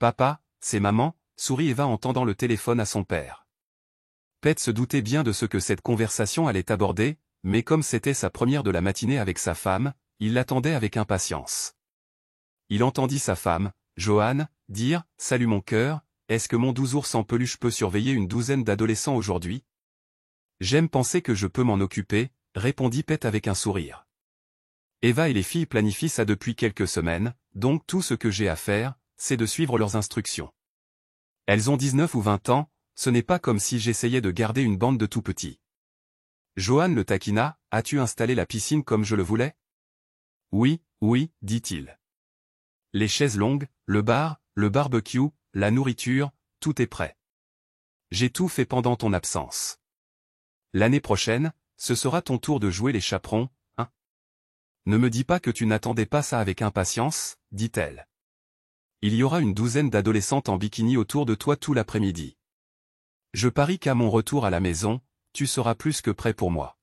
Papa, c'est maman, sourit Eva en tendant le téléphone à son père. Pete se doutait bien de ce que cette conversation allait aborder, mais comme c'était sa première de la matinée avec sa femme, il l'attendait avec impatience. Il entendit sa femme, Joanne, dire « Salut mon cœur, est-ce que mon doux ours en peluche peut surveiller une douzaine d'adolescents aujourd'hui ?» « J'aime penser que je peux m'en occuper », répondit Pete avec un sourire. Eva et les filles planifient ça depuis quelques semaines, donc tout ce que j'ai à faire, c'est de suivre leurs instructions. Elles ont 19 ou 20 ans, ce n'est pas comme si j'essayais de garder une bande de tout petits. Joanne le taquina, « As-tu installé la piscine comme je le voulais ?»« Oui, oui, dit-il. Les chaises longues, le bar, le barbecue, la nourriture, tout est prêt. J'ai tout fait pendant ton absence. L'année prochaine, ce sera ton tour de jouer les chaperons, hein? Ne me dis pas que tu n'attendais pas ça avec impatience, dit-elle. Il y aura une douzaine d'adolescentes en bikini autour de toi tout l'après-midi. Je parie qu'à mon retour à la maison, tu seras plus que prêt pour moi.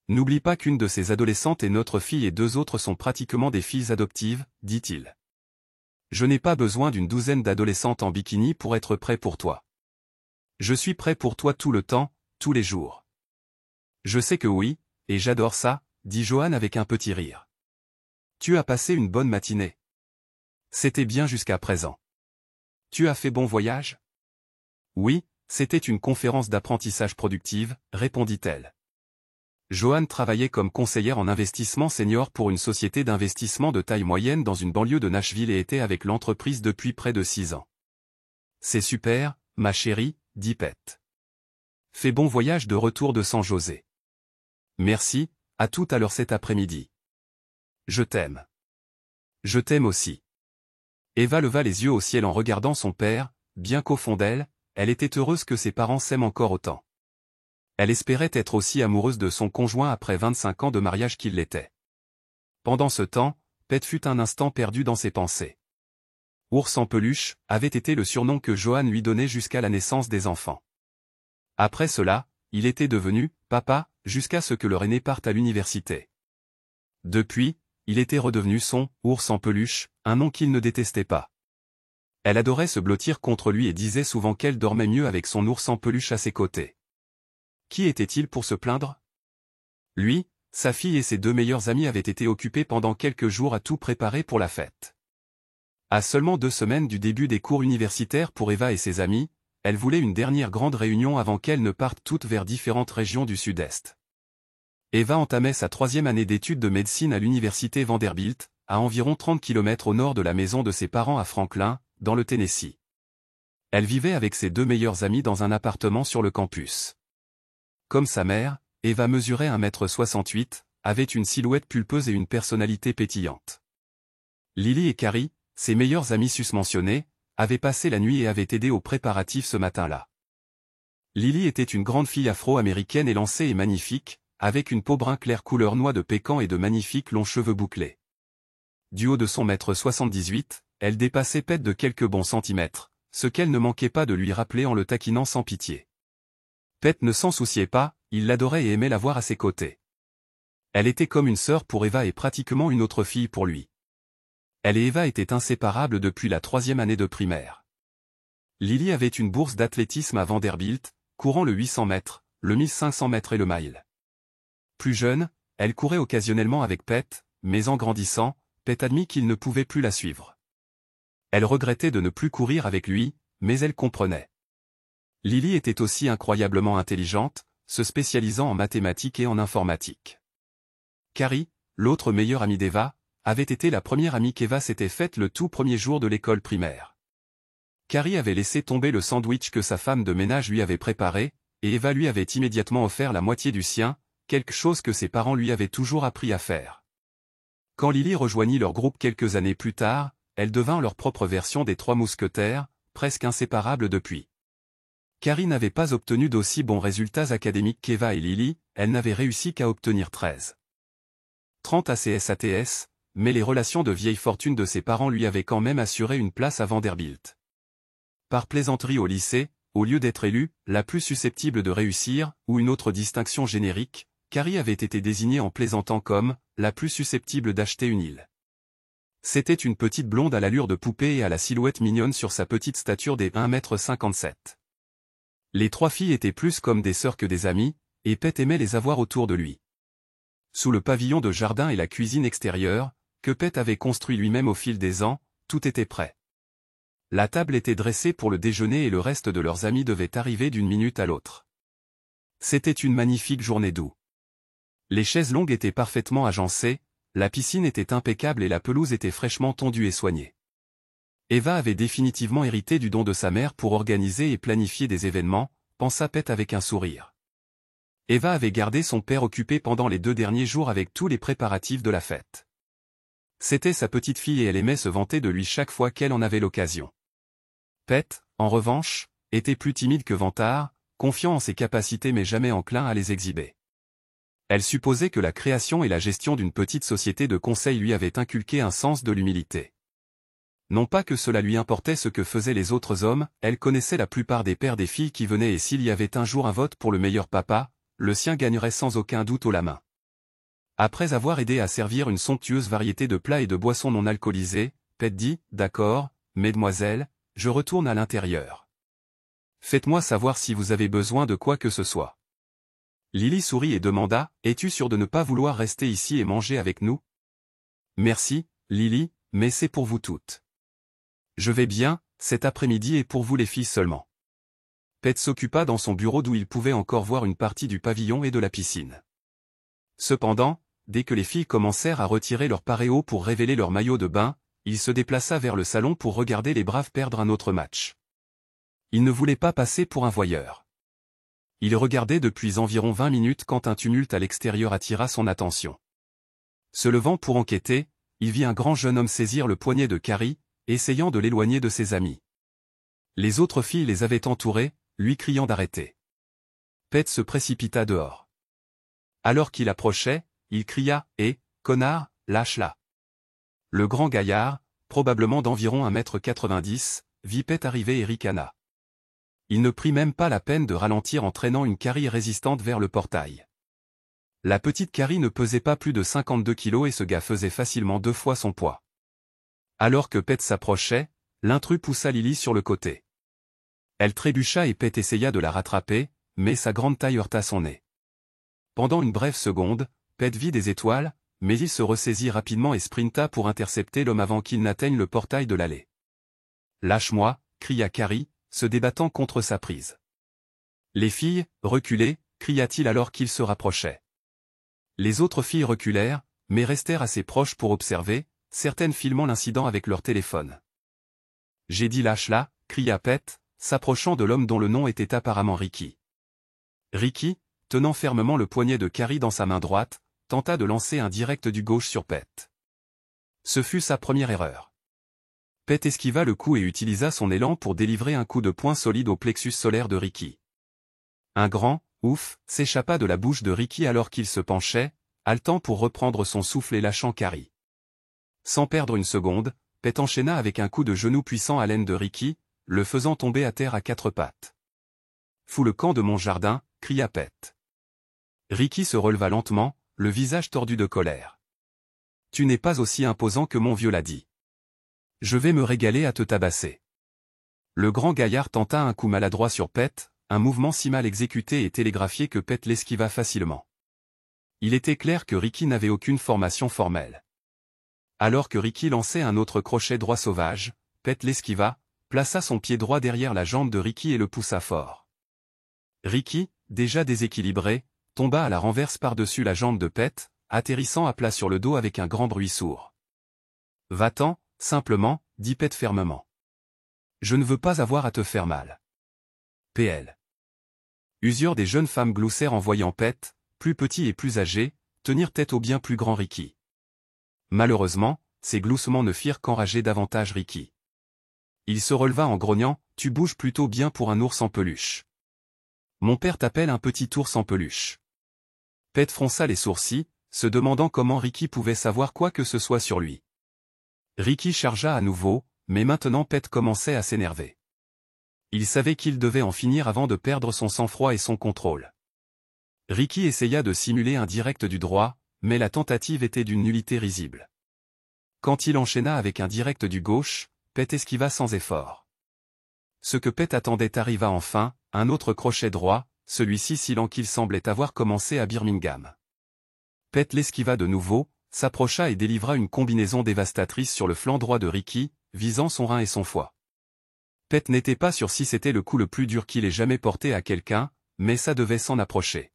N'oublie pas qu'une de ces adolescentes est notre fille et 2 autres sont pratiquement des filles adoptives, dit-il. Je n'ai pas besoin d'une douzaine d'adolescentes en bikini pour être prêt pour toi. Je suis prêt pour toi tout le temps, tous les jours. Je sais que oui, et j'adore ça, dit Joanne avec un petit rire. Tu as passé une bonne matinée. C'était bien jusqu'à présent. Tu as fait bon voyage? Oui, c'était une conférence d'apprentissage productive, répondit-elle. Joanne travaillait comme conseillère en investissement senior pour une société d'investissement de taille moyenne dans une banlieue de Nashville et était avec l'entreprise depuis près de 6 ans. C'est super, ma chérie, dit Pete. Fais bon voyage de retour de San José. Merci, à tout à l'heure cet après-midi. Je t'aime. Je t'aime aussi. Eva leva les yeux au ciel en regardant son père, bien qu'au fond d'elle, elle était heureuse que ses parents s'aiment encore autant. Elle espérait être aussi amoureuse de son conjoint après 25 ans de mariage qu'il l'était. Pendant ce temps, Pete fut un instant perdu dans ses pensées. Ours en peluche avait été le surnom que Joanne lui donnait jusqu'à la naissance des enfants. Après cela, il était devenu « papa » jusqu'à ce que leur aîné parte à l'université. Depuis, il était redevenu son « ours en peluche », un nom qu'il ne détestait pas. Elle adorait se blottir contre lui et disait souvent qu'elle dormait mieux avec son ours en peluche à ses côtés. Qui était-il pour se plaindre? Lui, sa fille et ses 2 meilleurs amis avaient été occupés pendant quelques jours à tout préparer pour la fête. À seulement 2 semaines du début des cours universitaires pour Eva et ses amis, elle voulait une dernière grande réunion avant qu'elles ne partent toutes vers différentes régions du Sud-Est. Eva entamait sa 3e année d'études de médecine à l'université Vanderbilt, à environ 30 km au nord de la maison de ses parents à Franklin, dans le Tennessee. Elle vivait avec ses 2 meilleurs amis dans un appartement sur le campus. Comme sa mère, Eva mesurait 1,68 m, avait une silhouette pulpeuse et une personnalité pétillante. Lily et Carrie, ses meilleures amies susmentionnées, avaient passé la nuit et avaient aidé aux préparatifs ce matin-là. Lily était une grande fille afro-américaine élancée et magnifique, avec une peau brun clair couleur noix de pécan et de magnifiques longs cheveux bouclés. Du haut de son 1,78 m, elle dépassait Pete de quelques bons centimètres, ce qu'elle ne manquait pas de lui rappeler en le taquinant sans pitié. Pete ne s'en souciait pas, il l'adorait et aimait la voir à ses côtés. Elle était comme une sœur pour Eva et pratiquement une autre fille pour lui. Elle et Eva étaient inséparables depuis la 3e année de primaire. Lily avait une bourse d'athlétisme à Vanderbilt, courant le 800 mètres, le 1500 mètres et le mile. Plus jeune, elle courait occasionnellement avec Pete, mais en grandissant, Pete admit qu'il ne pouvait plus la suivre. Elle regrettait de ne plus courir avec lui, mais elle comprenait. Lily était aussi incroyablement intelligente, se spécialisant en mathématiques et en informatique. Carrie, l'autre meilleure amie d'Eva, avait été la première amie qu'Eva s'était faite le tout premier jour de l'école primaire. Carrie avait laissé tomber le sandwich que sa femme de ménage lui avait préparé, et Eva lui avait immédiatement offert la moitié du sien, quelque chose que ses parents lui avaient toujours appris à faire. Quand Lily rejoignit leur groupe quelques années plus tard, elle devint leur propre version des 3 mousquetaires, presque inséparables depuis. Carrie n'avait pas obtenu d'aussi bons résultats académiques qu'Eva et Lily, elle n'avait réussi qu'à obtenir 13. 30 ACS-ATS, mais les relations de vieille fortune de ses parents lui avaient quand même assuré une place à Vanderbilt. Par plaisanterie au lycée, au lieu d'être élue, la plus susceptible de réussir, ou une autre distinction générique, Carrie avait été désignée en plaisantant comme « la plus susceptible d'acheter une île ». C'était une petite blonde à l'allure de poupée et à la silhouette mignonne sur sa petite stature des 1,57 m. Les trois filles étaient plus comme des sœurs que des amies, et Pete aimait les avoir autour de lui. Sous le pavillon de jardin et la cuisine extérieure, que Pete avait construit lui-même au fil des ans, tout était prêt. La table était dressée pour le déjeuner et le reste de leurs amis devait arriver d'une minute à l'autre. C'était une magnifique journée d'août. Les chaises longues étaient parfaitement agencées, la piscine était impeccable et la pelouse était fraîchement tondue et soignée. Eva avait définitivement hérité du don de sa mère pour organiser et planifier des événements, pensa Pete avec un sourire. Eva avait gardé son père occupé pendant les 2 derniers jours avec tous les préparatifs de la fête. C'était sa petite fille et elle aimait se vanter de lui chaque fois qu'elle en avait l'occasion. Pete, en revanche, était plus timide que vantard, confiant en ses capacités mais jamais enclin à les exhiber. Elle supposait que la création et la gestion d'une petite société de conseil lui avaient inculqué un sens de l'humilité. Non pas que cela lui importait ce que faisaient les autres hommes, elle connaissait la plupart des pères des filles qui venaient et s'il y avait un jour un vote pour le meilleur papa, le sien gagnerait sans aucun doute haut la main. Après avoir aidé à servir une somptueuse variété de plats et de boissons non alcoolisées, Pete dit « D'accord, mesdemoiselles, je retourne à l'intérieur. Faites-moi savoir si vous avez besoin de quoi que ce soit. » Lily sourit et demanda « Es-tu sûre de ne pas vouloir rester ici et manger avec nous ?»« Merci, Lily, mais c'est pour vous toutes. Je vais bien, cet après-midi et pour vous les filles seulement. » Pete s'occupa dans son bureau d'où il pouvait encore voir une partie du pavillon et de la piscine. Cependant, dès que les filles commencèrent à retirer leur paréo pour révéler leur maillot de bain, il se déplaça vers le salon pour regarder les Braves perdre un autre match. Il ne voulait pas passer pour un voyeur. Il regardait depuis environ 20 minutes quand un tumulte à l'extérieur attira son attention. Se levant pour enquêter, il vit un grand jeune homme saisir le poignet de Carrie, essayant de l'éloigner de ses amis. Les autres filles les avaient entourées, lui criant d'arrêter. Pete se précipita dehors. Alors qu'il approchait, il cria « Hé, connard, lâche-la !» Le grand gaillard, probablement d'environ 1,90 m, vit Pete arriver et ricana. Il ne prit même pas la peine de ralentir en traînant une Carrie résistante vers le portail. La petite Carrie ne pesait pas plus de 52 kilos et ce gars faisait facilement 2 fois son poids. Alors que Pete s'approchait, l'intrus poussa Lily sur le côté. Elle trébucha et Pete essaya de la rattraper, mais sa grande taille heurta son nez. Pendant une brève seconde, Pete vit des étoiles, mais il se ressaisit rapidement et sprinta pour intercepter l'homme avant qu'il n'atteigne le portail de l'allée. « Lâche-moi » cria Carrie, se débattant contre sa prise. « Les filles, reculez » cria-t-il alors qu'il se rapprochait. Les autres filles reculèrent, mais restèrent assez proches pour observer, certaines filmant l'incident avec leur téléphone. « J'ai dit lâche-la » cria Pete, s'approchant de l'homme dont le nom était apparemment Ricky. Ricky, tenant fermement le poignet de Carrie dans sa main droite, tenta de lancer un direct du gauche sur Pete. Ce fut sa première erreur. Pete esquiva le coup et utilisa son élan pour délivrer un coup de poing solide au plexus solaire de Ricky. Un grand « ouf » s'échappa de la bouche de Ricky alors qu'il se penchait, haletant pour reprendre son souffle et lâchant Carrie. Sans perdre une seconde, Pete enchaîna avec un coup de genou puissant à l'aine de Ricky, le faisant tomber à terre à 4 pattes. « Fous le camp de mon jardin » cria Pete. Ricky se releva lentement, le visage tordu de colère. « Tu n'es pas aussi imposant que mon vieux l'a dit. Je vais me régaler à te tabasser. » Le grand gaillard tenta un coup maladroit sur Pete, un mouvement si mal exécuté et télégraphié que Pete l'esquiva facilement. Il était clair que Ricky n'avait aucune formation formelle. Alors que Ricky lançait un autre crochet droit sauvage, Pete l'esquiva, plaça son pied droit derrière la jambe de Ricky et le poussa fort. Ricky, déjà déséquilibré, tomba à la renverse par-dessus la jambe de Pete, atterrissant à plat sur le dos avec un grand bruit sourd. « Va-t'en, simplement, » dit Pete fermement. « Je ne veux pas avoir à te faire mal. » PL. Usure des jeunes femmes gloussèrent en voyant Pete, plus petit et plus âgé, tenir tête au bien plus grand Ricky. Malheureusement, ces gloussements ne firent qu'enrager davantage Ricky. Il se releva en grognant « Tu bouges plutôt bien pour un ours en peluche. Mon père t'appelle un petit ours en peluche. » Pete fronça les sourcils, se demandant comment Ricky pouvait savoir quoi que ce soit sur lui. Ricky chargea à nouveau, mais maintenant Pete commençait à s'énerver. Il savait qu'il devait en finir avant de perdre son sang-froid et son contrôle. Ricky essaya de simuler un direct du droit, mais la tentative était d'une nullité risible. Quand il enchaîna avec un direct du gauche, Pet esquiva sans effort. Ce que Pet attendait arriva enfin, un autre crochet droit, celui-ci si lent qu'il semblait avoir commencé à Birmingham. Pet l'esquiva de nouveau, s'approcha et délivra une combinaison dévastatrice sur le flanc droit de Ricky, visant son rein et son foie. Pet n'était pas sûr si c'était le coup le plus dur qu'il ait jamais porté à quelqu'un, mais ça devait s'en approcher.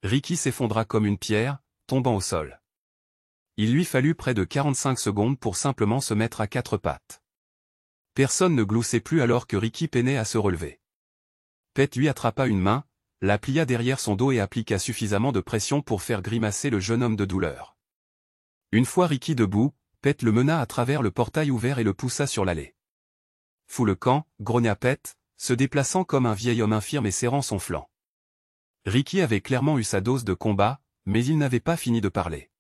Ricky s'effondra comme une pierre, tombant au sol. Il lui fallut près de 45 secondes pour simplement se mettre à quatre pattes. Personne ne gloussait plus alors que Ricky peinait à se relever. Pet lui attrapa une main, la plia derrière son dos et appliqua suffisamment de pression pour faire grimacer le jeune homme de douleur. Une fois Ricky debout, Pet le mena à travers le portail ouvert et le poussa sur l'allée. Fous le camp, grogna Pet, se déplaçant comme un vieil homme infirme et serrant son flanc. Ricky avait clairement eu sa dose de combat, mais il n'avait pas fini de parler.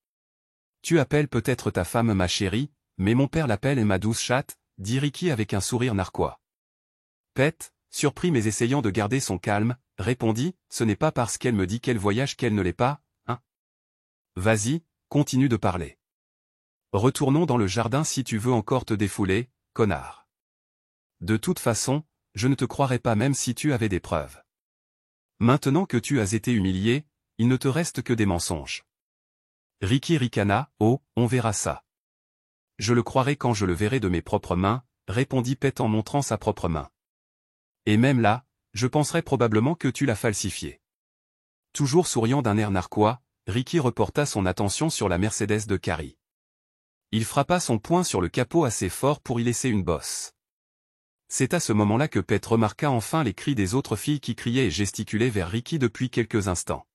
Tu appelles peut-être ta femme ma chérie, mais mon père l'appelle et ma douce chatte, dit Ricky avec un sourire narquois. Pet, surpris mais essayant de garder son calme, répondit, ce n'est pas parce qu'elle me dit qu'elle voyage qu'elle ne l'est pas, hein. Vas-y, continue de parler. Retournons dans le jardin si tu veux encore te défouler, connard. De toute façon, je ne te croirais pas même si tu avais des preuves. Maintenant que tu as été humilié, il ne te reste que des mensonges. Ricky ricana, oh, on verra ça. Je le croirai quand je le verrai de mes propres mains, répondit Pet en montrant sa propre main. Et même là, je penserais probablement que tu l'as falsifié. Toujours souriant d'un air narquois, Ricky reporta son attention sur la Mercedes de Carrie. Il frappa son poing sur le capot assez fort pour y laisser une bosse. C'est à ce moment-là que Pet remarqua enfin les cris des autres filles qui criaient et gesticulaient vers Ricky depuis quelques instants.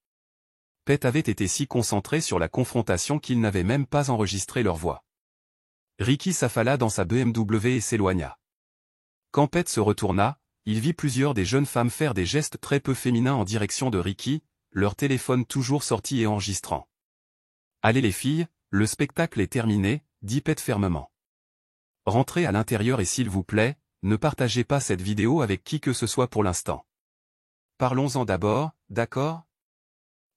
Pet avait été si concentré sur la confrontation qu'il n'avait même pas enregistré leur voix. Ricky s'affala dans sa BMW et s'éloigna. Quand Pet se retourna, il vit plusieurs des jeunes femmes faire des gestes très peu féminins en direction de Ricky, leur téléphone toujours sorti et enregistrant. « Allez les filles, le spectacle est terminé », dit Pet fermement. « Rentrez à l'intérieur et s'il vous plaît, ne partagez pas cette vidéo avec qui que ce soit pour l'instant. Parlons-en d'abord, d'accord ?»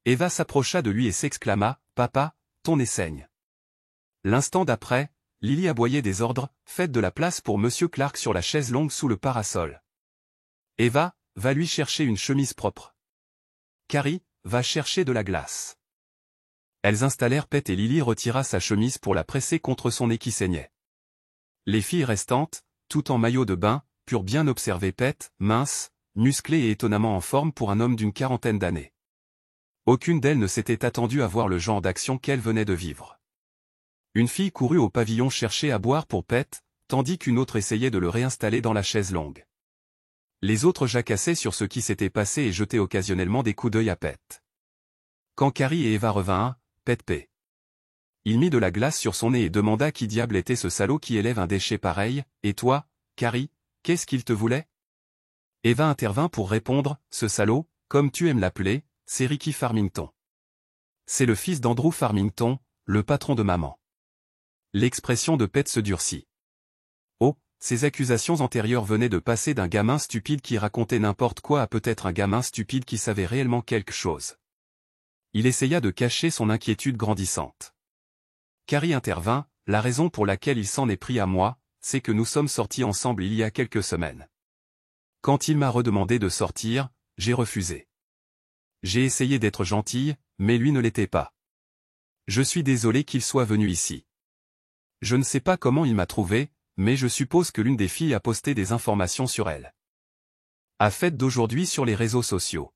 Eva s'approcha de lui et s'exclama, « Papa, ton nez saigne. » L'instant d'après, Lily aboyait des ordres, « Faites de la place pour Monsieur Clark sur la chaise longue sous le parasol. Eva, va lui chercher une chemise propre. Carrie, va chercher de la glace. » Elles installèrent Pet et Lily retira sa chemise pour la presser contre son nez qui saignait. Les filles restantes, tout en maillot de bain, purent bien observer Pet, mince, musclé et étonnamment en forme pour un homme d'une quarantaine d'années. Aucune d'elles ne s'était attendue à voir le genre d'action qu'elle venait de vivre. Une fille courut au pavillon chercher à boire pour Pet, tandis qu'une autre essayait de le réinstaller dans la chaise longue. Les autres jacassaient sur ce qui s'était passé et jetaient occasionnellement des coups d'œil à Pet. Quand Carrie et Eva revinrent, Pet p. Il mit de la glace sur son nez et demanda qui diable était ce salaud qui élève un déchet pareil, et toi, Carrie, qu'est-ce qu'il te voulait? Eva intervint pour répondre, ce salaud, comme tu aimes l'appeler, c'est Ricky Farmington. C'est le fils d'Andrew Farmington, le patron de maman. L'expression de Pet se durcit. Oh, ces accusations antérieures venaient de passer d'un gamin stupide qui racontait n'importe quoi à peut-être un gamin stupide qui savait réellement quelque chose. Il essaya de cacher son inquiétude grandissante. Carrie intervint, la raison pour laquelle il s'en est pris à moi, c'est que nous sommes sortis ensemble il y a quelques semaines. Quand il m'a redemandé de sortir, j'ai refusé. J'ai essayé d'être gentille, mais lui ne l'était pas. Je suis désolé qu'il soit venu ici. Je ne sais pas comment il m'a trouvé, mais je suppose que l'une des filles a posté des informations sur elle. À fête d'aujourd'hui sur les réseaux sociaux.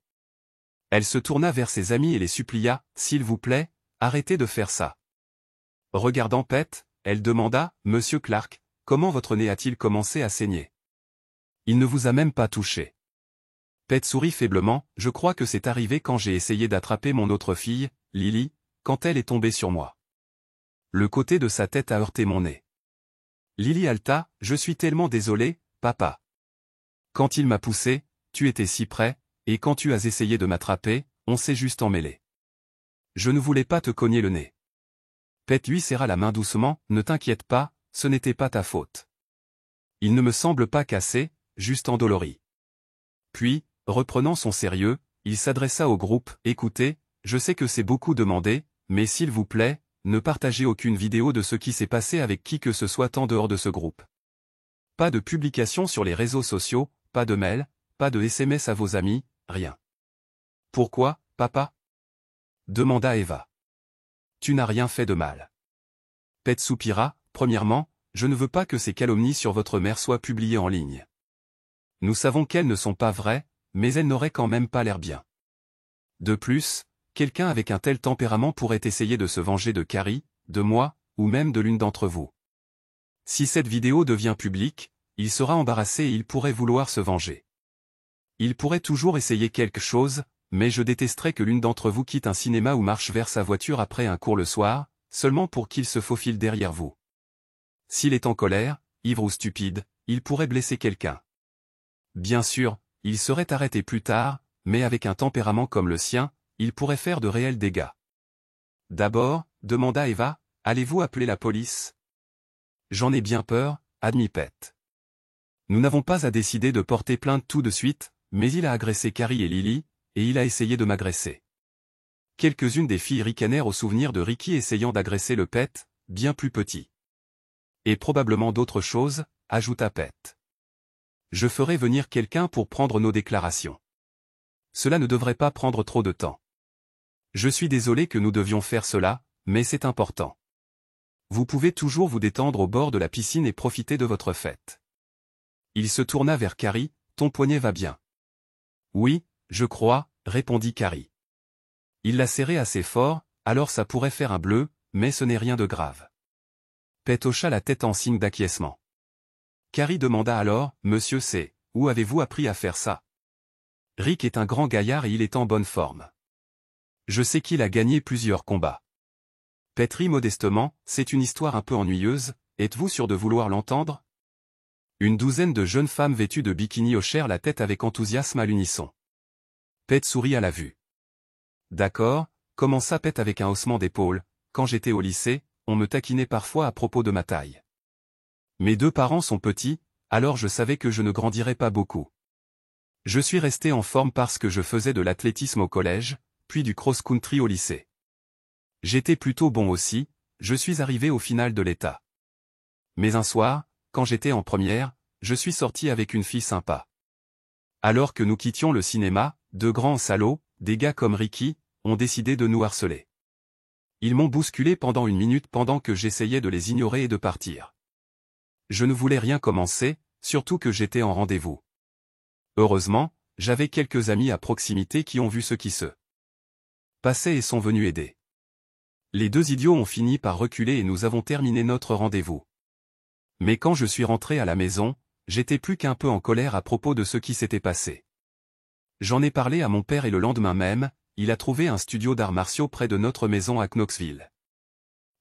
Elle se tourna vers ses amis et les supplia, s'il vous plaît, arrêtez de faire ça. Regardant Pet, elle demanda, Monsieur Clark, comment votre nez a-t-il commencé à saigner? Il ne vous a même pas touché. Pet sourit faiblement, je crois que c'est arrivé quand j'ai essayé d'attraper mon autre fille, Lily, quand elle est tombée sur moi. Le côté de sa tête a heurté mon nez. Lily halta, je suis tellement désolé, papa. Quand il m'a poussé, tu étais si près, et quand tu as essayé de m'attraper, on s'est juste emmêlé. Je ne voulais pas te cogner le nez. Pet lui serra la main doucement, ne t'inquiète pas, ce n'était pas ta faute. Il ne me semble pas cassé, juste endolori. Puis, reprenant son sérieux, il s'adressa au groupe, écoutez, je sais que c'est beaucoup demandé, mais s'il vous plaît, ne partagez aucune vidéo de ce qui s'est passé avec qui que ce soit en dehors de ce groupe. Pas de publication sur les réseaux sociaux, pas de mail, pas de SMS à vos amis, rien. Pourquoi, papa? Demanda Eva. Tu n'as rien fait de mal. Pete soupira. Premièrement, je ne veux pas que ces calomnies sur votre mère soient publiées en ligne. Nous savons qu'elles ne sont pas vraies, mais elles n'auraient quand même pas l'air bien. De plus, quelqu'un avec un tel tempérament pourrait essayer de se venger de Carrie, de moi, ou même de l'une d'entre vous. Si cette vidéo devient publique, il sera embarrassé et il pourrait vouloir se venger. Il pourrait toujours essayer quelque chose, mais je détesterais que l'une d'entre vous quitte un cinéma ou marche vers sa voiture après un cours le soir, seulement pour qu'il se faufile derrière vous. S'il est en colère, ivre ou stupide, il pourrait blesser quelqu'un. Bien sûr, il serait arrêté plus tard, mais avec un tempérament comme le sien, il pourrait faire de réels dégâts. D'abord, demanda Eva, allez-vous appeler la police? J'en ai bien peur, admit Pete. Nous n'avons pas à décider de porter plainte tout de suite, mais il a agressé Carrie et Lily, et il a essayé de m'agresser. Quelques-unes des filles ricanèrent au souvenir de Ricky essayant d'agresser le Pete, bien plus petit. Et probablement d'autres choses, ajouta Pete. Je ferai venir quelqu'un pour prendre nos déclarations. Cela ne devrait pas prendre trop de temps. Je suis désolé que nous devions faire cela, mais c'est important. Vous pouvez toujours vous détendre au bord de la piscine et profiter de votre fête. Il se tourna vers Carrie, ton poignet va bien. Oui, je crois, répondit Carrie. Il l'a serré assez fort, alors ça pourrait faire un bleu, mais ce n'est rien de grave. Pete hocha la tête en signe d'acquiescement. Carrie demanda alors, Monsieur C., où avez-vous appris à faire ça? Rick est un grand gaillard et il est en bonne forme. Je sais qu'il a gagné plusieurs combats. Pete rit modestement, c'est une histoire un peu ennuyeuse, êtes-vous sûr de vouloir l'entendre? Une douzaine de jeunes femmes vêtues de bikini hochèrent la tête avec enthousiasme à l'unisson. Pete sourit à la vue. D'accord, commença Pete avec un haussement d'épaule, quand j'étais au lycée, on me taquinait parfois à propos de ma taille. Mes deux parents sont petits, alors je savais que je ne grandirais pas beaucoup. Je suis resté en forme parce que je faisais de l'athlétisme au collège, puis du cross-country au lycée. J'étais plutôt bon aussi, je suis arrivé au final de l'état. Mais un soir, quand j'étais en première, je suis sorti avec une fille sympa. Alors que nous quittions le cinéma, deux grands salauds, des gars comme Ricky, ont décidé de nous harceler. Ils m'ont bousculé pendant une minute pendant que j'essayais de les ignorer et de partir. Je ne voulais rien commencer, surtout que j'étais en rendez-vous. Heureusement, j'avais quelques amis à proximité qui ont vu ce qui se passait et sont venus aider. Les deux idiots ont fini par reculer et nous avons terminé notre rendez-vous. Mais quand je suis rentré à la maison, j'étais plus qu'un peu en colère à propos de ce qui s'était passé. J'en ai parlé à mon père et le lendemain même, il a trouvé un studio d'arts martiaux près de notre maison à Knoxville.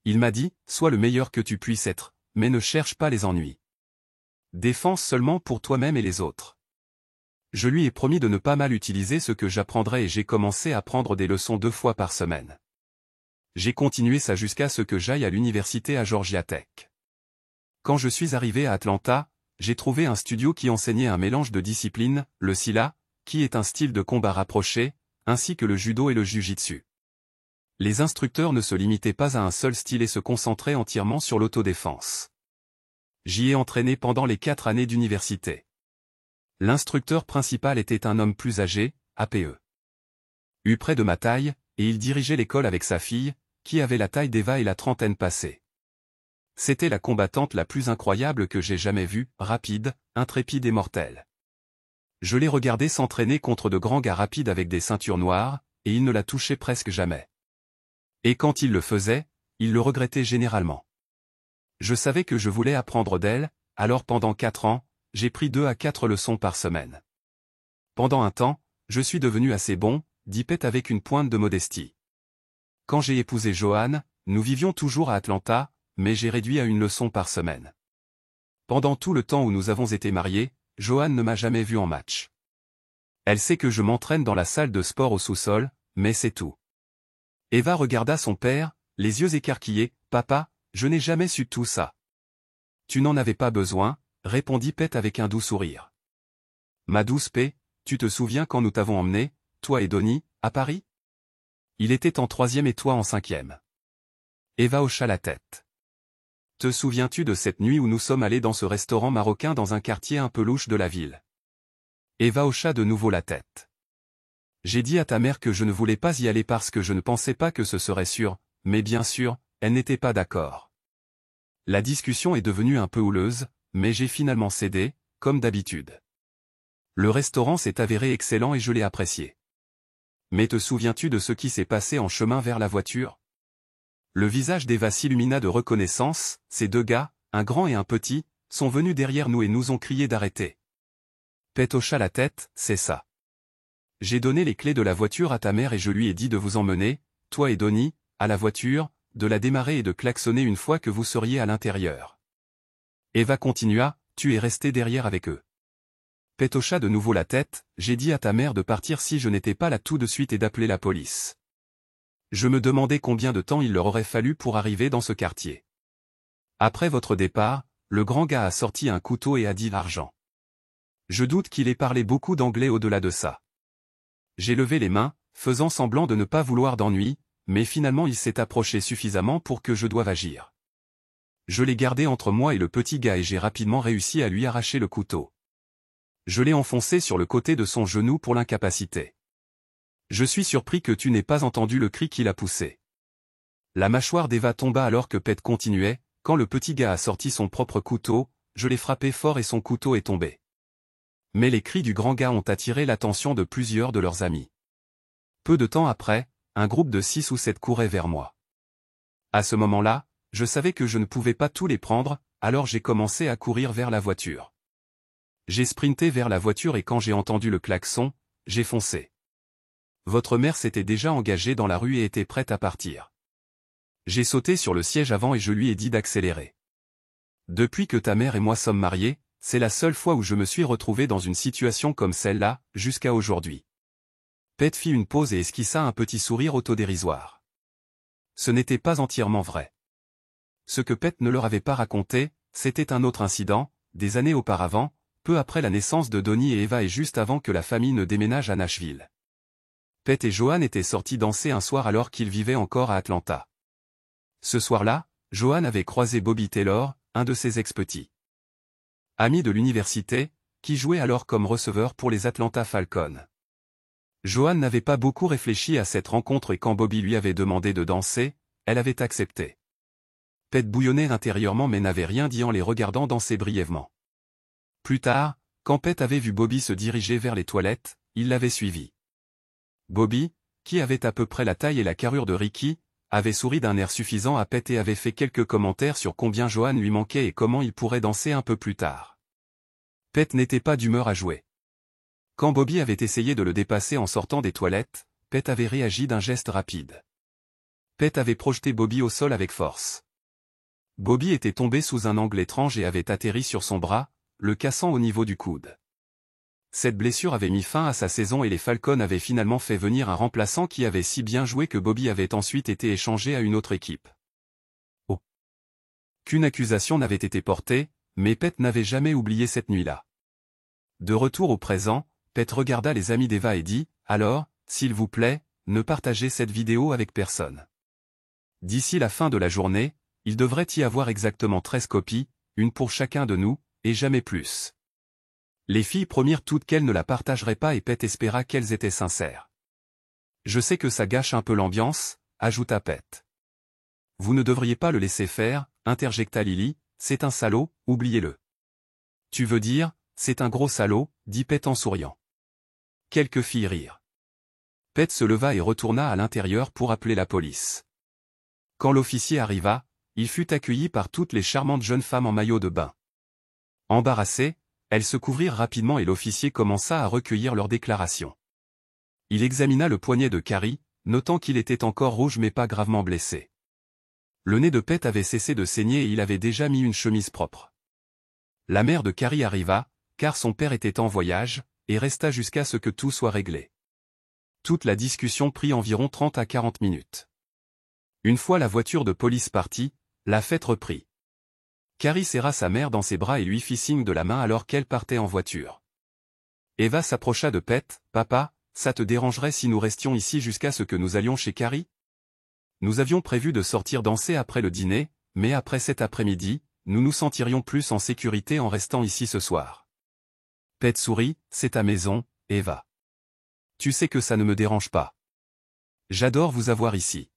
Il m'a dit, sois le meilleur que tu puisses être, mais ne cherche pas les ennuis. Défense seulement pour toi-même et les autres. Je lui ai promis de ne pas mal utiliser ce que j'apprendrais et j'ai commencé à prendre des leçons 2 fois par semaine. J'ai continué ça jusqu'à ce que j'aille à l'université à Georgia Tech. Quand je suis arrivé à Atlanta, j'ai trouvé un studio qui enseignait un mélange de disciplines, le Silat, qui est un style de combat rapproché, ainsi que le judo et le jiu-jitsu. Les instructeurs ne se limitaient pas à un seul style et se concentraient entièrement sur l'autodéfense. J'y ai entraîné pendant les 4 années d'université. L'instructeur principal était un homme plus âgé, APE. Eu près de ma taille, et il dirigeait l'école avec sa fille, qui avait la taille d'Eva et la trentaine passée. C'était la combattante la plus incroyable que j'ai jamais vue, rapide, intrépide et mortelle. Je l'ai regardée s'entraîner contre de grands gars rapides avec des ceintures noires, et il ne la touchait presque jamais. Et quand il le faisait, il le regrettait généralement. Je savais que je voulais apprendre d'elle, alors pendant 4 ans, j'ai pris 2 à 4 leçons par semaine. Pendant un temps, je suis devenu assez bon, dit Pete avec une pointe de modestie. Quand j'ai épousé Joanne, nous vivions toujours à Atlanta, mais j'ai réduit à 1 leçon par semaine. Pendant tout le temps où nous avons été mariés, Joanne ne m'a jamais vu en match. Elle sait que je m'entraîne dans la salle de sport au sous-sol, mais c'est tout. Eva regarda son père, les yeux écarquillés, « Papa, je n'ai jamais su tout ça. » Tu n'en avais pas besoin, répondit Pete avec un doux sourire. Ma douce P, tu te souviens quand nous t'avons emmené, toi et Donnie, à Paris? Il était en 3e et toi en 5e. Eva hocha la tête. Te souviens-tu de cette nuit où nous sommes allés dans ce restaurant marocain dans un quartier un peu louche de la ville? Eva hocha de nouveau la tête. J'ai dit à ta mère que je ne voulais pas y aller parce que je ne pensais pas que ce serait sûr, mais bien sûr, elle n'était pas d'accord. La discussion est devenue un peu houleuse, mais j'ai finalement cédé, comme d'habitude. Le restaurant s'est avéré excellent et je l'ai apprécié. Mais te souviens-tu de ce qui s'est passé en chemin vers la voiture? Le visage d'Eva s'illumina de reconnaissance, ces deux gars, un grand et un petit, sont venus derrière nous et nous ont crié d'arrêter. Pet hocha la tête, c'est ça. J'ai donné les clés de la voiture à ta mère et je lui ai dit de vous emmener, toi et Donnie, à la voiture, de la démarrer et de klaxonner une fois que vous seriez à l'intérieur. Eva continua, tu es resté derrière avec eux. Pet hocha de nouveau la tête, j'ai dit à ta mère de partir si je n'étais pas là tout de suite et d'appeler la police. Je me demandais combien de temps il leur aurait fallu pour arriver dans ce quartier. Après votre départ, le grand gars a sorti un couteau et a dit l'argent. Je doute qu'il ait parlé beaucoup d'anglais au-delà de ça. J'ai levé les mains, faisant semblant de ne pas vouloir d'ennui, mais finalement il s'est approché suffisamment pour que je doive agir. Je l'ai gardé entre moi et le petit gars et j'ai rapidement réussi à lui arracher le couteau. Je l'ai enfoncé sur le côté de son genou pour l'incapaciter. Je suis surpris que tu n'aies pas entendu le cri qu'il a poussé. La mâchoire d'Eva tomba alors que Pet continuait, quand le petit gars a sorti son propre couteau, je l'ai frappé fort et son couteau est tombé. Mais les cris du grand gars ont attiré l'attention de plusieurs de leurs amis. Peu de temps après, un groupe de 6 ou 7 courait vers moi. À ce moment-là, je savais que je ne pouvais pas tous les prendre, alors j'ai commencé à courir vers la voiture. J'ai sprinté vers la voiture et quand j'ai entendu le klaxon, j'ai foncé. Votre mère s'était déjà engagée dans la rue et était prête à partir. J'ai sauté sur le siège avant et je lui ai dit d'accélérer. Depuis que ta mère et moi sommes mariés, c'est la seule fois où je me suis retrouvé dans une situation comme celle-là, jusqu'à aujourd'hui. Pet fit une pause et esquissa un petit sourire autodérisoire. Ce n'était pas entièrement vrai. Ce que Pet ne leur avait pas raconté, c'était un autre incident, des années auparavant, peu après la naissance de Donnie et Eva et juste avant que la famille ne déménage à Nashville. Pet et Johan étaient sortis danser un soir alors qu'ils vivaient encore à Atlanta. Ce soir-là, Johan avait croisé Bobby Taylor, un de ses ex-petits amis de l'université, qui jouait alors comme receveur pour les Atlanta Falcons. Johan n'avait pas beaucoup réfléchi à cette rencontre et quand Bobby lui avait demandé de danser, elle avait accepté. Pet bouillonnait intérieurement mais n'avait rien dit en les regardant danser brièvement. Plus tard, quand Pet avait vu Bobby se diriger vers les toilettes, il l'avait suivi. Bobby, qui avait à peu près la taille et la carrure de Ricky, avait souri d'un air suffisant à Pet et avait fait quelques commentaires sur combien Johan lui manquait et comment il pourrait danser un peu plus tard. Pet n'était pas d'humeur à jouer. Quand Bobby avait essayé de le dépasser en sortant des toilettes, Pet avait réagi d'un geste rapide. Pet avait projeté Bobby au sol avec force. Bobby était tombé sous un angle étrange et avait atterri sur son bras, le cassant au niveau du coude. Cette blessure avait mis fin à sa saison et les Falcons avaient finalement fait venir un remplaçant qui avait si bien joué que Bobby avait ensuite été échangé à une autre équipe. Aucune accusation n'avait été portée, mais Pet n'avait jamais oublié cette nuit-là. De retour au présent, Pet regarda les amis d'Eva et dit, « Alors, s'il vous plaît, ne partagez cette vidéo avec personne. D'ici la fin de la journée, il devrait y avoir exactement 13 copies, une pour chacun de nous, et jamais plus. » Les filles promirent toutes qu'elles ne la partageraient pas et Pet espéra qu'elles étaient sincères. « Je sais que ça gâche un peu l'ambiance, » ajouta Pet. « Vous ne devriez pas le laisser faire, » interjecta Lily, « c'est un salaud, oubliez-le. »« Tu veux dire, c'est un gros salaud, » dit Pet en souriant. Quelques filles rirent. Pet se leva et retourna à l'intérieur pour appeler la police. Quand l'officier arriva, il fut accueilli par toutes les charmantes jeunes femmes en maillot de bain. Embarrassées, elles se couvrirent rapidement et l'officier commença à recueillir leurs déclarations. Il examina le poignet de Carrie, notant qu'il était encore rouge mais pas gravement blessé. Le nez de Pet avait cessé de saigner et il avait déjà mis une chemise propre. La mère de Carrie arriva, car son père était en voyage, et resta jusqu'à ce que tout soit réglé. Toute la discussion prit environ 30 à 40 minutes. Une fois la voiture de police partie, la fête reprit. Carrie serra sa mère dans ses bras et lui fit signe de la main alors qu'elle partait en voiture. Eva s'approcha de Pet, « Papa, ça te dérangerait si nous restions ici jusqu'à ce que nous allions chez Carrie ?» Nous avions prévu de sortir danser après le dîner, mais après cet après-midi, nous nous sentirions plus en sécurité en restant ici ce soir. Pete sourit, c'est ta maison, Eva. Tu sais que ça ne me dérange pas. J'adore vous avoir ici.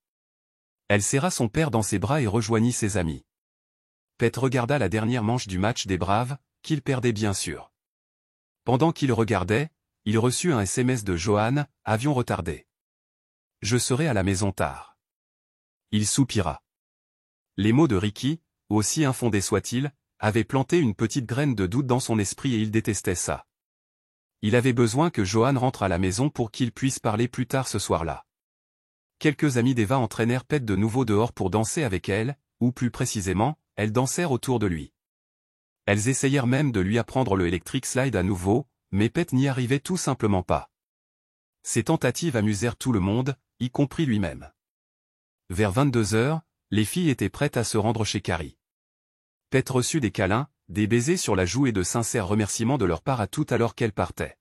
Elle serra son père dans ses bras et rejoignit ses amis. Pete regarda la dernière manche du match des Braves, qu'il perdait bien sûr. Pendant qu'il regardait, il reçut un SMS de Johan, avion retardé. Je serai à la maison tard. Il soupira. Les mots de Ricky, aussi infondés soient-ils, avaient planté une petite graine de doute dans son esprit et il détestait ça. Il avait besoin que Johan rentre à la maison pour qu'ils puissent parler plus tard ce soir-là. Quelques amis d'Eva entraînèrent Pete de nouveau dehors pour danser avec elle, ou plus précisément, elles dansèrent autour de lui. Elles essayèrent même de lui apprendre le electric slide à nouveau, mais Pete n'y arrivait tout simplement pas. Ces tentatives amusèrent tout le monde, y compris lui-même. Vers 22h, les filles étaient prêtes à se rendre chez Carrie. Pete reçut des câlins, des baisers sur la joue et de sincères remerciements de leur part à toutes alors qu'elles partaient.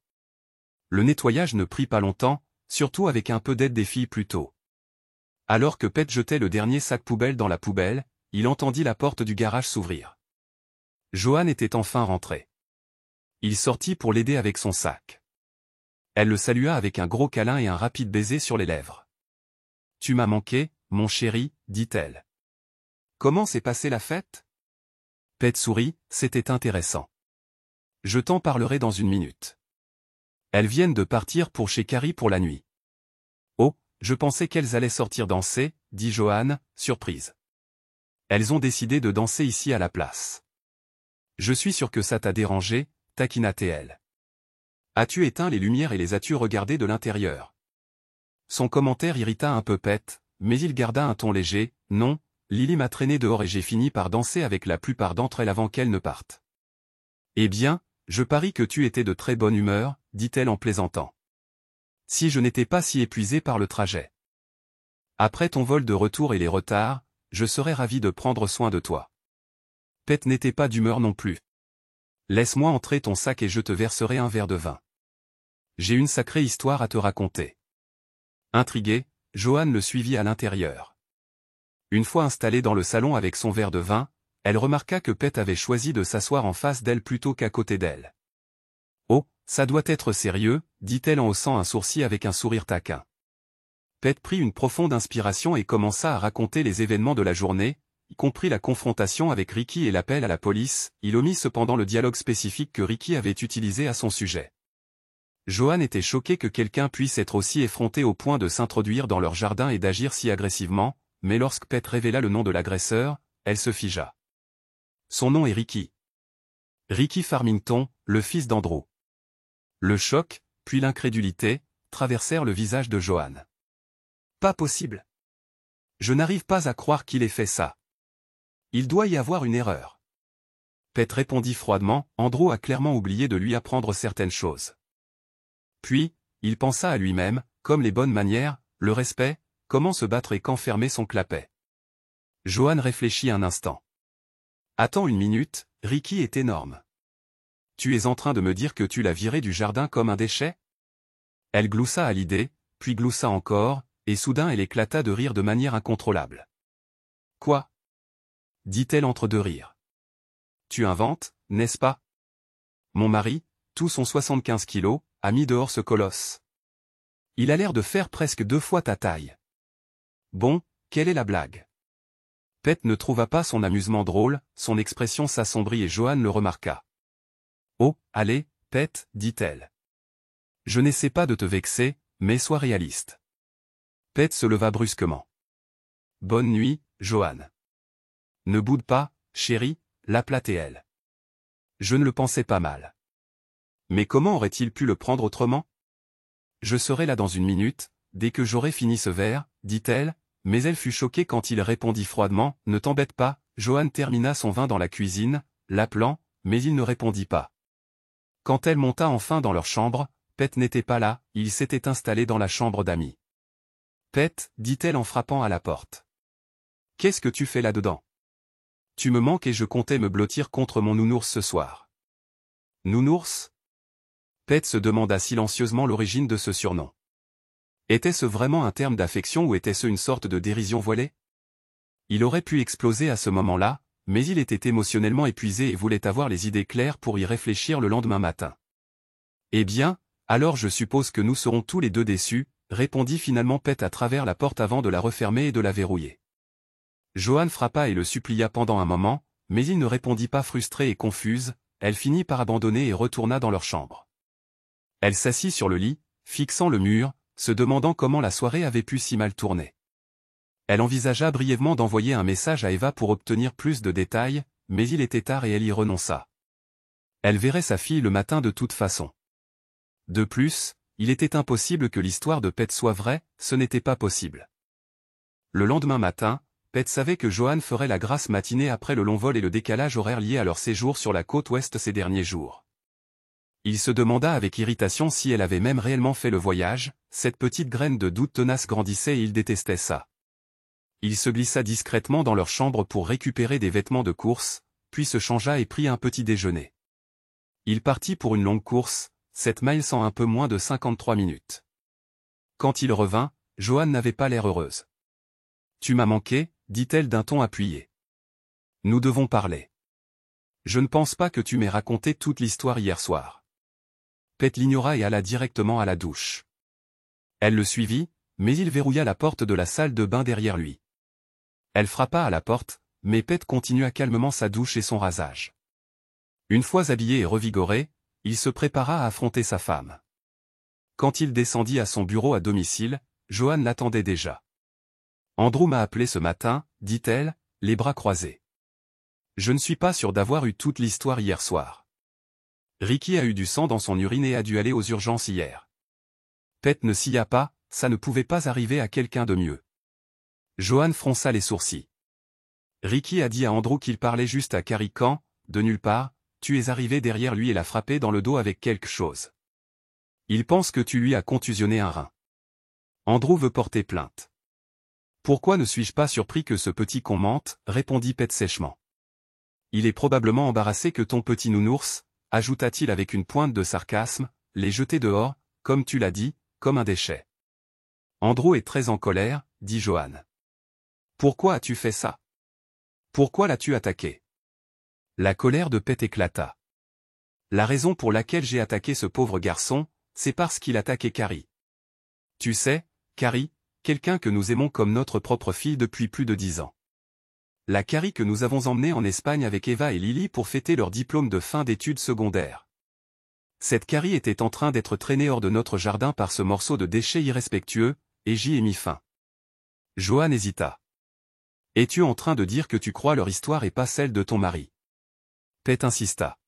Le nettoyage ne prit pas longtemps, surtout avec un peu d'aide des filles plus tôt. Alors que Pete jetait le dernier sac poubelle dans la poubelle, il entendit la porte du garage s'ouvrir. Johan était enfin rentré. Il sortit pour l'aider avec son sac. Elle le salua avec un gros câlin et un rapide baiser sur les lèvres. « Tu m'as manqué, mon chéri, dit-elle. Comment s'est passée la fête ? Pete sourit, c'était intéressant. Je t'en parlerai dans une minute. Elles viennent de partir pour chez Carrie pour la nuit. Oh, je pensais qu'elles allaient sortir danser, dit Johan, surprise. Elles ont décidé de danser ici à la place. Je suis sûr que ça t'a dérangé, taquina-t-elle. As-tu éteint les lumières et les as-tu regardées de l'intérieur ? Son commentaire irrita un peu Pete, mais il garda un ton léger, non, Lily m'a traîné dehors et j'ai fini par danser avec la plupart d'entre elles avant qu'elles ne partent. Eh bien, je parie que tu étais de très bonne humeur, dit-elle en plaisantant. Si je n'étais pas si épuisé par le trajet. Après ton vol de retour et les retards, je serais ravi de prendre soin de toi. Pete n'était pas d'humeur non plus. Laisse-moi entrer ton sac et je te verserai un verre de vin. J'ai une sacrée histoire à te raconter. Intrigué, Johan le suivit à l'intérieur. Une fois installée dans le salon avec son verre de vin, elle remarqua que Pete avait choisi de s'asseoir en face d'elle plutôt qu'à côté d'elle. Oh, ça doit être sérieux, dit-elle en haussant un sourcil avec un sourire taquin. Pete prit une profonde inspiration et commença à raconter les événements de la journée, y compris la confrontation avec Ricky et l'appel à la police. Il omit cependant le dialogue spécifique que Ricky avait utilisé à son sujet. Johan était choqué que quelqu'un puisse être aussi effronté au point de s'introduire dans leur jardin et d'agir si agressivement, mais lorsque Pete révéla le nom de l'agresseur, elle se figea. Son nom est Ricky. Ricky Farmington, le fils d'Andrew. Le choc, puis l'incrédulité, traversèrent le visage de Johan. Pas possible. Je n'arrive pas à croire qu'il ait fait ça. Il doit y avoir une erreur. Pete répondit froidement, Andrew a clairement oublié de lui apprendre certaines choses. Puis, il pensa à lui-même, comme les bonnes manières, le respect, comment se battre et quand fermer son clapet. Johan réfléchit un instant. Attends une minute, Ricky est énorme. Tu es en train de me dire que tu l'as viré du jardin comme un déchet ? Elle gloussa à l'idée, puis gloussa encore, et soudain elle éclata de rire de manière incontrôlable. Quoi ? Dit-elle entre deux rires. Tu inventes, n'est-ce pas ? Mon mari, tout son 75 kilos, a mis dehors ce colosse. Il a l'air de faire presque 2 fois ta taille. Bon, quelle est la blague ? Pete ne trouva pas son amusement drôle, son expression s'assombrit et Johan le remarqua. Oh, allez, Pete, dit-elle. Je n'essaie pas de te vexer, mais sois réaliste. Pete se leva brusquement. Bonne nuit, Johan. Ne boude pas, chérie, l'appelait-elle. Je ne le pensais pas mal. Mais comment aurait-il pu le prendre autrement ? Je serai là dans une minute, dès que j'aurai fini ce verre, dit-elle, mais elle fut choquée quand il répondit froidement, ne t'embête pas. Johan termina son vin dans la cuisine, l'appelant, mais il ne répondit pas. Quand elle monta enfin dans leur chambre, Pete n'était pas là, il s'était installé dans la chambre d'amis. Pete, dit-elle en frappant à la porte. Qu'est-ce que tu fais là-dedans ? Tu me manques et je comptais me blottir contre mon nounours ce soir. Nounours ? Pete se demanda silencieusement l'origine de ce surnom. Était-ce vraiment un terme d'affection ou était-ce une sorte de dérision voilée? Il aurait pu exploser à ce moment-là, mais il était émotionnellement épuisé et voulait avoir les idées claires pour y réfléchir le lendemain matin. Eh bien, alors je suppose que nous serons tous les deux déçus, répondit finalement Pete à travers la porte avant de la refermer et de la verrouiller. Johan frappa et le supplia pendant un moment, mais il ne répondit pas, frustrée et confuse. Elle finit par abandonner et retourna dans leur chambre. Elle s'assit sur le lit, fixant le mur, se demandant comment la soirée avait pu si mal tourner. Elle envisagea brièvement d'envoyer un message à Eva pour obtenir plus de détails, mais il était tard et elle y renonça. Elle verrait sa fille le matin de toute façon. De plus, il était impossible que l'histoire de Pete soit vraie, ce n'était pas possible. Le lendemain matin, Pete savait que Johan ferait la grasse matinée après le long vol et le décalage horaire lié à leur séjour sur la côte ouest ces derniers jours. Il se demanda avec irritation si elle avait même réellement fait le voyage, cette petite graine de doute tenace grandissait et il détestait ça. Il se glissa discrètement dans leur chambre pour récupérer des vêtements de course, puis se changea et prit un petit déjeuner. Il partit pour une longue course, 7 miles en un peu moins de 53 minutes. Quand il revint, Johan n'avait pas l'air heureuse. « Tu m'as manqué », dit-elle d'un ton appuyé. « Nous devons parler. Je ne pense pas que tu m'aies raconté toute l'histoire hier soir. » Pete l'ignora et alla directement à la douche. Elle le suivit, mais il verrouilla la porte de la salle de bain derrière lui. Elle frappa à la porte, mais Pete continua calmement sa douche et son rasage. Une fois habillé et revigoré, il se prépara à affronter sa femme. Quand il descendit à son bureau à domicile, Johan l'attendait déjà. « Andrew m'a appelé ce matin, dit-elle, les bras croisés. Je ne suis pas sûr d'avoir eu toute l'histoire hier soir. Ricky a eu du sang dans son urine et a dû aller aux urgences hier. » Pete ne sia pas, ça ne pouvait pas arriver à quelqu'un de mieux. Johan fronça les sourcils. Ricky a dit à Andrew qu'il parlait juste à Carrie quand, de nulle part, tu es arrivé derrière lui et l'a frappé dans le dos avec quelque chose. Il pense que tu lui as contusionné un rein. Andrew veut porter plainte. Pourquoi ne suis-je pas surpris que ce petit con mente, répondit Pete sèchement. Il est probablement embarrassé que ton petit nounours, ajouta-t-il avec une pointe de sarcasme, l'ait jeté dehors, comme tu l'as dit, comme un déchet. Andrew est très en colère, dit Johan. Pourquoi as-tu fait ça? Pourquoi l'as-tu attaqué? La colère de Pete éclata. La raison pour laquelle j'ai attaqué ce pauvre garçon, c'est parce qu'il attaquait Carrie. Tu sais, Carrie, quelqu'un que nous aimons comme notre propre fille depuis plus de 10 ans. La Carrie que nous avons emmenée en Espagne avec Eva et Lily pour fêter leur diplôme de fin d'études secondaires. Cette Carrie était en train d'être traînée hors de notre jardin par ce morceau de déchet irrespectueux, et j'y ai mis fin. Johan hésita. Es-tu en train de dire que tu crois leur histoire et pas celle de ton mari? Pete insista.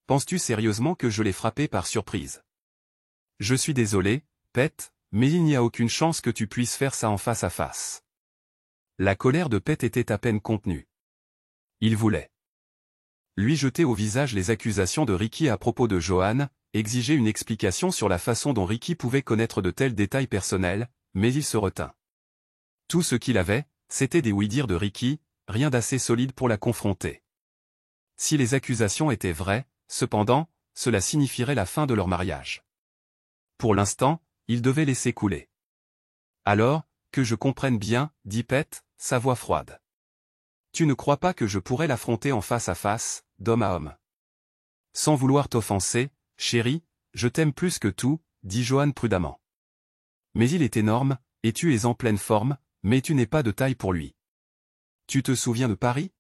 Penses-tu sérieusement que je l'ai frappé par surprise? Je suis désolé, Pete, mais il n'y a aucune chance que tu puisses faire ça en face à face. La colère de Pete était à peine contenue. Il voulait lui jeter au visage les accusations de Ricky à propos de Johan, exiger une explication sur la façon dont Ricky pouvait connaître de tels détails personnels, mais il se retint. Tout ce qu'il avait, c'était des oui-dire de Ricky, rien d'assez solide pour la confronter. Si les accusations étaient vraies, cependant, cela signifierait la fin de leur mariage. Pour l'instant, il devait laisser couler. Alors, que je comprenne bien, dit Pete, sa voix froide. Tu ne crois pas que je pourrais l'affronter en face à face, d'homme à homme? Sans vouloir t'offenser, chérie, je t'aime plus que tout, dit Johan prudemment. Mais il est énorme, et tu es en pleine forme, mais tu n'es pas de taille pour lui. Tu te souviens de Paris?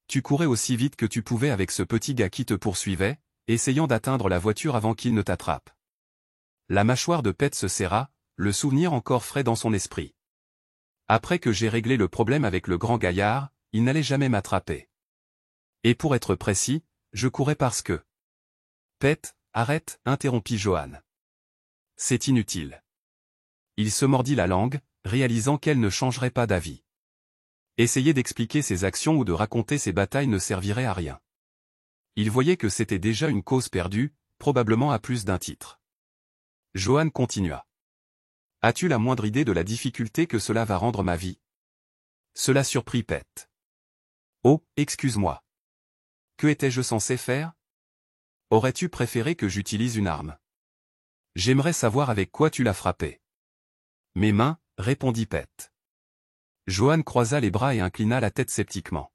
Tu courais aussi vite que tu pouvais avec ce petit gars qui te poursuivait, essayant d'atteindre la voiture avant qu'il ne t'attrape. La mâchoire de Pete se serra, le souvenir encore frais dans son esprit. Après que j'ai réglé le problème avec le grand gaillard, il n'allait jamais m'attraper. Et pour être précis, je courais parce que... Pete, arrête, interrompit Johan. C'est inutile. Il se mordit la langue, réalisant qu'elle ne changerait pas d'avis. Essayer d'expliquer ses actions ou de raconter ses batailles ne servirait à rien. Il voyait que c'était déjà une cause perdue, probablement à plus d'un titre. Johan continua. As-tu la moindre idée de la difficulté que cela va rendre ma vie? Cela surprit Pete. Oh, excuse-moi. Que étais-je censé faire? Aurais-tu préféré que j'utilise une arme? J'aimerais savoir avec quoi tu l'as frappé. Mes mains, répondit Pet. Johan croisa les bras et inclina la tête sceptiquement.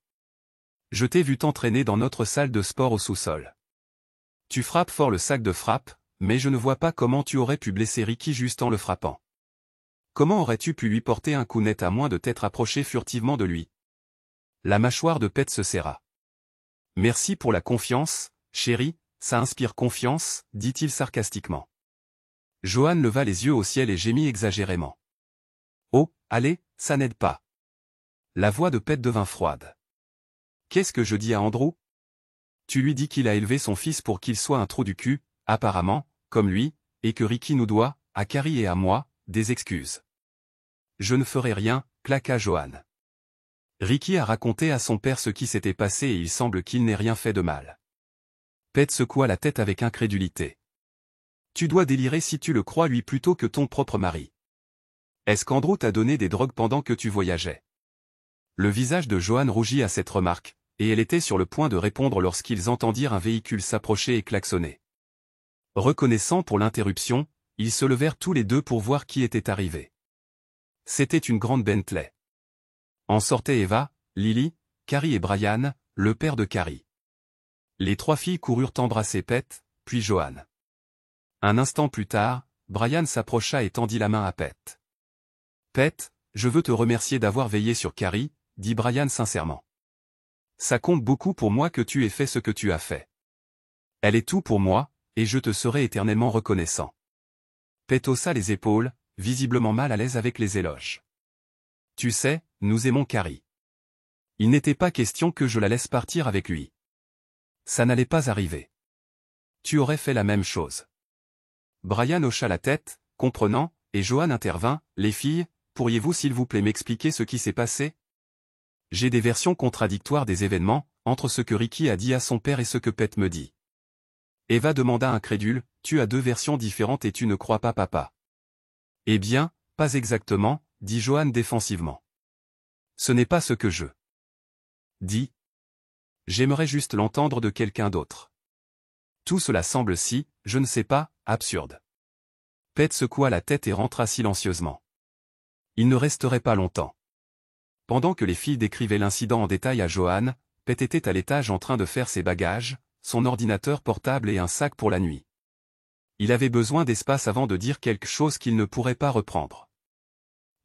Je t'ai vu t'entraîner dans notre salle de sport au sous-sol. Tu frappes fort le sac de frappe, mais je ne vois pas comment tu aurais pu blesser Ricky juste en le frappant. Comment aurais-tu pu lui porter un coup net à moins de t'être approché furtivement de lui? La mâchoire de Pet se serra. Merci pour la confiance, chérie, ça inspire confiance, dit-il sarcastiquement. Johan leva les yeux au ciel et gémit exagérément. Oh, allez, ça n'aide pas. La voix de Pet devint froide. Qu'est-ce que je dis à Andrew? Tu lui dis qu'il a élevé son fils pour qu'il soit un trou du cul, apparemment, comme lui, et que Ricky nous doit, à Carrie et à moi, des excuses. Je ne ferai rien, claqua Johan. Ricky a raconté à son père ce qui s'était passé et il semble qu'il n'ait rien fait de mal. Pet secoua la tête avec incrédulité. Tu dois délirer si tu le crois lui plutôt que ton propre mari. Est-ce qu'Andrew t'a donné des drogues pendant que tu voyageais? Le visage de Johan rougit à cette remarque, et elle était sur le point de répondre lorsqu'ils entendirent un véhicule s'approcher et klaxonner. Reconnaissant pour l'interruption, ils se levèrent tous les deux pour voir qui était arrivé. C'était une grande Bentley. En sortaient Eva, Lily, Carrie et Brian, le père de Carrie. Les trois filles coururent embrasser Pet, puis Johan. Un instant plus tard, Brian s'approcha et tendit la main à Pet. Pet, je veux te remercier d'avoir veillé sur Carrie, dit Brian sincèrement. Ça compte beaucoup pour moi que tu aies fait ce que tu as fait. Elle est tout pour moi, et je te serai éternellement reconnaissant. Pet haussa les épaules, visiblement mal à l'aise avec les éloges. Tu sais, nous aimons Carrie. Il n'était pas question que je la laisse partir avec lui. Ça n'allait pas arriver. Tu aurais fait la même chose. Brian hocha la tête, comprenant, et Johan intervint. Les filles, pourriez-vous s'il vous plaît m'expliquer ce qui s'est passé? J'ai des versions contradictoires des événements, entre ce que Ricky a dit à son père et ce que Pet me dit. Eva demanda incrédule, tu as deux versions différentes et tu ne crois pas papa? Eh bien, pas exactement, dit Johan défensivement. Ce n'est pas ce que je dis. J'aimerais juste l'entendre de quelqu'un d'autre. Tout cela semble si, je ne sais pas, absurde. Pet secoua la tête et rentra silencieusement. Il ne resterait pas longtemps. Pendant que les filles décrivaient l'incident en détail à Johan, Pet était à l'étage en train de faire ses bagages, son ordinateur portable et un sac pour la nuit. Il avait besoin d'espace avant de dire quelque chose qu'il ne pourrait pas reprendre.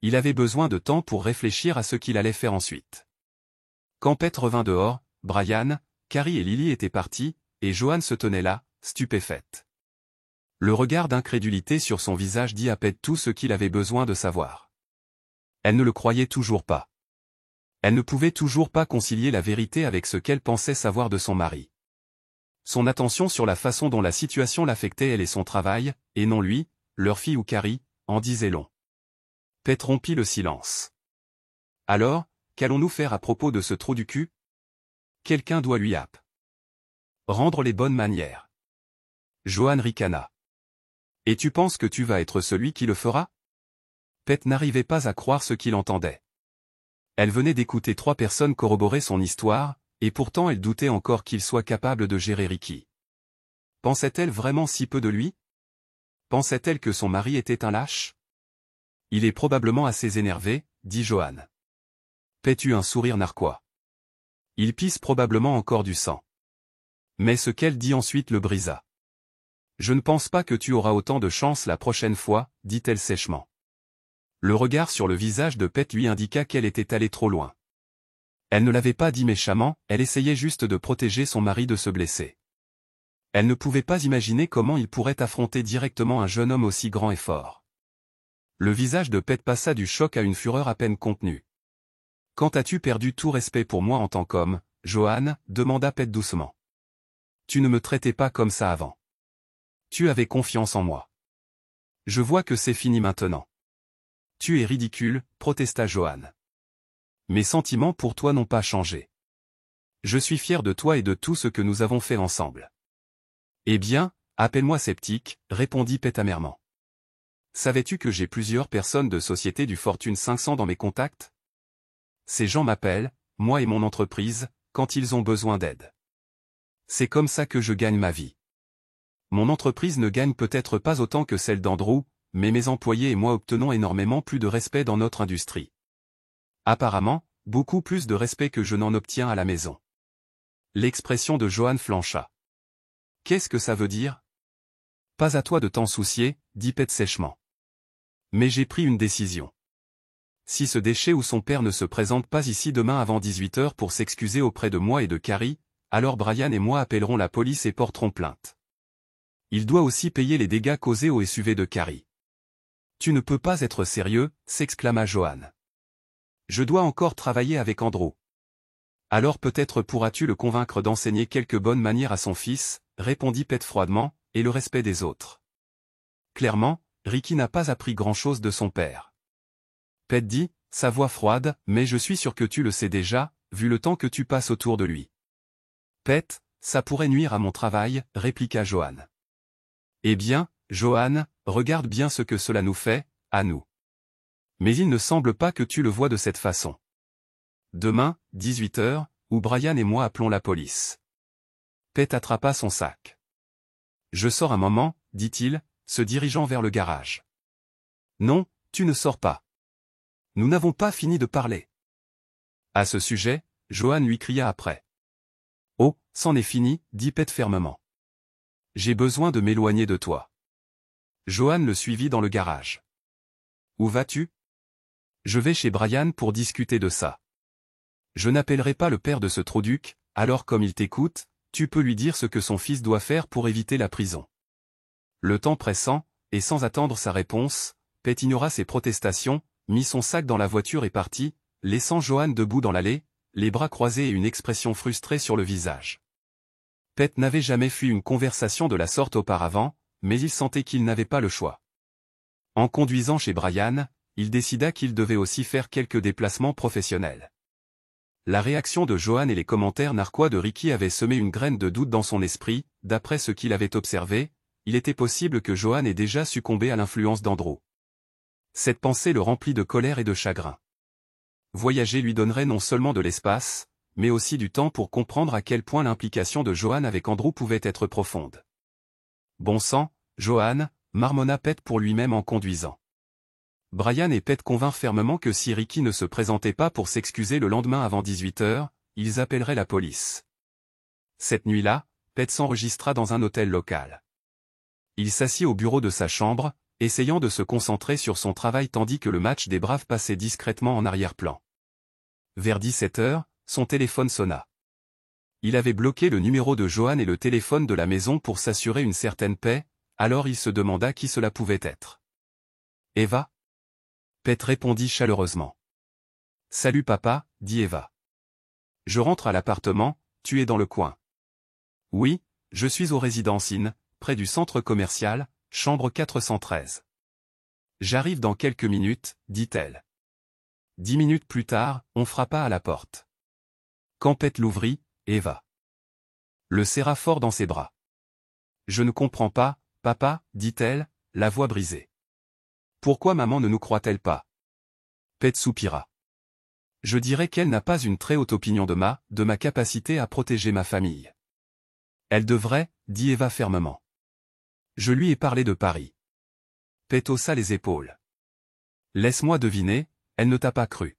Il avait besoin de temps pour réfléchir à ce qu'il allait faire ensuite. Quand Pet revint dehors, Brian, Carrie et Lily étaient partis, et Johan se tenait là, stupéfaite. Le regard d'incrédulité sur son visage dit à Pet tout ce qu'il avait besoin de savoir. Elle ne le croyait toujours pas. Elle ne pouvait toujours pas concilier la vérité avec ce qu'elle pensait savoir de son mari. Son attention sur la façon dont la situation l'affectait elle et son travail, et non lui, leur fille ou Carrie, en disait long. Pet rompit le silence. Alors, qu'allons-nous faire à propos de ce trou du cul? Quelqu'un doit lui rendre les bonnes manières. Johan ricana. Et tu penses que tu vas être celui qui le fera? Pet n'arrivait pas à croire ce qu'il entendait. Elle venait d'écouter trois personnes corroborer son histoire, et pourtant elle doutait encore qu'il soit capable de gérer Ricky. Pensait-elle vraiment si peu de lui? Pensait-elle que son mari était un lâche? Il est probablement assez énervé, dit Johan. Pet eut un sourire narquois. Il pisse probablement encore du sang. Mais ce qu'elle dit ensuite le brisa. Je ne pense pas que tu auras autant de chance la prochaine fois, dit-elle sèchement. Le regard sur le visage de Pet lui indiqua qu'elle était allée trop loin. Elle ne l'avait pas dit méchamment, elle essayait juste de protéger son mari de se blesser. Elle ne pouvait pas imaginer comment il pourrait affronter directement un jeune homme aussi grand et fort. Le visage de Pet passa du choc à une fureur à peine contenue. Quand as-tu perdu tout respect pour moi en tant qu'homme, Johan? Demanda Pet doucement. Tu ne me traitais pas comme ça avant. Tu avais confiance en moi. Je vois que c'est fini maintenant. Tu es ridicule, protesta Johan. Mes sentiments pour toi n'ont pas changé. Je suis fier de toi et de tout ce que nous avons fait ensemble. Eh bien, appelle-moi sceptique, répondit Pet amèrement. Savais-tu que j'ai plusieurs personnes de société du Fortune 500 dans mes contacts? Ces gens m'appellent, moi et mon entreprise, quand ils ont besoin d'aide. C'est comme ça que je gagne ma vie. Mon entreprise ne gagne peut-être pas autant que celle d'Andrew, mais mes employés et moi obtenons énormément plus de respect dans notre industrie. Apparemment, beaucoup plus de respect que je n'en obtiens à la maison. L'expression de Johan flancha. Qu'est-ce que ça veut dire? Pas à toi de t'en soucier, dit Pet sèchement. Mais j'ai pris une décision. Si ce déchet ou son père ne se présente pas ici demain avant 18h pour s'excuser auprès de moi et de Carrie, alors Brian et moi appellerons la police et porterons plainte. Il doit aussi payer les dégâts causés au SUV de Carrie. Tu ne peux pas être sérieux, s'exclama Johan. Je dois encore travailler avec Andrew. Alors peut-être pourras-tu le convaincre d'enseigner quelques bonnes manières à son fils, répondit Pet froidement, et le respect des autres. Clairement, Ricky n'a pas appris grand-chose de son père. Pet dit, sa voix froide, mais je suis sûr que tu le sais déjà, vu le temps que tu passes autour de lui. Pet, ça pourrait nuire à mon travail, répliqua Johan. Eh bien, Johan, regarde bien ce que cela nous fait, à nous. Mais il ne semble pas que tu le vois de cette façon. Demain, 18h, où Brian et moi appelons la police. Pet attrapa son sac. Je sors un moment, dit-il, se dirigeant vers le garage. Non, tu ne sors pas. Nous n'avons pas fini de parler. À ce sujet, Johan lui cria après. Oh, c'en est fini, dit Pet fermement. J'ai besoin de m'éloigner de toi. Johan le suivit dans le garage. Où vas-tu? Je vais chez Brian pour discuter de ça. Je n'appellerai pas le père de ce trouduc, alors comme il t'écoute, tu peux lui dire ce que son fils doit faire pour éviter la prison. Le temps pressant, et sans attendre sa réponse, Pet ignora ses protestations, mit son sac dans la voiture et partit, laissant Johan debout dans l'allée, les bras croisés et une expression frustrée sur le visage. Pet n'avait jamais fui une conversation de la sorte auparavant, mais il sentait qu'il n'avait pas le choix. En conduisant chez Brian, il décida qu'il devait aussi faire quelques déplacements professionnels. La réaction de Johan et les commentaires narquois de Ricky avaient semé une graine de doute dans son esprit, d'après ce qu'il avait observé, il était possible que Johan ait déjà succombé à l'influence d'Andrew. Cette pensée le remplit de colère et de chagrin. Voyager lui donnerait non seulement de l'espace, mais aussi du temps pour comprendre à quel point l'implication de Johan avec Andrew pouvait être profonde. Bon sang, Johan, marmonna Pet pour lui-même en conduisant. Brian et Pet convinrent fermement que si Ricky ne se présentait pas pour s'excuser le lendemain avant 18h, ils appelleraient la police. Cette nuit-là, Pet s'enregistra dans un hôtel local. Il s'assit au bureau de sa chambre, essayant de se concentrer sur son travail tandis que le match des Braves passait discrètement en arrière-plan. Vers 17h, son téléphone sonna. Il avait bloqué le numéro de Johan et le téléphone de la maison pour s'assurer une certaine paix, alors il se demanda qui cela pouvait être. Eva? Pet répondit chaleureusement. Salut papa, dit Eva. Je rentre à l'appartement, tu es dans le coin. Oui, je suis au Résidence Inn, près du centre commercial, chambre 413. J'arrive dans quelques minutes, dit-elle. 10 minutes plus tard, on frappa à la porte. Quand Pet l'ouvrit, Eva le serra fort dans ses bras. Je ne comprends pas, papa, dit-elle, la voix brisée. Pourquoi maman ne nous croit-elle pas? Pet soupira. Je dirais qu'elle n'a pas une très haute opinion de ma capacité à protéger ma famille. Elle devrait, dit Eva fermement. Je lui ai parlé de Paris. Pet haussa les épaules. Laisse-moi deviner, elle ne t'a pas cru.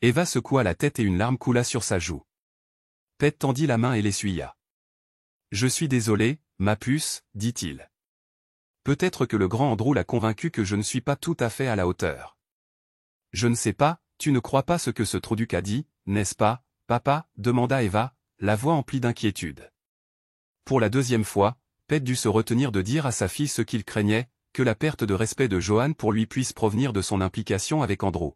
Eva secoua la tête et une larme coula sur sa joue. Pet tendit la main et l'essuya. Je suis désolé, ma puce, dit-il. Peut-être que le grand Andrew l'a convaincu que je ne suis pas tout à fait à la hauteur. Je ne sais pas, tu ne crois pas ce que ce trouduc a dit, n'est-ce pas, papa, demanda Eva, la voix emplie d'inquiétude. Pour la deuxième fois, Pet dut se retenir de dire à sa fille ce qu'il craignait, que la perte de respect de Johan pour lui puisse provenir de son implication avec Andrew.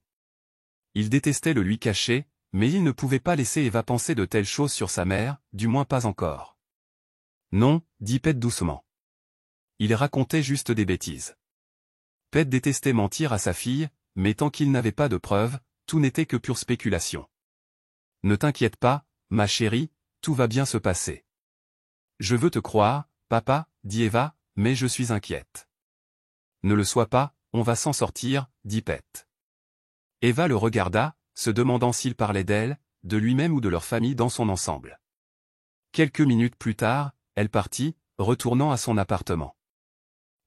Il détestait le lui cacher, mais il ne pouvait pas laisser Eva penser de telles choses sur sa mère, du moins pas encore. Non, dit Pet doucement. Il racontait juste des bêtises. Pet détestait mentir à sa fille, mais tant qu'il n'avait pas de preuves, tout n'était que pure spéculation. Ne t'inquiète pas, ma chérie, tout va bien se passer. Je veux te croire, papa, dit Eva, mais je suis inquiète. Ne le sois pas, on va s'en sortir, dit Pet. Eva le regarda, se demandant s'il parlait d'elle, de lui-même ou de leur famille dans son ensemble. Quelques minutes plus tard, elle partit, retournant à son appartement.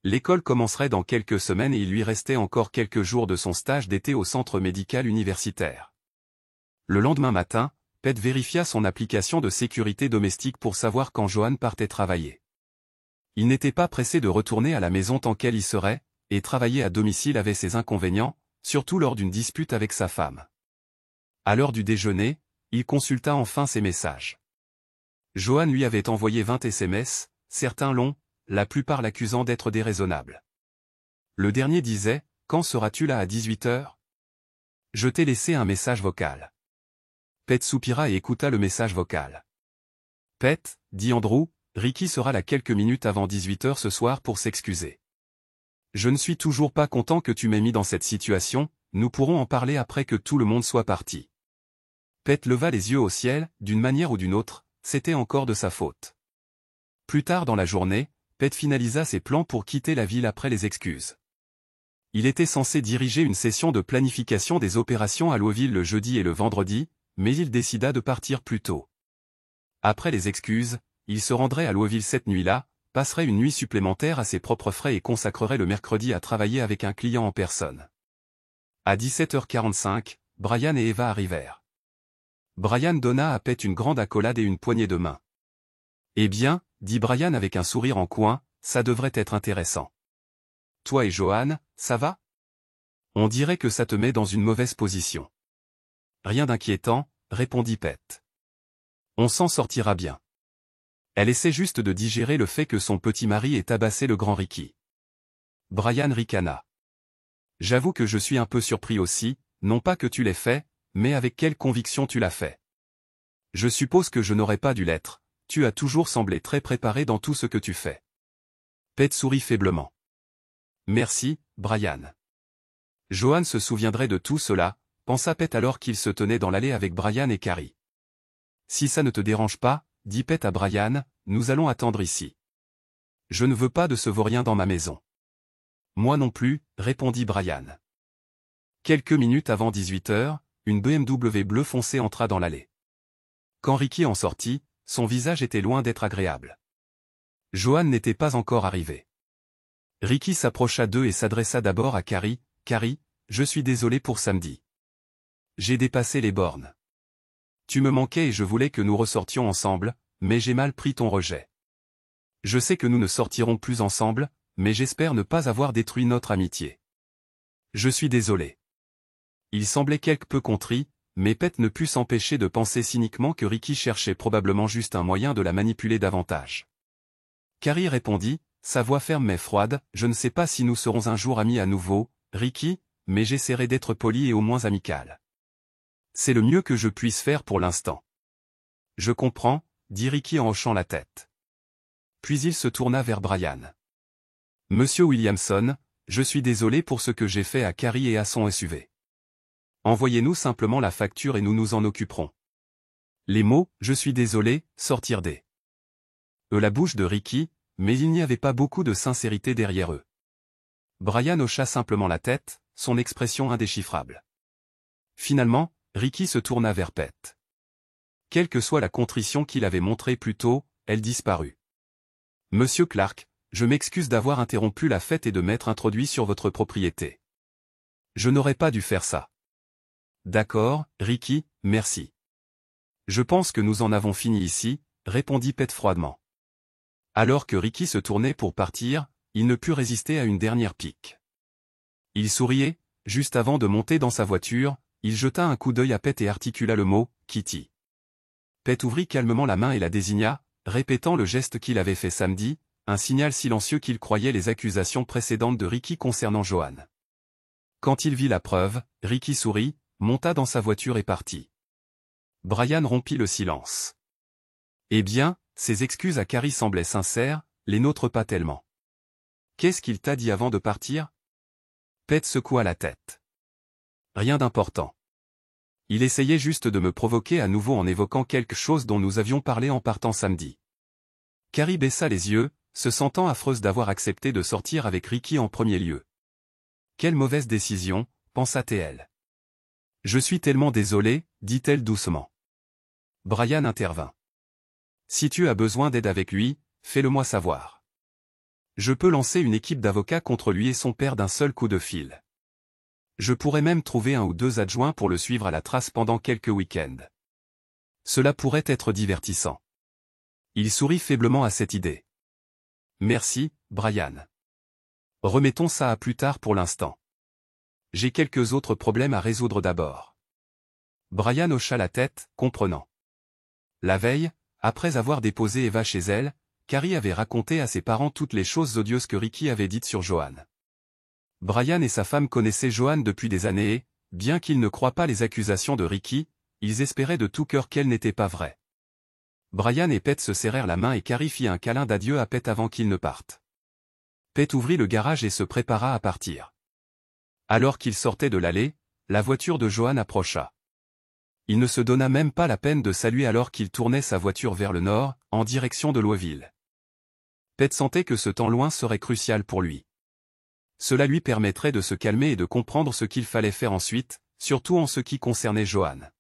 L'école commencerait dans quelques semaines et il lui restait encore quelques jours de son stage d'été au centre médical universitaire. Le lendemain matin, Pete vérifia son application de sécurité domestique pour savoir quand Johan partait travailler. Il n'était pas pressé de retourner à la maison tant qu'elle y serait, et travailler à domicile avait ses inconvénients, surtout lors d'une dispute avec sa femme. À l'heure du déjeuner, il consulta enfin ses messages. Johan lui avait envoyé 20 SMS, certains longs, la plupart l'accusant d'être déraisonnable. Le dernier disait « Quand seras-tu là à 18h ?» Je t'ai laissé un message vocal. Pete soupira et écouta le message vocal. « Pete, dit Andrew, Ricky sera là quelques minutes avant 18h ce soir pour s'excuser. Je ne suis toujours pas content que tu m'aies mis dans cette situation, nous pourrons en parler après que tout le monde soit parti. » Pete leva les yeux au ciel, d'une manière ou d'une autre, c'était encore de sa faute. Plus tard dans la journée, Pete finalisa ses plans pour quitter la ville après les excuses. Il était censé diriger une session de planification des opérations à Louisville le jeudi et le vendredi, mais il décida de partir plus tôt. Après les excuses, il se rendrait à Louisville cette nuit-là, passerait une nuit supplémentaire à ses propres frais et consacrerait le mercredi à travailler avec un client en personne. À 17h45, Brian et Eva arrivèrent. Brian donna à Pete une grande accolade et une poignée de main. « Eh bien, dit Brian avec un sourire en coin, ça devrait être intéressant. Toi et Johan, ça va? On dirait que ça te met dans une mauvaise position. Rien d'inquiétant, répondit Pete. On s'en sortira bien. Elle essaie juste de digérer le fait que son petit mari ait tabassé le grand Ricky. Brian ricana. J'avoue que je suis un peu surpris aussi, non pas que tu l'aies fait, mais avec quelle conviction tu l'as fait. Je suppose que je n'aurais pas dû l'être. Tu as toujours semblé très préparé dans tout ce que tu fais. Pete sourit faiblement. Merci, Brian. Johan se souviendrait de tout cela, pensa Pete alors qu'il se tenait dans l'allée avec Brian et Carrie. Si ça ne te dérange pas, dit Pete à Brian, nous allons attendre ici. Je ne veux pas de ce vaurien dans ma maison. Moi non plus, répondit Brian. Quelques minutes avant 18h, une BMW bleu foncé entra dans l'allée. Quand Ricky en sortit, son visage était loin d'être agréable. Johan n'était pas encore arrivé. Ricky s'approcha d'eux et s'adressa d'abord à Carrie. « Carrie, je suis désolé pour samedi. J'ai dépassé les bornes. Tu me manquais et je voulais que nous ressortions ensemble, mais j'ai mal pris ton rejet. Je sais que nous ne sortirons plus ensemble, mais j'espère ne pas avoir détruit notre amitié. Je suis désolé. » Il semblait quelque peu contrit, mais Pete ne put s'empêcher de penser cyniquement que Ricky cherchait probablement juste un moyen de la manipuler davantage. Carrie répondit, sa voix ferme mais froide, « Je ne sais pas si nous serons un jour amis à nouveau, Ricky, mais j'essaierai d'être poli et au moins amical. C'est le mieux que je puisse faire pour l'instant. » Je comprends, dit Ricky en hochant la tête. Puis il se tourna vers Brian. « Monsieur Williamson, je suis désolé pour ce que j'ai fait à Carrie et à son SUV. Envoyez-nous simplement la facture et nous nous en occuperons. » Les mots « je suis désolé » sortirent de la bouche de Ricky, mais il n'y avait pas beaucoup de sincérité derrière eux. Brian hocha simplement la tête, son expression indéchiffrable. Finalement, Ricky se tourna vers Pete. Quelle que soit la contrition qu'il avait montrée plus tôt, elle disparut. « Monsieur Clark, je m'excuse d'avoir interrompu la fête et de m'être introduit sur votre propriété. Je n'aurais pas dû faire ça. » D'accord, Ricky, merci. Je pense que nous en avons fini ici, répondit Pete froidement. Alors que Ricky se tournait pour partir, il ne put résister à une dernière pique. Il souriait, juste avant de monter dans sa voiture, il jeta un coup d'œil à Pete et articula le mot « Kitty ». Pete ouvrit calmement la main et la désigna, répétant le geste qu'il avait fait samedi, un signal silencieux qu'il croyait les accusations précédentes de Ricky concernant Johan. Quand il vit la preuve, Ricky sourit, monta dans sa voiture et partit. Brian rompit le silence. Eh bien, ses excuses à Carrie semblaient sincères, les nôtres pas tellement. Qu'est-ce qu'il t'a dit avant de partir? Pete secoua la tête. Rien d'important. Il essayait juste de me provoquer à nouveau en évoquant quelque chose dont nous avions parlé en partant samedi. Carrie baissa les yeux, se sentant affreuse d'avoir accepté de sortir avec Ricky en premier lieu. Quelle mauvaise décision, pensa-t-elle. Je suis tellement désolé, dit-elle doucement. Brian intervint. Si tu as besoin d'aide avec lui, fais-le-moi savoir. Je peux lancer une équipe d'avocats contre lui et son père d'un seul coup de fil. Je pourrais même trouver 1 ou 2 adjoints pour le suivre à la trace pendant quelques week-ends. Cela pourrait être divertissant. Il sourit faiblement à cette idée. Merci, Brian. Remettons ça à plus tard pour l'instant. J'ai quelques autres problèmes à résoudre d'abord. Brian hocha la tête, comprenant. La veille, après avoir déposé Eva chez elle, Carrie avait raconté à ses parents toutes les choses odieuses que Ricky avait dites sur Joanne. Brian et sa femme connaissaient Joanne depuis des années et, bien qu'ils ne croient pas les accusations de Ricky, ils espéraient de tout cœur qu'elles n'étaient pas vraies. Brian et Pete se serrèrent la main et Carrie fit un câlin d'adieu à Pete avant qu'ils ne partent. Pete ouvrit le garage et se prépara à partir. Alors qu'il sortait de l'allée, la voiture de Joanne approcha. Il ne se donna même pas la peine de saluer alors qu'il tournait sa voiture vers le nord, en direction de Louisville. Pete sentait que ce temps loin serait crucial pour lui. Cela lui permettrait de se calmer et de comprendre ce qu'il fallait faire ensuite, surtout en ce qui concernait Joanne.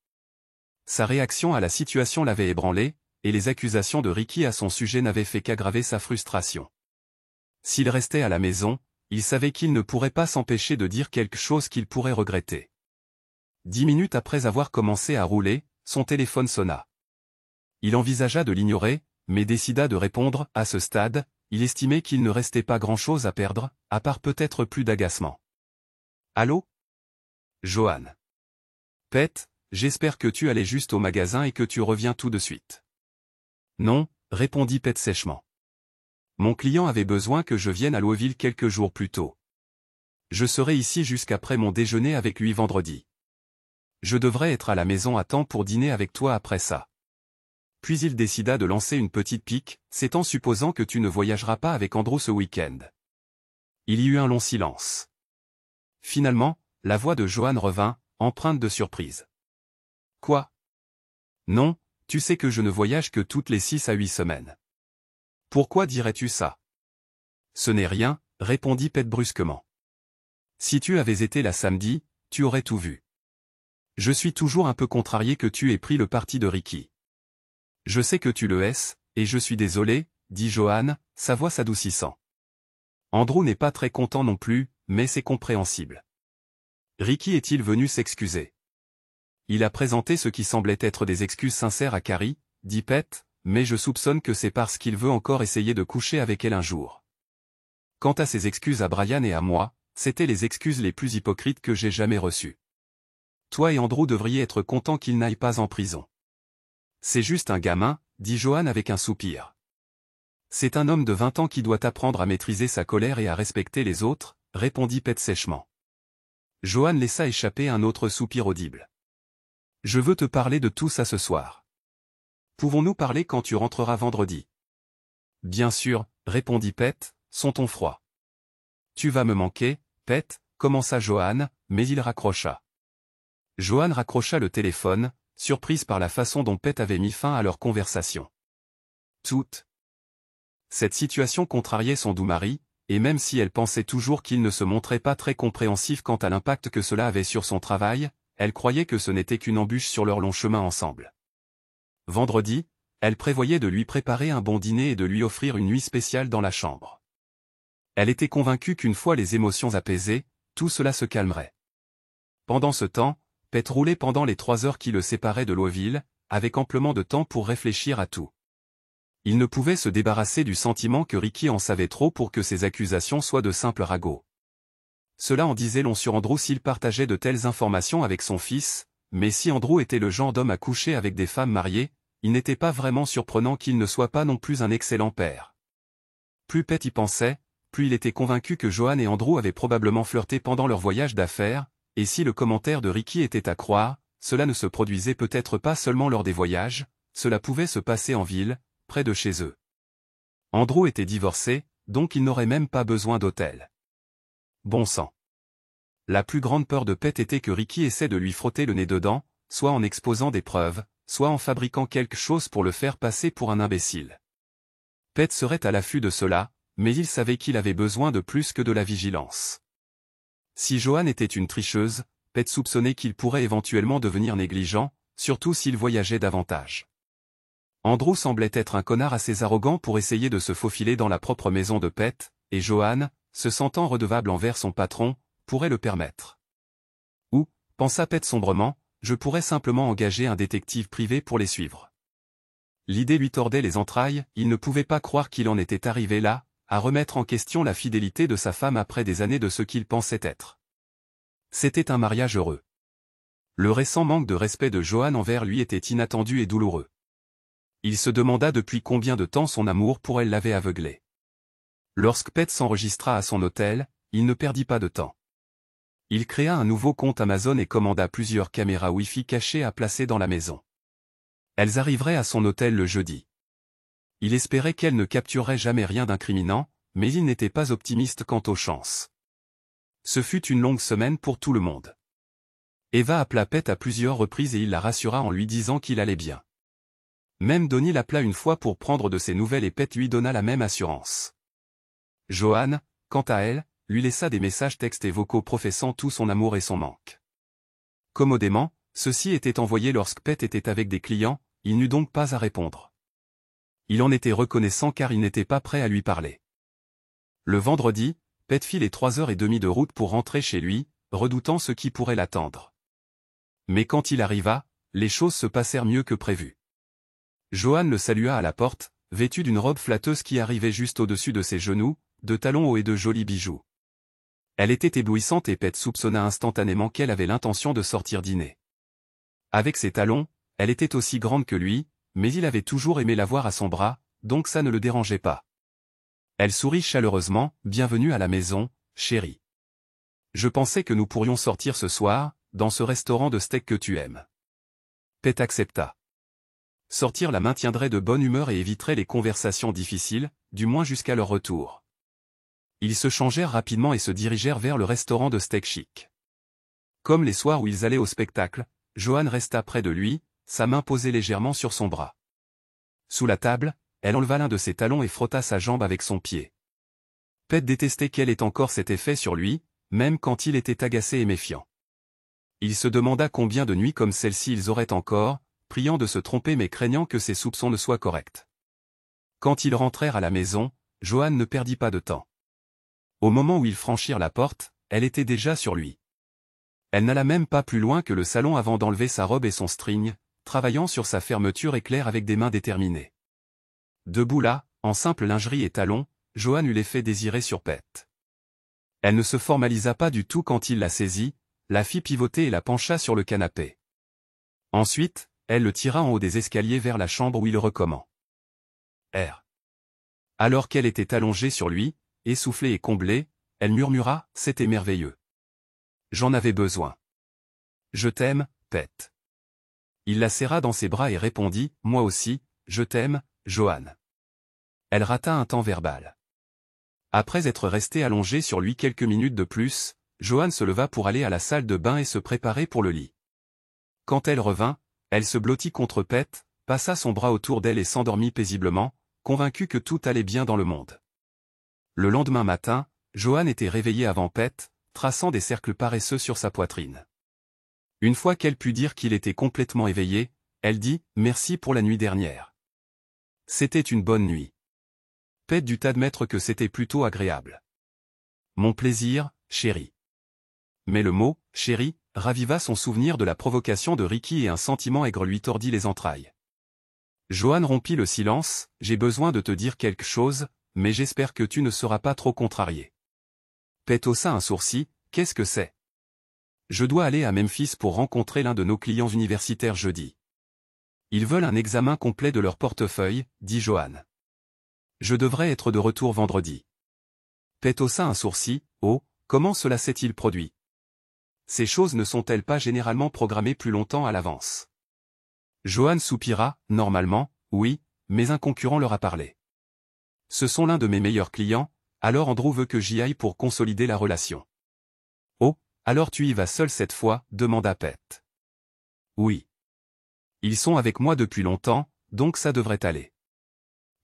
Sa réaction à la situation l'avait ébranlé, et les accusations de Ricky à son sujet n'avaient fait qu'aggraver sa frustration. S'il restait à la maison, il savait qu'il ne pourrait pas s'empêcher de dire quelque chose qu'il pourrait regretter. 10 minutes après avoir commencé à rouler, son téléphone sonna. Il envisagea de l'ignorer, mais décida de répondre. À ce stade, il estimait qu'il ne restait pas grand-chose à perdre, à part peut-être plus d'agacement. Allô? Joanne. Pete, j'espère que tu allais juste au magasin et que tu reviens tout de suite. Non, répondit Pete sèchement. Mon client avait besoin que je vienne à Louisville quelques jours plus tôt. Je serai ici jusqu'après mon déjeuner avec lui vendredi. Je devrais être à la maison à temps pour dîner avec toi après ça. Puis il décida de lancer une petite pique, c'est en supposant que tu ne voyageras pas avec Andrew ce week-end. Il y eut un long silence. Finalement, la voix de Joanne revint, empreinte de surprise. Quoi? Non, tu sais que je ne voyage que toutes les 6 à 8 semaines. Pourquoi dirais-tu ça? Ce n'est rien, répondit Pete brusquement. Si tu avais été là samedi, tu aurais tout vu. Je suis toujours un peu contrarié que tu aies pris le parti de Ricky. Je sais que tu le hais, et je suis désolé, dit Joanne, sa voix s'adoucissant. Andrew n'est pas très content non plus, mais c'est compréhensible. Ricky est-il venu s'excuser? Il a présenté ce qui semblait être des excuses sincères à Carrie, dit Pete, mais je soupçonne que c'est parce qu'il veut encore essayer de coucher avec elle un jour. Quant à ses excuses à Brian et à moi, c'étaient les excuses les plus hypocrites que j'ai jamais reçues. Toi et Andrew devriez être contents qu'il n'aille pas en prison. C'est juste un gamin, dit Joanne avec un soupir. C'est un homme de 20 ans qui doit apprendre à maîtriser sa colère et à respecter les autres, répondit Pete sèchement. Joanne laissa échapper un autre soupir audible. Je veux te parler de tout ça ce soir. Pouvons-nous parler quand tu rentreras vendredi? Bien sûr, répondit Pete, son ton froid. Tu vas me manquer, Pete, commença Joanne, mais il raccrocha. Joanne raccrocha le téléphone, surprise par la façon dont Pete avait mis fin à leur conversation. Toute cette situation contrariait son doux mari, et même si elle pensait toujours qu'il ne se montrait pas très compréhensif quant à l'impact que cela avait sur son travail, elle croyait que ce n'était qu'une embûche sur leur long chemin ensemble. Vendredi, elle prévoyait de lui préparer un bon dîner et de lui offrir une nuit spéciale dans la chambre. Elle était convaincue qu'une fois les émotions apaisées, tout cela se calmerait. Pendant ce temps, Pete roulait pendant les 3 heures qui le séparaient de Louisville, avec amplement de temps pour réfléchir à tout. Il ne pouvait se débarrasser du sentiment que Ricky en savait trop pour que ses accusations soient de simples ragots. Cela en disait long sur Andrew s'il partageait de telles informations avec son fils, mais si Andrew était le genre d'homme à coucher avec des femmes mariées, il n'était pas vraiment surprenant qu'il ne soit pas non plus un excellent père. Plus Pete y pensait, plus il était convaincu que Joanne et Andrew avaient probablement flirté pendant leur voyage d'affaires, et si le commentaire de Ricky était à croire, cela ne se produisait peut-être pas seulement lors des voyages, cela pouvait se passer en ville, près de chez eux. Andrew était divorcé, donc il n'aurait même pas besoin d'hôtel. Bon sang. La plus grande peur de Pete était que Ricky essaie de lui frotter le nez dedans, soit en exposant des preuves, soit en fabriquant quelque chose pour le faire passer pour un imbécile. Pete serait à l'affût de cela, mais il savait qu'il avait besoin de plus que de la vigilance. Si Joanne était une tricheuse, Pete soupçonnait qu'il pourrait éventuellement devenir négligent, surtout s'il voyageait davantage. Andrew semblait être un connard assez arrogant pour essayer de se faufiler dans la propre maison de Pete, et Johan, se sentant redevable envers son patron, pourrait le permettre. Ou, pensa Pet sombrement, je pourrais simplement engager un détective privé pour les suivre. L'idée lui tordait les entrailles, il ne pouvait pas croire qu'il en était arrivé là, à remettre en question la fidélité de sa femme après des années de ce qu'il pensait être. C'était un mariage heureux. Le récent manque de respect de Johan envers lui était inattendu et douloureux. Il se demanda depuis combien de temps son amour pour elle l'avait aveuglé. Lorsque Pet s'enregistra à son hôtel, il ne perdit pas de temps. Il créa un nouveau compte Amazon et commanda plusieurs caméras Wi-Fi cachées à placer dans la maison. Elles arriveraient à son hôtel le jeudi. Il espérait qu'elles ne captureraient jamais rien d'incriminant, mais il n'était pas optimiste quant aux chances. Ce fut une longue semaine pour tout le monde. Eva appela Pet à plusieurs reprises et il la rassura en lui disant qu'il allait bien. Même Donnie l'appela une fois pour prendre de ses nouvelles et Pet lui donna la même assurance. Johan, quant à elle, lui laissa des messages textes et vocaux professant tout son amour et son manque. Commodément, ceux-ci étaient envoyés lorsque Pet était avec des clients, il n'eut donc pas à répondre. Il en était reconnaissant car il n'était pas prêt à lui parler. Le vendredi, Pet fit les 3h30 de route pour rentrer chez lui, redoutant ce qui pourrait l'attendre. Mais quand il arriva, les choses se passèrent mieux que prévu. Johan le salua à la porte, vêtu d'une robe flatteuse qui arrivait juste au-dessus de ses genoux, de talons hauts et de jolis bijoux. Elle était éblouissante et Pet soupçonna instantanément qu'elle avait l'intention de sortir dîner. Avec ses talons, elle était aussi grande que lui, mais il avait toujours aimé la voir à son bras, donc ça ne le dérangeait pas. Elle sourit chaleureusement, « Bienvenue à la maison, chérie. Je pensais que nous pourrions sortir ce soir, dans ce restaurant de steak que tu aimes. » Pet accepta. Sortir la maintiendrait de bonne humeur et éviterait les conversations difficiles, du moins jusqu'à leur retour. Ils se changèrent rapidement et se dirigèrent vers le restaurant de steak chic. Comme les soirs où ils allaient au spectacle, Johan resta près de lui, sa main posée légèrement sur son bras. Sous la table, elle enleva l'un de ses talons et frotta sa jambe avec son pied. Pet détestait qu'elle ait encore cet effet sur lui, même quand il était agacé et méfiant. Il se demanda combien de nuits comme celle-ci ils auraient encore, priant de se tromper mais craignant que ses soupçons ne soient corrects. Quand ils rentrèrent à la maison, Johan ne perdit pas de temps. Au moment où ils franchirent la porte, elle était déjà sur lui. Elle n'alla même pas plus loin que le salon avant d'enlever sa robe et son string, travaillant sur sa fermeture éclair avec des mains déterminées. Debout là, en simple lingerie et talons, Johan eut l'effet désiré sur Pet. Elle ne se formalisa pas du tout quand il la saisit, la fit pivoter et la pencha sur le canapé. Ensuite, elle le tira en haut des escaliers vers la chambre où il recommand. Alors qu'elle était allongée sur lui, essoufflée et comblée, elle murmura, « C'était merveilleux. J'en avais besoin. Je t'aime, Pet. » Il la serra dans ses bras et répondit, « Moi aussi, je t'aime, Johan. » Elle rata un temps verbal. Après être restée allongée sur lui quelques minutes de plus, Johan se leva pour aller à la salle de bain et se préparer pour le lit. Quand elle revint, elle se blottit contre Pet, passa son bras autour d'elle et s'endormit paisiblement, convaincue que tout allait bien dans le monde. Le lendemain matin, Johan était réveillé avant Pet, traçant des cercles paresseux sur sa poitrine. Une fois qu'elle put dire qu'il était complètement éveillé, elle dit « Merci pour la nuit dernière. C'était une bonne nuit. » Pet dut admettre que c'était plutôt agréable. « Mon plaisir, chérie. » Mais le mot « chérie » raviva son souvenir de la provocation de Ricky et un sentiment aigre lui tordit les entrailles. Johan rompit le silence, « J'ai besoin de te dire quelque chose, mais j'espère que tu ne seras pas trop contrarié. » Pet haussa un sourcil, « Qu'est-ce que c'est ? » Je dois aller à Memphis pour rencontrer l'un de nos clients universitaires jeudi. Ils veulent un examen complet de leur portefeuille, dit Johan. Je devrais être de retour vendredi. Pet haussa un sourcil, oh, comment cela s'est-il produit? Ces choses ne sont-elles pas généralement programmées plus longtemps à l'avance? Johan soupira, normalement, oui, mais un concurrent leur a parlé. Ce sont l'un de mes meilleurs clients, alors Andrew veut que j'y aille pour consolider la relation. Oh, alors tu y vas seul cette fois, demanda Pet. Oui. Ils sont avec moi depuis longtemps, donc ça devrait aller.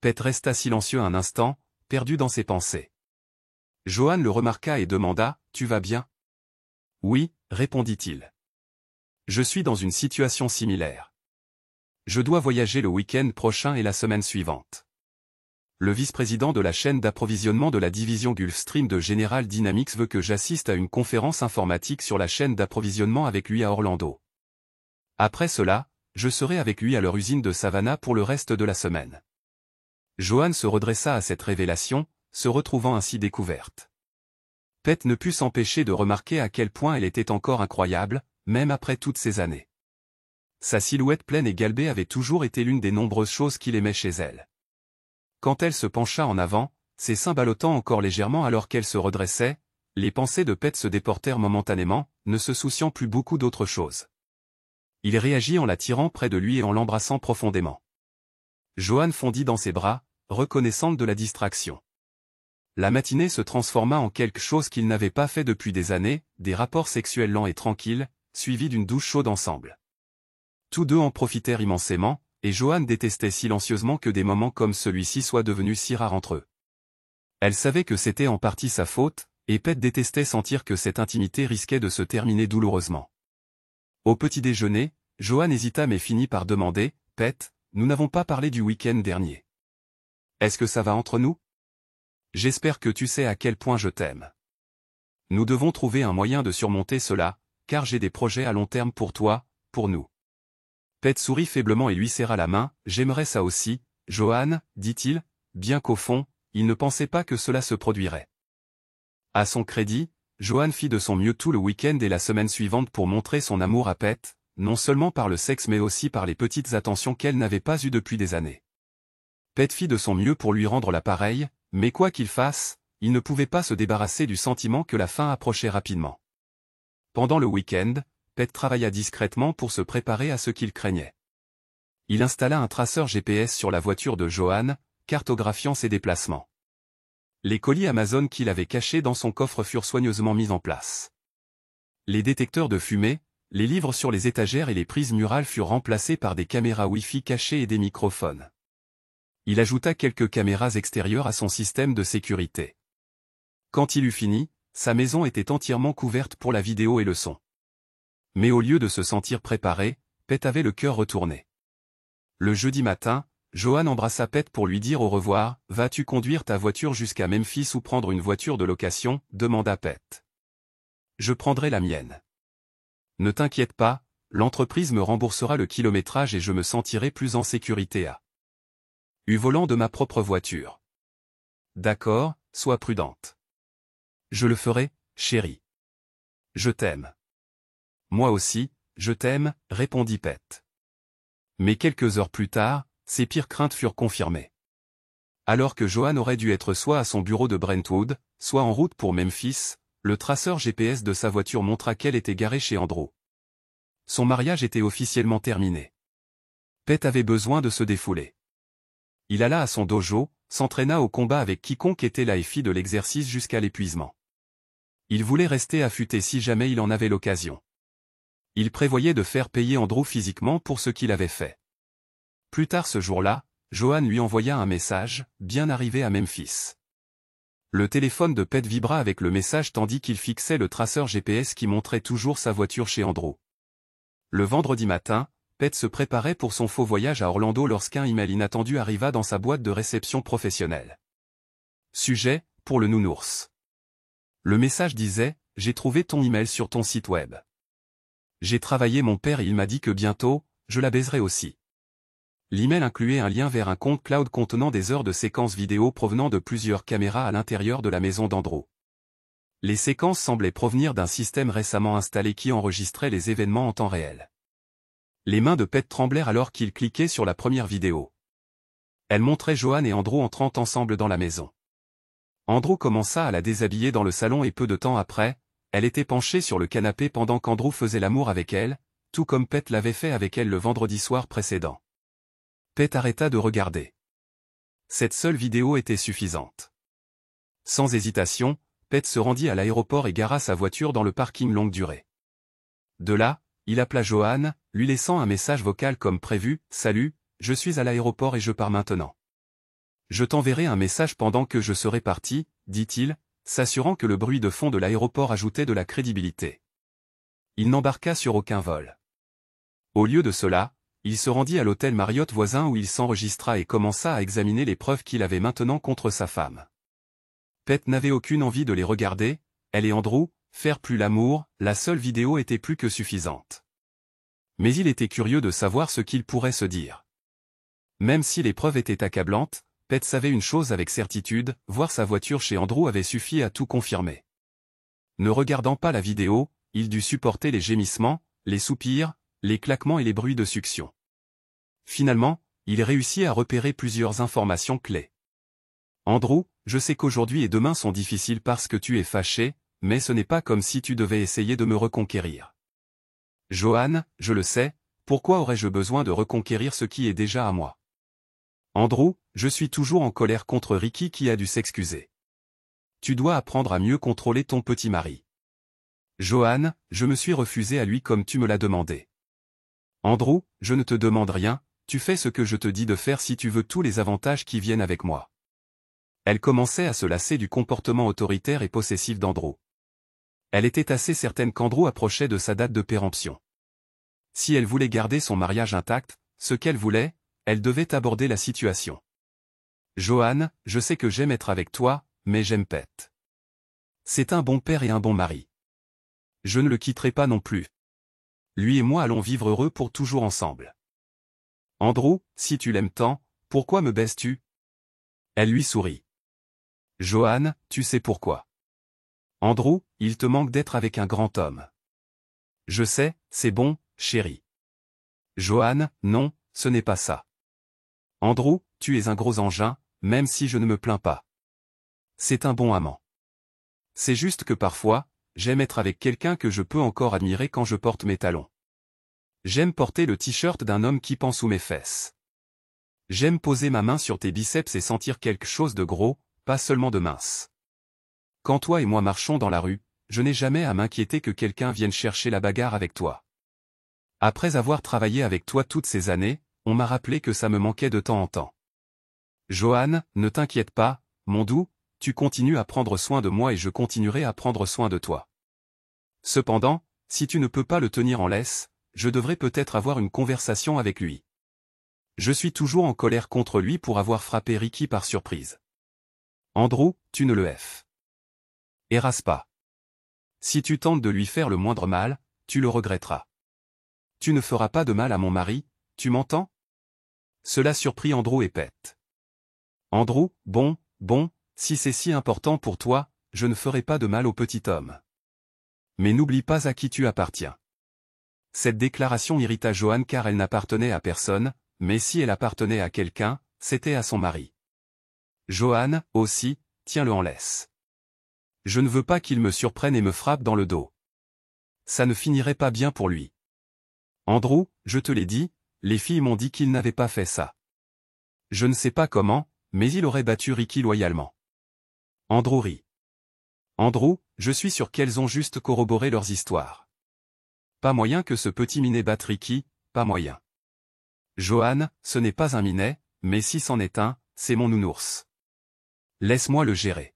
Pet resta silencieux un instant, perdu dans ses pensées. Johan le remarqua et demanda, tu vas bien? Oui, répondit-il. Je suis dans une situation similaire. Je dois voyager le week-end prochain et la semaine suivante. le vice-président de la chaîne d'approvisionnement de la division Gulfstream de General Dynamics veut que j'assiste à une conférence informatique sur la chaîne d'approvisionnement avec lui à Orlando. Après cela, je serai avec lui à leur usine de Savannah pour le reste de la semaine. Joanne se redressa à cette révélation, se retrouvant ainsi découverte. Pete ne put s'empêcher de remarquer à quel point elle était encore incroyable, même après toutes ces années. Sa silhouette pleine et galbée avait toujours été l'une des nombreuses choses qu'il aimait chez elle. Quand elle se pencha en avant, ses seins ballottant encore légèrement alors qu'elle se redressait, les pensées de Pete se déportèrent momentanément, ne se souciant plus beaucoup d'autre chose. Il réagit en la tirant près de lui et en l'embrassant profondément. Joanne fondit dans ses bras, reconnaissante de la distraction. La matinée se transforma en quelque chose qu'ils n'avaient pas fait depuis des années, des rapports sexuels lents et tranquilles, suivis d'une douche chaude ensemble. Tous deux en profitèrent immensément, et Joanne détestait silencieusement que des moments comme celui-ci soient devenus si rares entre eux. Elle savait que c'était en partie sa faute, et Pete détestait sentir que cette intimité risquait de se terminer douloureusement. Au petit déjeuner, Joanne hésita mais finit par demander, « Pete, nous n'avons pas parlé du week-end dernier. Est-ce que ça va entre nous ? J'espère que tu sais à quel point je t'aime. Nous devons trouver un moyen de surmonter cela, car j'ai des projets à long terme pour toi, pour nous. » Pete sourit faiblement et lui serra la main, « J'aimerais ça aussi, Joanne, dit-il, bien qu'au fond, il ne pensait pas que cela se produirait. » À son crédit, Joanne fit de son mieux tout le week-end et la semaine suivante pour montrer son amour à Pete, non seulement par le sexe mais aussi par les petites attentions qu'elle n'avait pas eues depuis des années. Pete fit de son mieux pour lui rendre l'appareil, mais quoi qu'il fasse, il ne pouvait pas se débarrasser du sentiment que la fin approchait rapidement. Pendant le week-end, Pete travailla discrètement pour se préparer à ce qu'il craignait. Il installa un traceur GPS sur la voiture de Joanne, cartographiant ses déplacements. Les colis Amazon qu'il avait cachés dans son coffre furent soigneusement mis en place. Les détecteurs de fumée, les livres sur les étagères et les prises murales furent remplacés par des caméras Wi-Fi cachées et des microphones. Il ajouta quelques caméras extérieures à son système de sécurité. Quand il eut fini, sa maison était entièrement couverte pour la vidéo et le son. Mais au lieu de se sentir préparé, Pete avait le cœur retourné. Le jeudi matin, Joanne embrassa Pete pour lui dire au revoir. « Vas-tu conduire ta voiture jusqu'à Memphis ou prendre une voiture de location ?» demanda Pete. « Je prendrai la mienne. Ne t'inquiète pas, l'entreprise me remboursera le kilométrage et je me sentirai plus en sécurité à volant de ma propre voiture. »« D'accord, sois prudente. »« Je le ferai, chérie. Je t'aime. »« Moi aussi, je t'aime, » répondit Pete. Mais quelques heures plus tard, ses pires craintes furent confirmées. Alors que Joanne aurait dû être soit à son bureau de Brentwood, soit en route pour Memphis, le traceur GPS de sa voiture montra qu'elle était garée chez Andrew. Son mariage était officiellement terminé. Pete avait besoin de se défouler. Il alla à son dojo, s'entraîna au combat avec quiconque était là et fit de l'exercice jusqu'à l'épuisement. Il voulait rester affûté si jamais il en avait l'occasion. Il prévoyait de faire payer Andrew physiquement pour ce qu'il avait fait. Plus tard ce jour-là, Joanne lui envoya un message, bien arrivé à Memphis. Le téléphone de Pete vibra avec le message tandis qu'il fixait le traceur GPS qui montrait toujours sa voiture chez Andrew. Le vendredi matin, Pete se préparait pour son faux voyage à Orlando lorsqu'un email inattendu arriva dans sa boîte de réception professionnelle. Sujet, pour le nounours. Le message disait, « J'ai trouvé ton email sur ton site web. J'ai travaillé mon père et il m'a dit que bientôt, je la baiserai aussi. » L'email incluait un lien vers un compte cloud contenant des heures de séquences vidéo provenant de plusieurs caméras à l'intérieur de la maison d'Andrew. Les séquences semblaient provenir d'un système récemment installé qui enregistrait les événements en temps réel. Les mains de Pete tremblèrent alors qu'il cliquait sur la première vidéo. Elle montrait Joanne et Andrew entrant ensemble dans la maison. Andrew commença à la déshabiller dans le salon et peu de temps après, elle était penchée sur le canapé pendant qu'Andrew faisait l'amour avec elle, tout comme Pete l'avait fait avec elle le vendredi soir précédent. Pete arrêta de regarder. Cette seule vidéo était suffisante. Sans hésitation, Pete se rendit à l'aéroport et gara sa voiture dans le parking longue durée. De là, il appela Joanne, lui laissant un message vocal comme prévu, « Salut, je suis à l'aéroport et je pars maintenant. Je t'enverrai un message pendant que je serai parti, » dit-il, s'assurant que le bruit de fond de l'aéroport ajoutait de la crédibilité. Il n'embarqua sur aucun vol. Au lieu de cela, il se rendit à l'hôtel Marriott voisin où il s'enregistra et commença à examiner les preuves qu'il avait maintenant contre sa femme. Pete n'avait aucune envie de les regarder, elle et Andrew, faire plus l'amour, la seule vidéo était plus que suffisante. Mais il était curieux de savoir ce qu'il pourrait se dire. Même si les preuves étaient accablantes, Pete savait une chose avec certitude, voir sa voiture chez Andrew avait suffi à tout confirmer. Ne regardant pas la vidéo, il dut supporter les gémissements, les soupirs, les claquements et les bruits de succion. Finalement, il réussit à repérer plusieurs informations clés. Andrew, je sais qu'aujourd'hui et demain sont difficiles parce que tu es fâché, mais ce n'est pas comme si tu devais essayer de me reconquérir. Joanne, je le sais, pourquoi aurais-je besoin de reconquérir ce qui est déjà à moi? Andrew, je suis toujours en colère contre Ricky qui a dû s'excuser. Tu dois apprendre à mieux contrôler ton petit mari. Joanne, je me suis refusé à lui comme tu me l'as demandé. Andrew, je ne te demande rien, tu fais ce que je te dis de faire si tu veux tous les avantages qui viennent avec moi. Elle commençait à se lasser du comportement autoritaire et possessif d'Andrew. Elle était assez certaine qu'Andrew approchait de sa date de péremption. Si elle voulait garder son mariage intact, ce qu'elle voulait, elle devait aborder la situation. Joanne, je sais que j'aime être avec toi, mais j'aime Pete. C'est un bon père et un bon mari. Je ne le quitterai pas non plus. Lui et moi allons vivre heureux pour toujours ensemble. Andrew, si tu l'aimes tant, pourquoi me baisses-tu? Elle lui sourit. Joanne, tu sais pourquoi. Andrew, il te manque d'être avec un grand homme. Je sais, c'est bon, chérie. Joanne, non, ce n'est pas ça. Andrew, tu es un gros engin, même si je ne me plains pas. C'est un bon amant. C'est juste que parfois, j'aime être avec quelqu'un que je peux encore admirer quand je porte mes talons. J'aime porter le t-shirt d'un homme qui pend sous mes fesses. J'aime poser ma main sur tes biceps et sentir quelque chose de gros, pas seulement de mince. Quand toi et moi marchons dans la rue, je n'ai jamais à m'inquiéter que quelqu'un vienne chercher la bagarre avec toi. Après avoir travaillé avec toi toutes ces années, on m'a rappelé que ça me manquait de temps en temps. Joanne, ne t'inquiète pas, mon doux, tu continues à prendre soin de moi et je continuerai à prendre soin de toi. Cependant, si tu ne peux pas le tenir en laisse, je devrais peut-être avoir une conversation avec lui. Je suis toujours en colère contre lui pour avoir frappé Ricky par surprise. Andrew, tu ne le harasse pas. Si tu tentes de lui faire le moindre mal, tu le regretteras. Tu ne feras pas de mal à mon mari, tu m'entends? Cela surprit Andrew et Pete. Andrew, bon, si c'est si important pour toi, je ne ferai pas de mal au petit homme. Mais n'oublie pas à qui tu appartiens. Cette déclaration irrita Joanne car elle n'appartenait à personne, mais si elle appartenait à quelqu'un, c'était à son mari. Joanne, aussi, tiens-le en laisse. Je ne veux pas qu'il me surprenne et me frappe dans le dos. Ça ne finirait pas bien pour lui. Andrew, je te l'ai dit, les filles m'ont dit qu'il n'avait pas fait ça. Je ne sais pas comment, mais il aurait battu Ricky loyalement. Andrew rit. Andrew, je suis sûr qu'elles ont juste corroboré leurs histoires. Pas moyen que ce petit minet batte Ricky, pas moyen. Joanne, ce n'est pas un minet, mais si c'en est un, c'est mon nounours. Laisse-moi le gérer.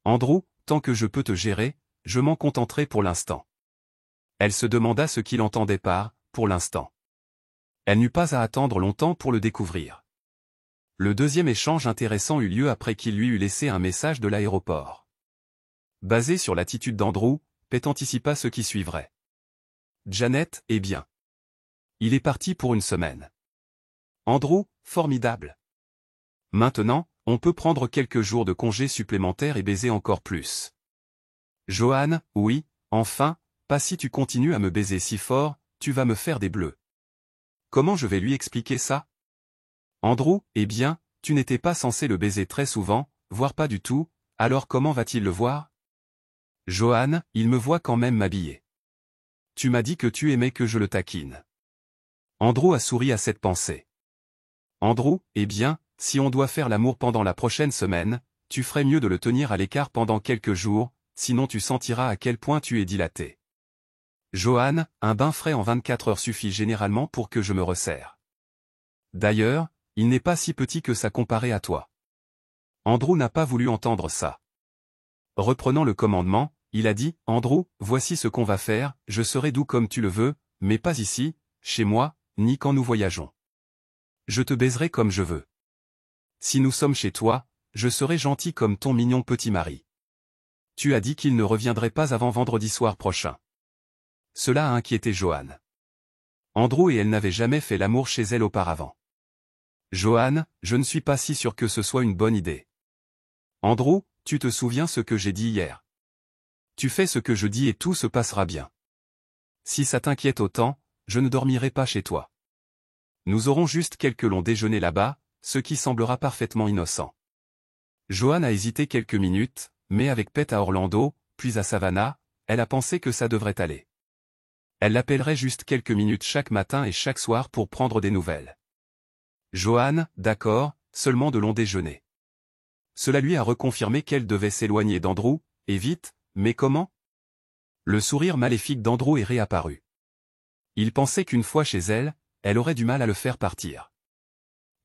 Andrew, tant que je peux te gérer, je m'en contenterai pour l'instant. Elle se demanda ce qu'il entendait par « pour l'instant ». Elle n'eut pas à attendre longtemps pour le découvrir. Le deuxième échange intéressant eut lieu après qu'il lui eut laissé un message de l'aéroport. Basé sur l'attitude d'Andrew, Pete anticipa ce qui suivrait. Janet, eh bien. Il est parti pour une semaine. Andrew, formidable. Maintenant, on peut prendre quelques jours de congé supplémentaires et baiser encore plus. Joanne, oui, enfin, pas si tu continues à me baiser si fort, tu vas me faire des bleus. Comment je vais lui expliquer ça? Andrew, eh bien, tu n'étais pas censé le baiser très souvent, voire pas du tout, alors comment va-t-il le voir? Joanne, il me voit quand même m'habiller. Tu m'as dit que tu aimais que je le taquine. Andrew a souri à cette pensée. Andrew, eh bien, si on doit faire l'amour pendant la prochaine semaine, tu ferais mieux de le tenir à l'écart pendant quelques jours, sinon tu sentiras à quel point tu es dilaté. Joanne, un bain frais en 24 heures suffit généralement pour que je me resserre. D'ailleurs, il n'est pas si petit que ça comparé à toi. Andrew n'a pas voulu entendre ça. Reprenant le commandement, il a dit, Andrew, voici ce qu'on va faire, je serai doux comme tu le veux, mais pas ici, chez moi, ni quand nous voyageons. Je te baiserai comme je veux. Si nous sommes chez toi, je serai gentil comme ton mignon petit mari. Tu as dit qu'il ne reviendrait pas avant vendredi soir prochain. Cela a inquiété Joanne. Andrew et elle n'avaient jamais fait l'amour chez elle auparavant. Joanne, je ne suis pas si sûr que ce soit une bonne idée. Andrew, tu te souviens ce que j'ai dit hier? Tu fais ce que je dis et tout se passera bien. Si ça t'inquiète autant, je ne dormirai pas chez toi. Nous aurons juste quelques longs déjeuners là-bas, ce qui semblera parfaitement innocent. Joanne a hésité quelques minutes, mais avec Pete à Orlando, puis à Savannah, elle a pensé que ça devrait aller. Elle l'appellerait juste quelques minutes chaque matin et chaque soir pour prendre des nouvelles. Joanne, d'accord, seulement de longs déjeuners. Cela lui a reconfirmé qu'elle devait s'éloigner d'Andrew, et vite, mais comment? Le sourire maléfique d'Andrew est réapparu. Il pensait qu'une fois chez elle, elle aurait du mal à le faire partir.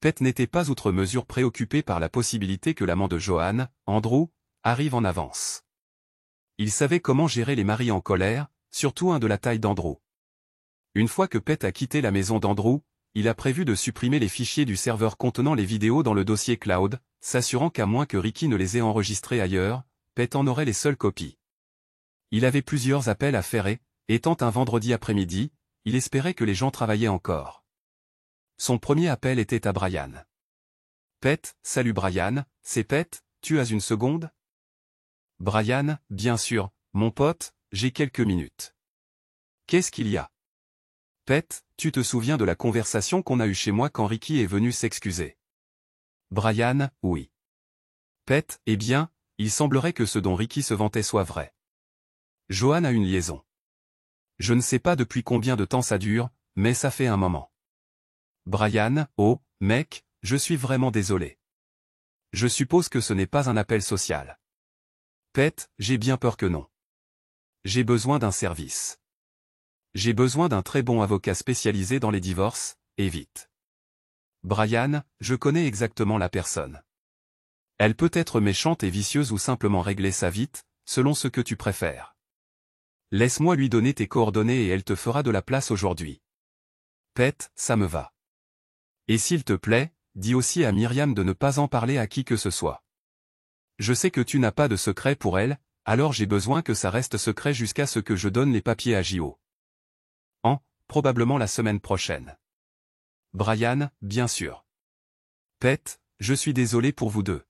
Pete n'était pas outre mesure préoccupé par la possibilité que l'amant de Joanne, Andrew, arrive en avance. Il savait comment gérer les maris en colère, surtout un de la taille d'Andrew. Une fois que Pete a quitté la maison d'Andrew, il a prévu de supprimer les fichiers du serveur contenant les vidéos dans le dossier cloud, s'assurant qu'à moins que Ricky ne les ait enregistrés ailleurs, Pete en aurait les seules copies. Il avait plusieurs appels à faire et, étant un vendredi après-midi, il espérait que les gens travaillaient encore. Son premier appel était à Brian. Pete, salut Brian, c'est Pete, tu as une seconde? Brian, bien sûr, mon pote, j'ai quelques minutes. Qu'est-ce qu'il y a? Pete, tu te souviens de la conversation qu'on a eue chez moi quand Ricky est venu s'excuser? Brian, oui. Pete, eh bien, il semblerait que ce dont Ricky se vantait soit vrai. Joanne a une liaison. Je ne sais pas depuis combien de temps ça dure, mais ça fait un moment. Brian, oh, mec, je suis vraiment désolé. Je suppose que ce n'est pas un appel social. Pete, j'ai bien peur que non. J'ai besoin d'un service. J'ai besoin d'un très bon avocat spécialisé dans les divorces, et vite. Brian, je connais exactement la personne. Elle peut être méchante et vicieuse ou simplement régler ça vite, selon ce que tu préfères. Laisse-moi lui donner tes coordonnées et elle te fera de la place aujourd'hui. Pete, ça me va. Et s'il te plaît, dis aussi à Myriam de ne pas en parler à qui que ce soit. Je sais que tu n'as pas de secret pour elle, alors j'ai besoin que ça reste secret jusqu'à ce que je donne les papiers à J.O. Probablement la semaine prochaine. Brian, bien sûr. Pete, je suis désolé pour vous deux.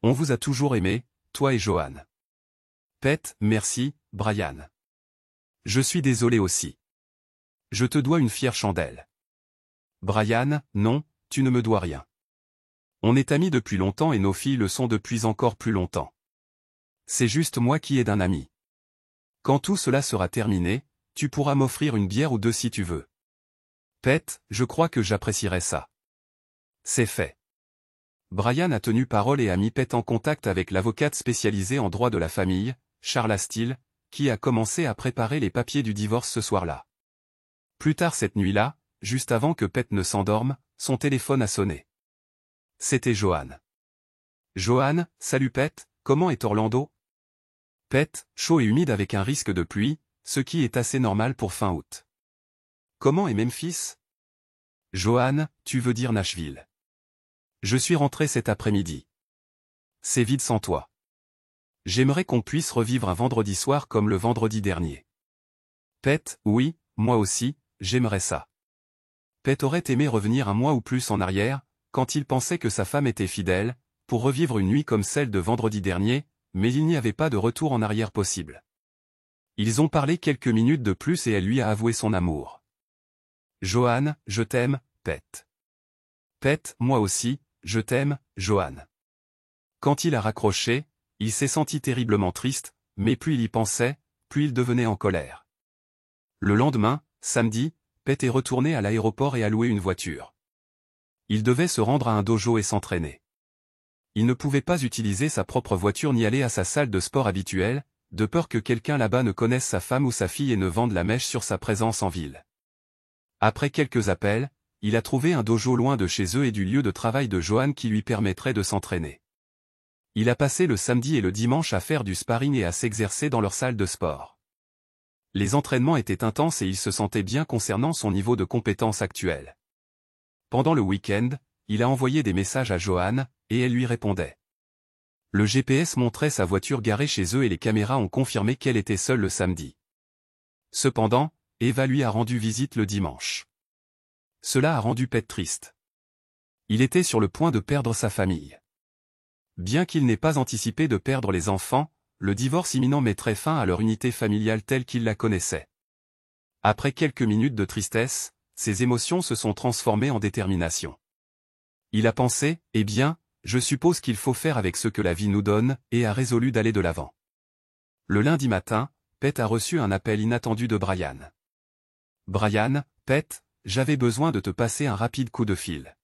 On vous a toujours aimé, toi et Joanne. Pete, merci, Brian. Je suis désolé aussi. Je te dois une fière chandelle. Brian, non, tu ne me dois rien. On est amis depuis longtemps et nos filles le sont depuis encore plus longtemps. C'est juste moi qui aide un ami. Quand tout cela sera terminé, tu pourras m'offrir une bière ou deux si tu veux. Pete, je crois que j'apprécierais ça. C'est fait. Brian a tenu parole et a mis Pete en contact avec l'avocate spécialisée en droit de la famille, Charla Steele, qui a commencé à préparer les papiers du divorce ce soir-là. Plus tard cette nuit-là, juste avant que Pete ne s'endorme, son téléphone a sonné. C'était Joanne. Joanne, salut Pete, comment est Orlando? Pete, chaud et humide avec un risque de pluie, ce qui est assez normal pour fin août. Comment est Memphis? Joanne, tu veux dire Nashville. Je suis rentré cet après-midi. C'est vide sans toi. J'aimerais qu'on puisse revivre un vendredi soir comme le vendredi dernier. Pete, oui, moi aussi, j'aimerais ça. Pete aurait aimé revenir un mois ou plus en arrière, quand il pensait que sa femme était fidèle, pour revivre une nuit comme celle de vendredi dernier, mais il n'y avait pas de retour en arrière possible. Ils ont parlé quelques minutes de plus et elle lui a avoué son amour. Joanne, je t'aime, Pete. Pete, moi aussi, je t'aime, Joanne. Quand il a raccroché, il s'est senti terriblement triste, mais plus il y pensait, plus il devenait en colère. Le lendemain, samedi, Pete est retourné à l'aéroport et a loué une voiture. Il devait se rendre à un dojo et s'entraîner. Il ne pouvait pas utiliser sa propre voiture ni aller à sa salle de sport habituelle, de peur que quelqu'un là-bas ne connaisse sa femme ou sa fille et ne vende la mèche sur sa présence en ville. Après quelques appels, il a trouvé un dojo loin de chez eux et du lieu de travail de Joanne qui lui permettrait de s'entraîner. Il a passé le samedi et le dimanche à faire du sparring et à s'exercer dans leur salle de sport. Les entraînements étaient intenses et il se sentait bien concernant son niveau de compétence actuel. Pendant le week-end, il a envoyé des messages à Joanne, et elle lui répondait. Le GPS montrait sa voiture garée chez eux et les caméras ont confirmé qu'elle était seule le samedi. Cependant, Eva lui a rendu visite le dimanche. Cela a rendu Pete triste. Il était sur le point de perdre sa famille. Bien qu'il n'ait pas anticipé de perdre les enfants, le divorce imminent mettrait fin à leur unité familiale telle qu'ils la connaissaient. Après quelques minutes de tristesse, ses émotions se sont transformées en détermination. Il a pensé, eh bien, je suppose qu'il faut faire avec ce que la vie nous donne, et a résolu d'aller de l'avant. Le lundi matin, Pete a reçu un appel inattendu de Brian. Brian, Pete, j'avais besoin de te passer un rapide coup de fil.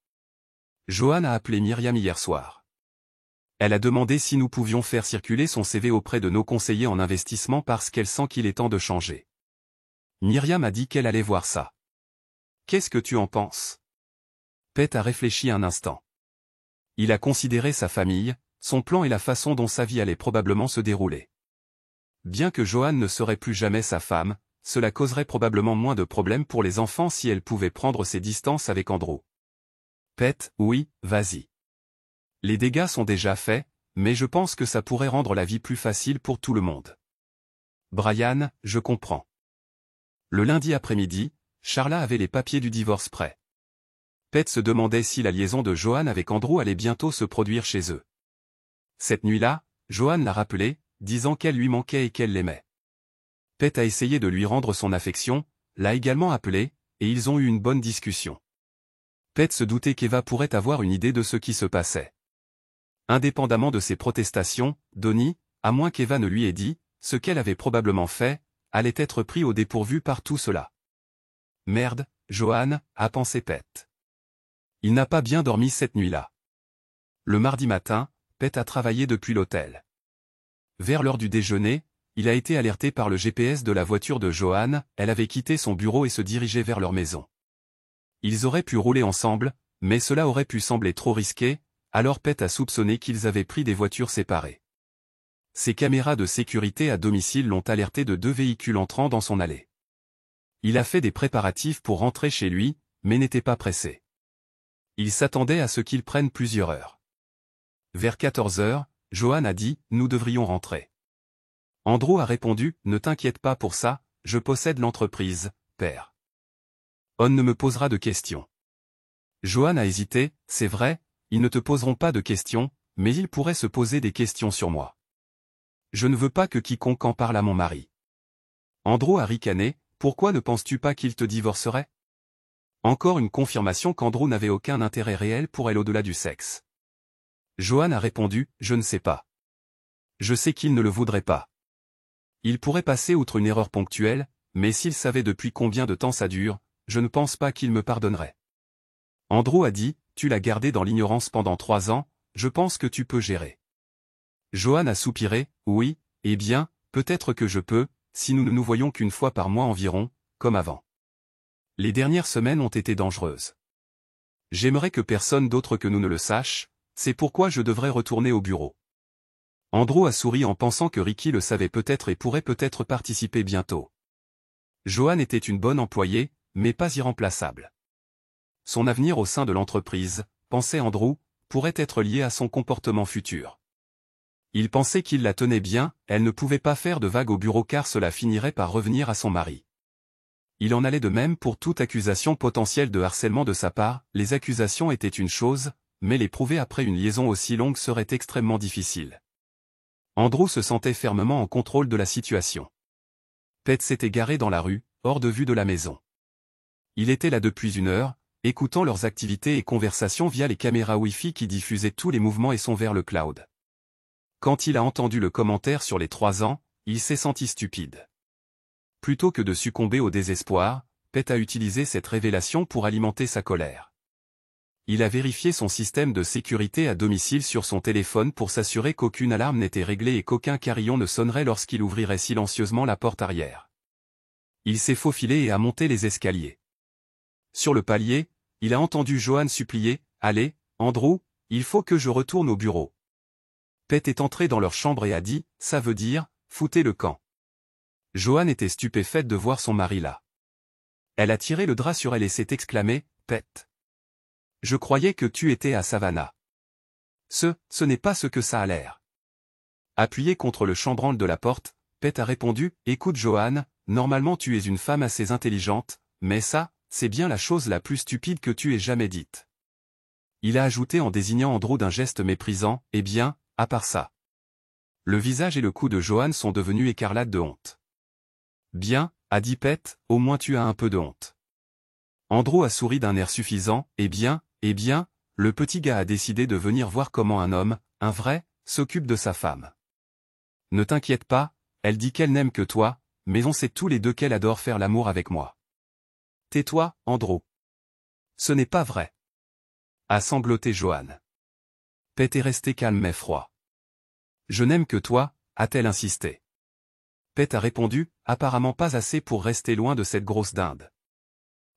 Joanne a appelé Myriam hier soir. Elle a demandé si nous pouvions faire circuler son CV auprès de nos conseillers en investissement parce qu'elle sent qu'il est temps de changer. Myriam a dit qu'elle allait voir ça. Qu'est-ce que tu en penses? Pete a réfléchi un instant. Il a considéré sa famille, son plan et la façon dont sa vie allait probablement se dérouler. Bien que Joanne ne serait plus jamais sa femme, cela causerait probablement moins de problèmes pour les enfants si elle pouvait prendre ses distances avec Andrew. Pete, oui, vas-y. Les dégâts sont déjà faits, mais je pense que ça pourrait rendre la vie plus facile pour tout le monde. Brian, je comprends. Le lundi après-midi, Charla avait les papiers du divorce prêts. Pete se demandait si la liaison de Joanne avec Andrew allait bientôt se produire chez eux. Cette nuit-là, Joanne l'a rappelé, disant qu'elle lui manquait et qu'elle l'aimait. Pete a essayé de lui rendre son affection, l'a également appelé, et ils ont eu une bonne discussion. Pete se doutait qu'Eva pourrait avoir une idée de ce qui se passait. Indépendamment de ses protestations, Donnie, à moins qu'Eva ne lui ait dit, ce qu'elle avait probablement fait, allait être pris au dépourvu par tout cela. Merde, Joanne, a pensé Pete. Il n'a pas bien dormi cette nuit-là. Le mardi matin, Pete a travaillé depuis l'hôtel. Vers l'heure du déjeuner, il a été alerté par le GPS de la voiture de Joanne, elle avait quitté son bureau et se dirigeait vers leur maison. Ils auraient pu rouler ensemble, mais cela aurait pu sembler trop risqué, alors Pete a soupçonné qu'ils avaient pris des voitures séparées. Ses caméras de sécurité à domicile l'ont alerté de 2 véhicules entrant dans son allée. Il a fait des préparatifs pour rentrer chez lui, mais n'était pas pressé. Il s'attendait à ce qu'ils prennent plusieurs heures. Vers 14 heures, Joanne a dit « Nous devrions rentrer ». Andrew a répondu « Ne t'inquiète pas pour ça, je possède l'entreprise, père. On ne me posera de questions. » Joanne a hésité, c'est vrai, ils ne te poseront pas de questions, mais ils pourraient se poser des questions sur moi. Je ne veux pas que quiconque en parle à mon mari. Andrew a ricané, pourquoi ne penses-tu pas qu'il te divorcerait? Encore une confirmation qu'Andrew n'avait aucun intérêt réel pour elle au-delà du sexe. Joanne a répondu, je ne sais pas. Je sais qu'il ne le voudrait pas. Il pourrait passer outre une erreur ponctuelle, mais s'il savait depuis combien de temps ça dure, je ne pense pas qu'il me pardonnerait. Andrew a dit, tu l'as gardé dans l'ignorance pendant 3 ans, je pense que tu peux gérer. Joanne a soupiré, oui, eh bien, peut-être que je peux, si nous ne nous voyons qu'une fois par mois environ, comme avant. Les dernières semaines ont été dangereuses. J'aimerais que personne d'autre que nous ne le sache, c'est pourquoi je devrais retourner au bureau. Andrew a souri en pensant que Ricky le savait peut-être et pourrait peut-être participer bientôt. Joanne était une bonne employée, mais pas irremplaçable. Son avenir au sein de l'entreprise, pensait Andrew, pourrait être lié à son comportement futur. Il pensait qu'il la tenait bien, elle ne pouvait pas faire de vagues au bureau car cela finirait par revenir à son mari. Il en allait de même pour toute accusation potentielle de harcèlement de sa part, les accusations étaient une chose, mais les prouver après une liaison aussi longue serait extrêmement difficile. Andrew se sentait fermement en contrôle de la situation. Pete s'était garé dans la rue, hors de vue de la maison. Il était là depuis 1 heure, écoutant leurs activités et conversations via les caméras Wi-Fi qui diffusaient tous les mouvements et sons vers le cloud. Quand il a entendu le commentaire sur les 3 ans, il s'est senti stupide. Plutôt que de succomber au désespoir, Pete a utilisé cette révélation pour alimenter sa colère. Il a vérifié son système de sécurité à domicile sur son téléphone pour s'assurer qu'aucune alarme n'était réglée et qu'aucun carillon ne sonnerait lorsqu'il ouvrirait silencieusement la porte arrière. Il s'est faufilé et a monté les escaliers. Sur le palier, il a entendu Joanne supplier, « Allez, Andrew, il faut que je retourne au bureau. » Pete est entré dans leur chambre et a dit, « Ça veut dire, foutez le camp. » Joanne était stupéfaite de voir son mari là. Elle a tiré le drap sur elle et s'est exclamée, « Pet. Je croyais que tu étais à Savannah. Ce n'est pas ce que ça a l'air. » Appuyée contre le chambranle de la porte, Pet a répondu, « Écoute Joanne, normalement tu es une femme assez intelligente, mais ça, c'est bien la chose la plus stupide que tu aies jamais dite. » Il a ajouté en désignant Andrew d'un geste méprisant, « Eh bien, à part ça. » Le visage et le cou de Joanne sont devenus écarlates de honte. « Bien, » a dit Pet, « au moins tu as un peu de honte. » Andrew a souri d'un air suffisant, « Eh bien, le petit gars a décidé de venir voir comment un homme, un vrai, s'occupe de sa femme. Ne t'inquiète pas, elle dit qu'elle n'aime que toi, mais on sait tous les deux qu'elle adore faire l'amour avec moi. » « Tais-toi, Andrew. Ce n'est pas vrai. » a sangloté Joanne. Pet est resté calme mais froid. « Je n'aime que toi, » a-t-elle insisté. Pet a répondu, apparemment pas assez pour rester loin de cette grosse dinde.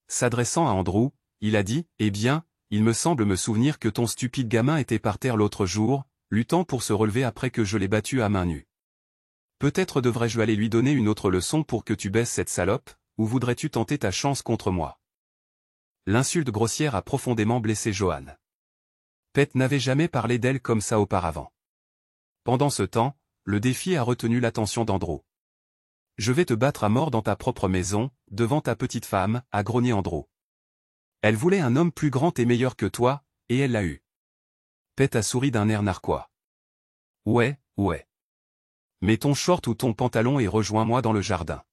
S'adressant à Andrew, il a dit, « Eh bien, il me semble me souvenir que ton stupide gamin était par terre l'autre jour, luttant pour se relever après que je l'ai battu à main nue. Peut-être devrais-je aller lui donner une autre leçon pour que tu baisses cette salope, ou voudrais-tu tenter ta chance contre moi ?» L'insulte grossière a profondément blessé Joanne. Pet n'avait jamais parlé d'elle comme ça auparavant. Pendant ce temps, le défi a retenu l'attention d'Andrew. « Je vais te battre à mort dans ta propre maison, devant ta petite femme, » a grogné Andrew. Elle voulait un homme plus grand et meilleur que toi, et elle l'a eu. Pet a souri d'un air narquois. « Ouais. Mets ton short ou ton pantalon et rejoins-moi dans le jardin.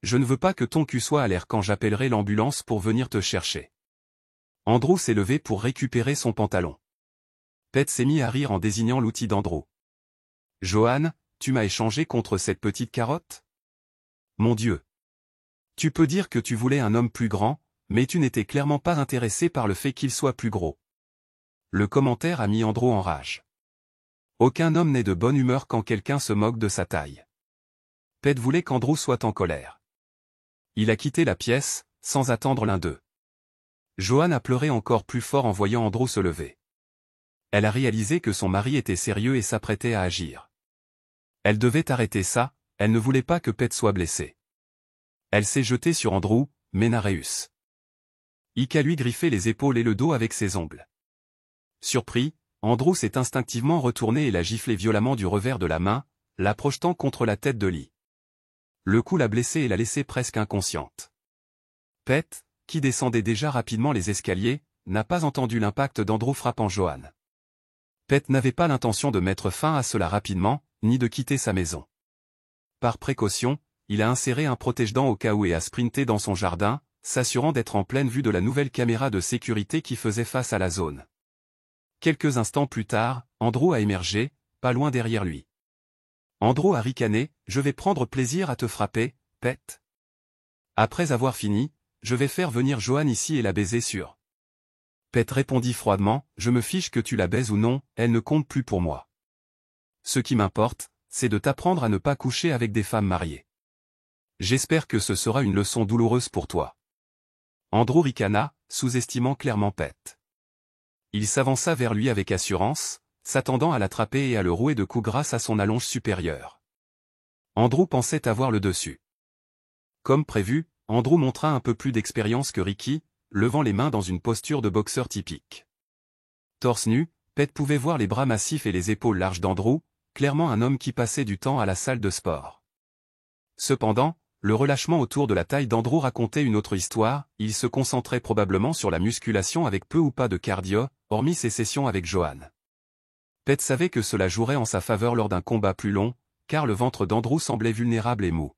Je ne veux pas que ton cul soit à l'air quand j'appellerai l'ambulance pour venir te chercher. » Andrew s'est levé pour récupérer son pantalon. Pet s'est mis à rire en désignant l'outil d'Andrew. « Joanne, tu m'as échangé contre cette petite carotte ? Mon Dieu. Tu peux dire que tu voulais un homme plus grand, mais tu n'étais clairement pas intéressé par le fait qu'il soit plus gros. » Le commentaire a mis Andrew en rage. Aucun homme n'est de bonne humeur quand quelqu'un se moque de sa taille. Pet voulait qu'Andrew soit en colère. Il a quitté la pièce, sans attendre l'un d'eux. Joanne a pleuré encore plus fort en voyant Andrew se lever. Elle a réalisé que son mari était sérieux et s'apprêtait à agir. Elle devait arrêter ça, elle ne voulait pas que Pet soit blessé. Elle s'est jetée sur Andrew, mais n'a réussi. Ika lui griffait les épaules et le dos avec ses ongles. Surpris, Andrew s'est instinctivement retourné et l'a giflé violemment du revers de la main, la projetant contre la tête de Lee. Le coup l'a blessée et l'a laissée presque inconsciente. Pet, qui descendait déjà rapidement les escaliers, n'a pas entendu l'impact d'Andrew frappant Joanne. Pet n'avait pas l'intention de mettre fin à cela rapidement, ni de quitter sa maison. Par précaution, il a inséré un protège-dents au cas où et a sprinté dans son jardin, s'assurant d'être en pleine vue de la nouvelle caméra de sécurité qui faisait face à la zone. Quelques instants plus tard, Andrew a émergé, pas loin derrière lui. Andrew a ricané, « Je vais prendre plaisir à te frapper, Pet. Après avoir fini, je vais faire venir Joanne ici et la baiser sur. » Pet répondit froidement, « Je me fiche que tu la baises ou non, elle ne compte plus pour moi. Ce qui m'importe, c'est de t'apprendre à ne pas coucher avec des femmes mariées. J'espère que ce sera une leçon douloureuse pour toi. » Andrew ricana, sous-estimant clairement Pet. Il s'avança vers lui avec assurance, s'attendant à l'attraper et à le rouer de coups grâce à son allonge supérieure. Andrew pensait avoir le dessus. Comme prévu, Andrew montra un peu plus d'expérience que Ricky, levant les mains dans une posture de boxeur typique. Torse nu, Pet pouvait voir les bras massifs et les épaules larges d'Andrew, clairement un homme qui passait du temps à la salle de sport. Cependant, le relâchement autour de la taille d'Andrew racontait une autre histoire, il se concentrait probablement sur la musculation avec peu ou pas de cardio, hormis ses sessions avec Joanne. Pet savait que cela jouerait en sa faveur lors d'un combat plus long, car le ventre d'Andrew semblait vulnérable et mou.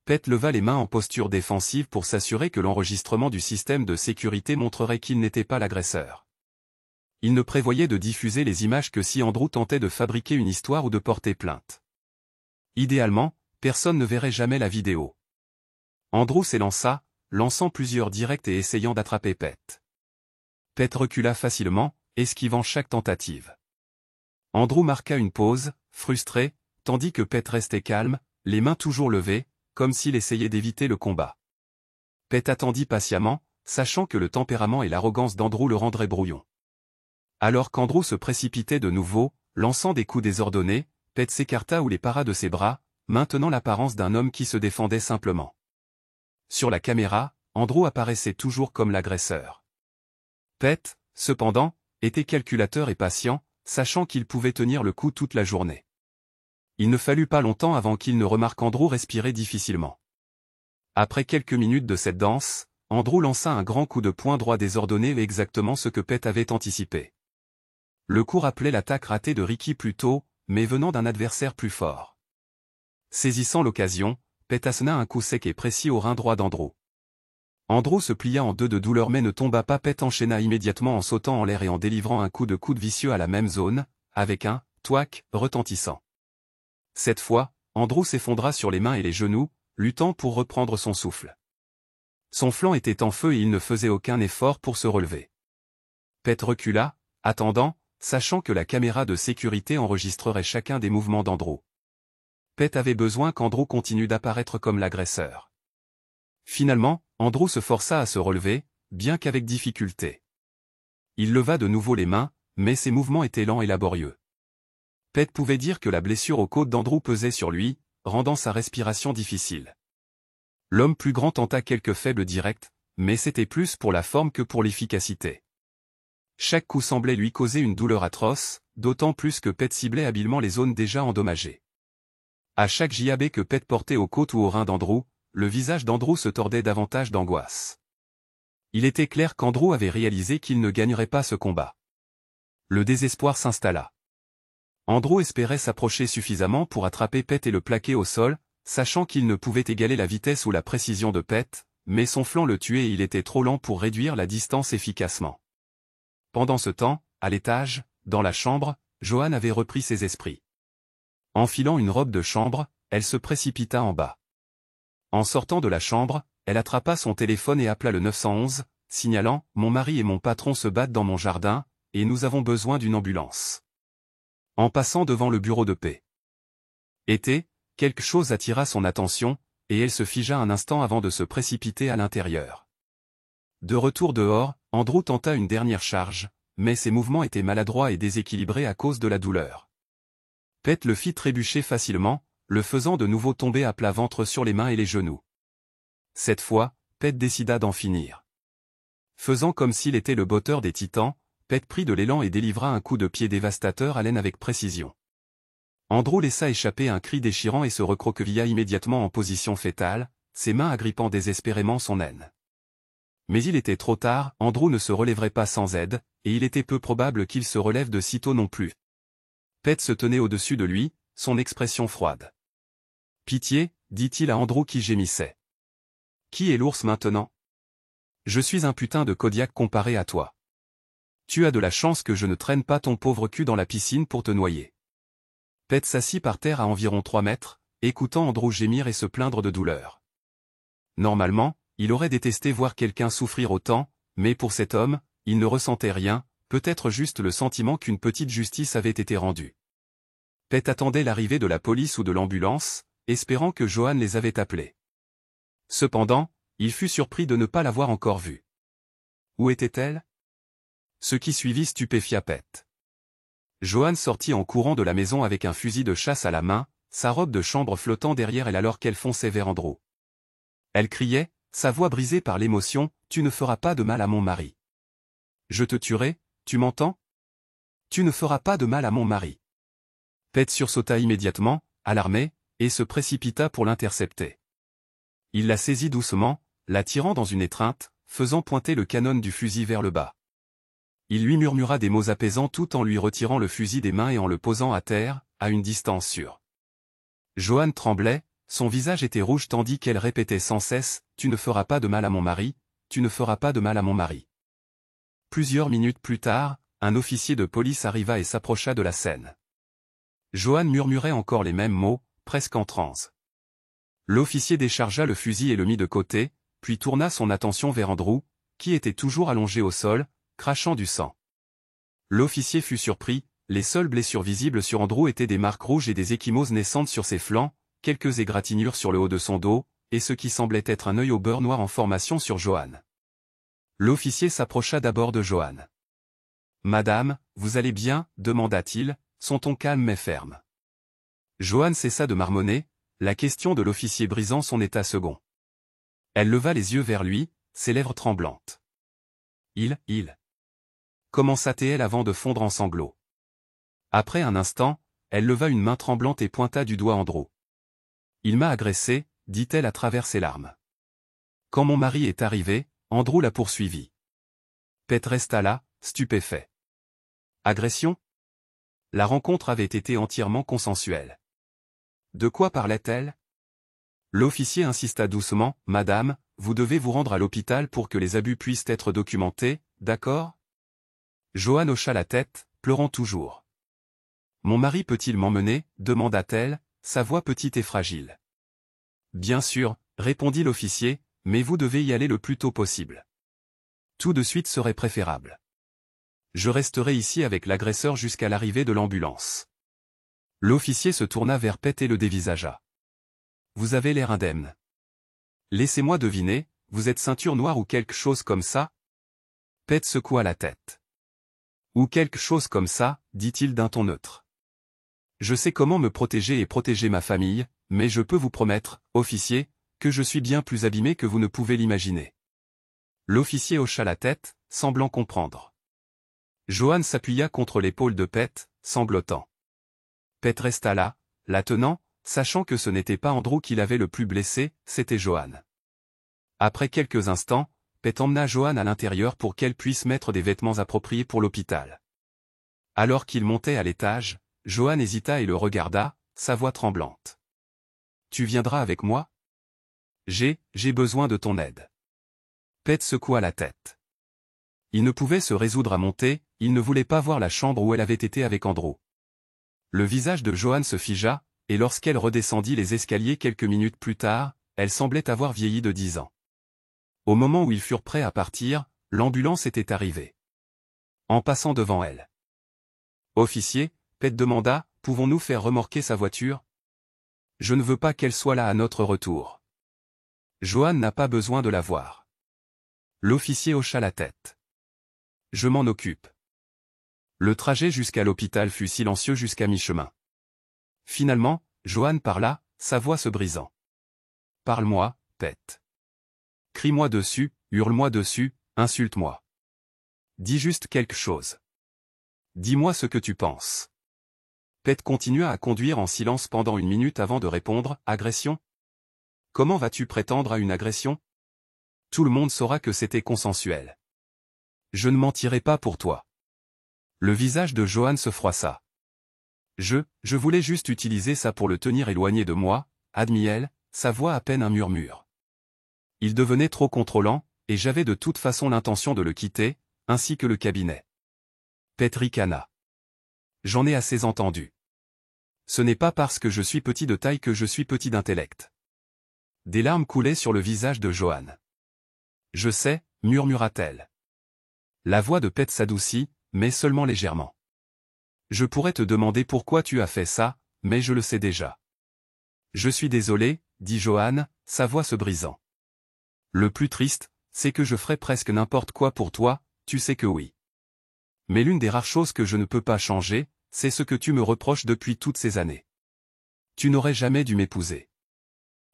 Pet leva les mains en posture défensive pour s'assurer que l'enregistrement du système de sécurité montrerait qu'il n'était pas l'agresseur. Il ne prévoyait de diffuser les images que si Andrew tentait de fabriquer une histoire ou de porter plainte. Idéalement, personne ne verrait jamais la vidéo. Andrew s'élança, lançant plusieurs directs et essayant d'attraper Pet. Pet recula facilement, esquivant chaque tentative. Andrew marqua une pause, frustré, tandis que Pet restait calme, les mains toujours levées, comme s'il essayait d'éviter le combat. Pet attendit patiemment, sachant que le tempérament et l'arrogance d'Andrew le rendraient brouillon. Alors qu'Andrew se précipitait de nouveau, lançant des coups désordonnés, Pet s'écarta ou les para de ses bras, maintenant l'apparence d'un homme qui se défendait simplement. Sur la caméra, Andrew apparaissait toujours comme l'agresseur. Pete, cependant, était calculateur et patient, sachant qu'il pouvait tenir le coup toute la journée. Il ne fallut pas longtemps avant qu'il ne remarque Andrew respirer difficilement. Après quelques minutes de cette danse, Andrew lança un grand coup de poing droit désordonné et exactement ce que Pete avait anticipé. Le coup rappelait l'attaque ratée de Ricky plus tôt, mais venant d'un adversaire plus fort. Saisissant l'occasion, Pete assena un coup sec et précis au rein droit d'Andrew. Andrew se plia en deux de douleur mais ne tomba pas. Pete enchaîna immédiatement en sautant en l'air et en délivrant un coup de coude vicieux à la même zone, avec un « touac » retentissant. Cette fois, Andrew s'effondra sur les mains et les genoux, luttant pour reprendre son souffle. Son flanc était en feu et il ne faisait aucun effort pour se relever. Pete recula, attendant, sachant que la caméra de sécurité enregistrerait chacun des mouvements d'Andrew. Pete avait besoin qu'Andrew continue d'apparaître comme l'agresseur. Finalement, Andrew se força à se relever, bien qu'avec difficulté. Il leva de nouveau les mains, mais ses mouvements étaient lents et laborieux. Pete pouvait dire que la blessure aux côtes d'Andrew pesait sur lui, rendant sa respiration difficile. L'homme plus grand tenta quelques faibles directs, mais c'était plus pour la forme que pour l'efficacité. Chaque coup semblait lui causer une douleur atroce, d'autant plus que Pete ciblait habilement les zones déjà endommagées. À chaque jab que Pete portait aux côtes ou aux reins d'Andrew, le visage d'Andrew se tordait davantage d'angoisse. Il était clair qu'Andrew avait réalisé qu'il ne gagnerait pas ce combat. Le désespoir s'installa. Andrew espérait s'approcher suffisamment pour attraper Pete et le plaquer au sol, sachant qu'il ne pouvait égaler la vitesse ou la précision de Pete, mais son flanc le tuait et il était trop lent pour réduire la distance efficacement. Pendant ce temps, à l'étage, dans la chambre, Joanne avait repris ses esprits. Enfilant une robe de chambre, elle se précipita en bas. En sortant de la chambre, elle attrapa son téléphone et appela le 911, signalant « Mon mari et mon patron se battent dans mon jardin, et nous avons besoin d'une ambulance. » En passant devant le bureau de paix. Quelque chose attira son attention, et elle se figea un instant avant de se précipiter à l'intérieur. De retour dehors, Andrew tenta une dernière charge, mais ses mouvements étaient maladroits et déséquilibrés à cause de la douleur. Pete le fit trébucher facilement, le faisant de nouveau tomber à plat ventre sur les mains et les genoux. Cette fois, Pete décida d'en finir. Faisant comme s'il était le botteur des titans, Pete prit de l'élan et délivra un coup de pied dévastateur à l'aine avec précision. Andrew laissa échapper un cri déchirant et se recroquevilla immédiatement en position fétale, ses mains agrippant désespérément son aine. Mais il était trop tard, Andrew ne se relèverait pas sans aide, et il était peu probable qu'il se relève de sitôt non plus. Pete se tenait au-dessus de lui, son expression froide. « Pitié, dit-il à Andrew qui gémissait. Qui est l'ours maintenant? Je suis un putain de Kodiak comparé à toi. Tu as de la chance que je ne traîne pas ton pauvre cul dans la piscine pour te noyer. » Pete s'assit par terre à environ 3 mètres, écoutant Andrew gémir et se plaindre de douleur. Normalement, il aurait détesté voir quelqu'un souffrir autant, mais pour cet homme, il ne ressentait rien, peut-être juste le sentiment qu'une petite justice avait été rendue. Pete attendait l'arrivée de la police ou de l'ambulance, espérant que Joanne les avait appelés. Cependant, il fut surpris de ne pas l'avoir encore vue. Où était-elle? Ce qui suivit stupéfia Pete. Joanne sortit en courant de la maison avec un fusil de chasse à la main, sa robe de chambre flottant derrière elle alors qu'elle fonçait vers Andrew. Elle criait, sa voix brisée par l'émotion, « Tu ne feras pas de mal à mon mari. Je te tuerai, tu m'entends? Tu ne feras pas de mal à mon mari. » Pete sursauta immédiatement, alarmé, et se précipita pour l'intercepter. Il la saisit doucement, la tirant dans une étreinte, faisant pointer le canon du fusil vers le bas. Il lui murmura des mots apaisants tout en lui retirant le fusil des mains et en le posant à terre, à une distance sûre. Joanne tremblait, son visage était rouge tandis qu'elle répétait sans cesse, « Tu ne feras pas de mal à mon mari, tu ne feras pas de mal à mon mari. » Plusieurs minutes plus tard, un officier de police arriva et s'approcha de la scène. Joanne murmurait encore les mêmes mots, presque en transe. L'officier déchargea le fusil et le mit de côté, puis tourna son attention vers Andrew, qui était toujours allongé au sol, crachant du sang. L'officier fut surpris, les seules blessures visibles sur Andrew étaient des marques rouges et des ecchymoses naissantes sur ses flancs, quelques égratignures sur le haut de son dos, et ce qui semblait être un œil au beurre noir en formation sur Joanne. L'officier s'approcha d'abord de Joanne. « Madame, vous allez bien » demanda-t-il, son ton calme mais ferme. Joanne cessa de marmonner, la question de l'officier brisant son état second. Elle leva les yeux vers lui, ses lèvres tremblantes. Il commença-t-elle avant de fondre en sanglots. Après un instant, elle leva une main tremblante et pointa du doigt Andrew. Il m'a agressé, dit-elle à travers ses larmes. Quand mon mari est arrivé, Andrew la poursuivit. Pete resta là, stupéfait. Agression? La rencontre avait été entièrement consensuelle. De quoi parlait-elle? L'officier insista doucement, « Madame, vous devez vous rendre à l'hôpital pour que les abus puissent être documentés, d'accord ?» Joanne hocha la tête, pleurant toujours. « Mon mari peut-il m'emmener » demanda-t-elle, sa voix petite et fragile. « Bien sûr » répondit l'officier, « mais vous devez y aller le plus tôt possible. Tout de suite serait préférable. Je resterai ici avec l'agresseur jusqu'à l'arrivée de l'ambulance. » L'officier se tourna vers Pete et le dévisagea. « Vous avez l'air indemne. Laissez-moi deviner, vous êtes ceinture noire ou quelque chose comme ça ?» Pete secoua la tête. « Ou quelque chose comme ça, dit-il d'un ton neutre. Je sais comment me protéger et protéger ma famille, mais je peux vous promettre, officier, que je suis bien plus abîmé que vous ne pouvez l'imaginer. » L'officier hocha la tête, semblant comprendre. Joanne s'appuya contre l'épaule de Pete, sanglotant. Pete resta là, la tenant, sachant que ce n'était pas Andrew qui l'avait le plus blessé, c'était Joanne. Après quelques instants, Pete emmena Joanne à l'intérieur pour qu'elle puisse mettre des vêtements appropriés pour l'hôpital. Alors qu'il montait à l'étage, Joanne hésita et le regarda, sa voix tremblante. « Tu viendras avec moi ? J'ai besoin de ton aide. » Pete secoua la tête. Il ne pouvait se résoudre à monter, il ne voulait pas voir la chambre où elle avait été avec Andrew. Le visage de Joanne se figea, et lorsqu'elle redescendit les escaliers quelques minutes plus tard, elle semblait avoir vieilli de 10 ans. Au moment où ils furent prêts à partir, l'ambulance était arrivée. En passant devant elle. « Officier » Pete demanda, « pouvons-nous faire remorquer sa voiture ? Je ne veux pas qu'elle soit là à notre retour. Joanne n'a pas besoin de la voir. » L'officier hocha la tête. « Je m'en occupe. » Le trajet jusqu'à l'hôpital fut silencieux jusqu'à mi-chemin. Finalement, Joanne parla, sa voix se brisant. « Parle-moi, Pete. Crie-moi dessus, hurle-moi dessus, insulte-moi. Dis juste quelque chose. Dis-moi ce que tu penses. » Pete continua à conduire en silence pendant 1 minute avant de répondre, « Agression ? Comment vas-tu prétendre à une agression ? Tout le monde saura que c'était consensuel. Je ne mentirai pas pour toi. » Le visage de Joanne se froissa. « Je voulais juste utiliser ça pour le tenir éloigné de moi, » admit-elle, sa voix à peine un murmure. Il devenait trop contrôlant, et j'avais de toute façon l'intention de le quitter, ainsi que le cabinet. Pete ricana. « J'en ai assez entendu. Ce n'est pas parce que je suis petit de taille que je suis petit d'intellect. » Des larmes coulaient sur le visage de Joanne. « Je sais, » murmura-t-elle. La voix de Pete s'adoucit, mais seulement légèrement. « Je pourrais te demander pourquoi tu as fait ça, mais je le sais déjà. »« Je suis désolé, » dit Joanne, sa voix se brisant. « Le plus triste, c'est que je ferais presque n'importe quoi pour toi, tu sais que oui. Mais l'une des rares choses que je ne peux pas changer, c'est ce que tu me reproches depuis toutes ces années. Tu n'aurais jamais dû m'épouser. »«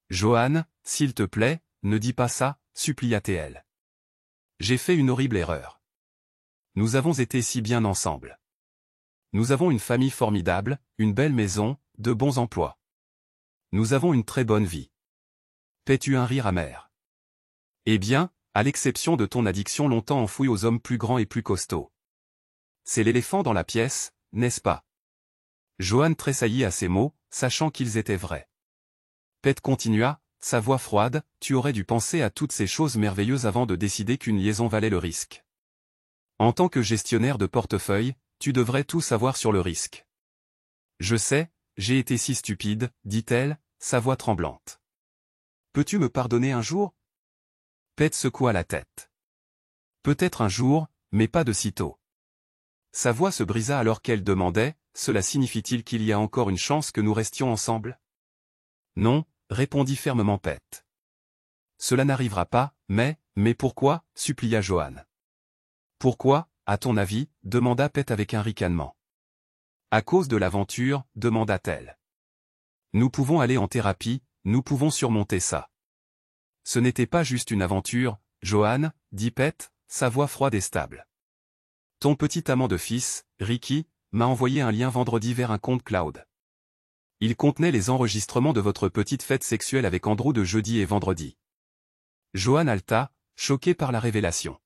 Joanne, s'il te plaît, ne dis pas ça, supplia-t-elle. J'ai fait une horrible erreur. Nous avons été si bien ensemble. Nous avons une famille formidable, une belle maison, de bons emplois. Nous avons une très bonne vie. » Pete eut un rire amer. « Eh bien, à l'exception de ton addiction longtemps enfouie aux hommes plus grands et plus costauds. C'est l'éléphant dans la pièce, n'est-ce pas ?» Joanne tressaillit à ces mots, sachant qu'ils étaient vrais. Pete continua, sa voix froide, « Tu aurais dû penser à toutes ces choses merveilleuses avant de décider qu'une liaison valait le risque. En tant que gestionnaire de portefeuille, tu devrais tout savoir sur le risque. »« Je sais, j'ai été si stupide, » dit-elle, sa voix tremblante. « Peux-tu me pardonner un jour ?» Pete secoua la tête. « Peut-être un jour, mais pas de sitôt. » Sa voix se brisa alors qu'elle demandait, « Cela signifie-t-il qu'il y a encore une chance que nous restions ensemble ?» « Non, » répondit fermement Pete. « Cela n'arrivera pas, mais pourquoi ?» supplia Joanne. « Pourquoi, à ton avis ?» demanda Pete avec un ricanement. « À cause de l'aventure » demanda-t-elle. Nous pouvons aller en thérapie, nous pouvons surmonter ça. Ce n'était pas juste une aventure, Johan, dit Pete, sa voix froide et stable. Ton petit amant de fils, Ricky, m'a envoyé un lien vendredi vers un compte cloud. Il contenait les enregistrements de votre petite fête sexuelle avec Andrew de jeudi et vendredi. Johan halta, choqué par la révélation.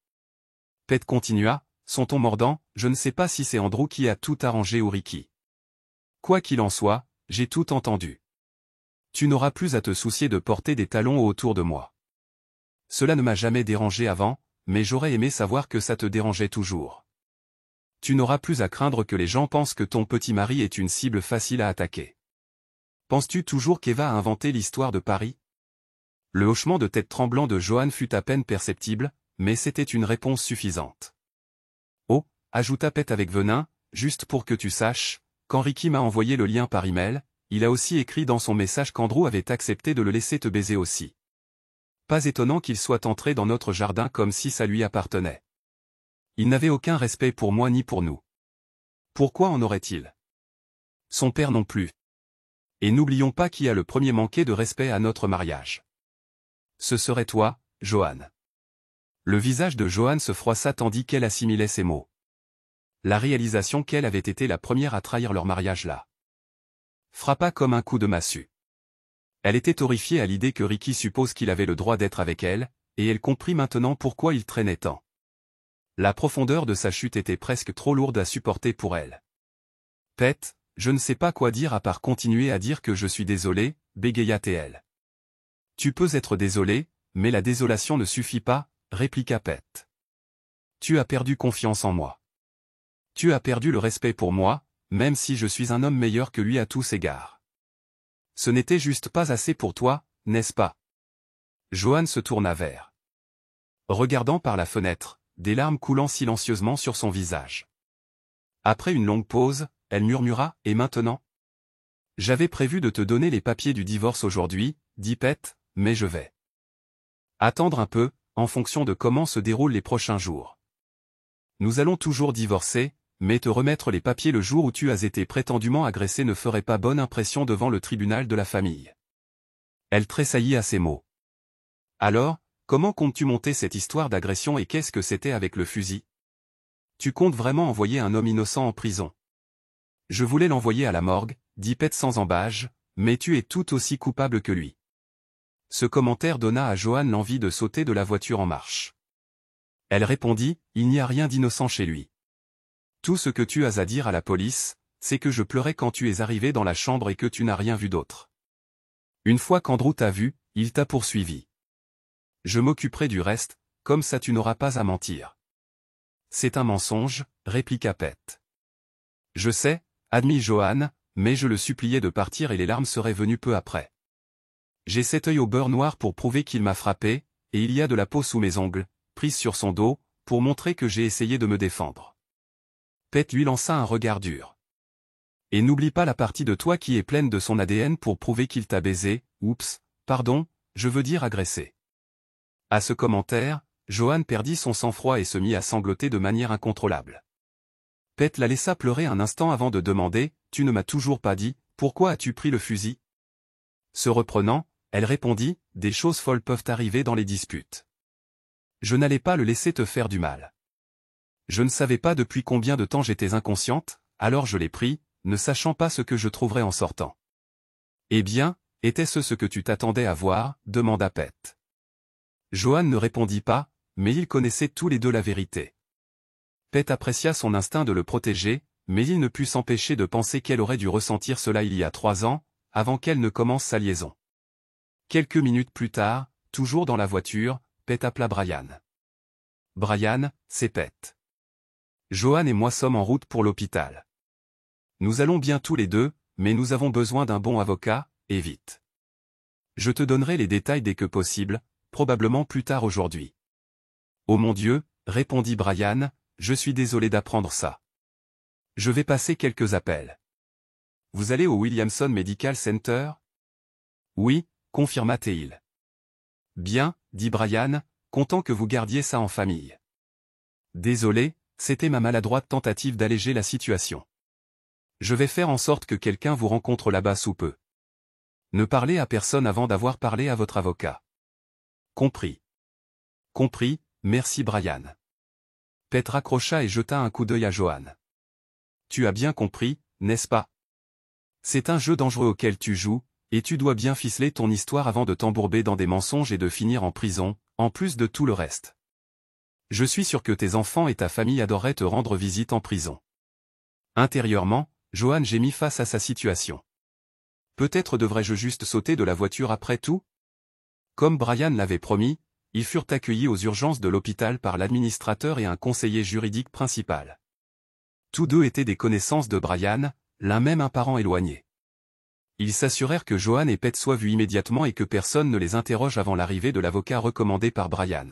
Pete continua, son ton mordant, je ne sais pas si c'est Andrew qui a tout arrangé ou Ricky. Quoi qu'il en soit, j'ai tout entendu. Tu n'auras plus à te soucier de porter des talons autour de moi. Cela ne m'a jamais dérangé avant, mais j'aurais aimé savoir que ça te dérangeait toujours. Tu n'auras plus à craindre que les gens pensent que ton petit mari est une cible facile à attaquer. Penses-tu toujours qu'Eva a inventé l'histoire de Paris? Le hochement de tête tremblant de Johan fut à peine perceptible, mais c'était une réponse suffisante. Oh, ajouta Pete avec venin, juste pour que tu saches, quand Ricky m'a envoyé le lien par email, il a aussi écrit dans son message qu'Andrew avait accepté de le laisser te baiser aussi. Pas étonnant qu'il soit entré dans notre jardin comme si ça lui appartenait. Il n'avait aucun respect pour moi ni pour nous. Pourquoi en aurait-il? Son père non plus. Et n'oublions pas qui a le premier manqué de respect à notre mariage. Ce serait toi, Johan. Le visage de Johan se froissa tandis qu'elle assimilait ces mots. La réalisation qu'elle avait été la première à trahir leur mariage là frappa comme un coup de massue. Elle était horrifiée à l'idée que Ricky suppose qu'il avait le droit d'être avec elle, et elle comprit maintenant pourquoi il traînait tant. La profondeur de sa chute était presque trop lourde à supporter pour elle. Pete, je ne sais pas quoi dire à part continuer à dire que je suis désolé, bégaya-t-elle. Tu peux être désolé, mais la désolation ne suffit pas, répliqua Pete. Tu as perdu confiance en moi. Tu as perdu le respect pour moi, même si je suis un homme meilleur que lui à tous égards. Ce n'était juste pas assez pour toi, n'est-ce pas? Johan se tourna vers. Regardant par la fenêtre, des larmes coulant silencieusement sur son visage. Après une longue pause, elle murmura, et maintenant? J'avais prévu de te donner les papiers du divorce aujourd'hui, dit Pete, mais je vais attendre un peu, en fonction de comment se déroulent les prochains jours. Nous allons toujours divorcer, mais te remettre les papiers le jour où tu as été prétendument agressé ne ferait pas bonne impression devant le tribunal de la famille. Elle tressaillit à ces mots. Alors, comment comptes-tu monter cette histoire d'agression et qu'est-ce que c'était avec le fusil? Tu comptes vraiment envoyer un homme innocent en prison? Je voulais l'envoyer à la morgue, dit Pete sans embâge, mais tu es tout aussi coupable que lui. Ce commentaire donna à Johan l'envie de sauter de la voiture en marche. Elle répondit, il n'y a rien d'innocent chez lui. Tout ce que tu as à dire à la police, c'est que je pleurais quand tu es arrivé dans la chambre et que tu n'as rien vu d'autre. Une fois qu'Andrew t'a vu, il t'a poursuivi. Je m'occuperai du reste, comme ça tu n'auras pas à mentir. C'est un mensonge, répliqua Pete. Je sais, admit Johan, mais je le suppliais de partir et les larmes seraient venues peu après. J'ai cet œil au beurre noir pour prouver qu'il m'a frappé, et il y a de la peau sous mes ongles, prise sur son dos, pour montrer que j'ai essayé de me défendre. Pete lui lança un regard dur. Et n'oublie pas la partie de toi qui est pleine de son ADN pour prouver qu'il t'a baisé, oups, pardon, je veux dire agressé. À ce commentaire, Johan perdit son sang-froid et se mit à sangloter de manière incontrôlable. Pete la laissa pleurer un instant avant de demander, tu ne m'as toujours pas dit, pourquoi as-tu pris le fusil? Se reprenant, elle répondit, des choses folles peuvent arriver dans les disputes. Je n'allais pas le laisser te faire du mal. Je ne savais pas depuis combien de temps j'étais inconsciente, alors je l'ai pris, ne sachant pas ce que je trouverais en sortant. Eh bien, était-ce ce que tu t'attendais à voir? Demanda Pete. Johan ne répondit pas, mais ils connaissaient tous les deux la vérité. Pete apprécia son instinct de le protéger, mais il ne put s'empêcher de penser qu'elle aurait dû ressentir cela il y a 3 ans, avant qu'elle ne commence sa liaison. Quelques minutes plus tard, toujours dans la voiture, Pete appela Brian. Brian, c'est Pete. Johan et moi sommes en route pour l'hôpital. Nous allons bien tous les deux, mais nous avons besoin d'un bon avocat, et vite. Je te donnerai les détails dès que possible, probablement plus tard aujourd'hui. Oh mon Dieu, répondit Brian, je suis désolé d'apprendre ça. Je vais passer quelques appels. Vous allez au Williamson Medical Center? Oui, confirma Teil. Bien, dit Brian, content que vous gardiez ça en famille. Désolé, c'était ma maladroite tentative d'alléger la situation. Je vais faire en sorte que quelqu'un vous rencontre là-bas sous peu. Ne parlez à personne avant d'avoir parlé à votre avocat. Compris. Compris, merci Brian. Pete raccrocha et jeta un coup d'œil à Joanne. Tu as bien compris, n'est-ce pas? C'est un jeu dangereux auquel tu joues, et tu dois bien ficeler ton histoire avant de t'embourber dans des mensonges et de finir en prison, en plus de tout le reste. Je suis sûr que tes enfants et ta famille adoreraient te rendre visite en prison. Intérieurement, Joanne gémit face à sa situation. Peut-être devrais-je juste sauter de la voiture après tout? Comme Brian l'avait promis, ils furent accueillis aux urgences de l'hôpital par l'administrateur et un conseiller juridique principal. Tous deux étaient des connaissances de Brian, l'un même un parent éloigné. Ils s'assurèrent que Joanne et Pete soient vus immédiatement et que personne ne les interroge avant l'arrivée de l'avocat recommandé par Brian.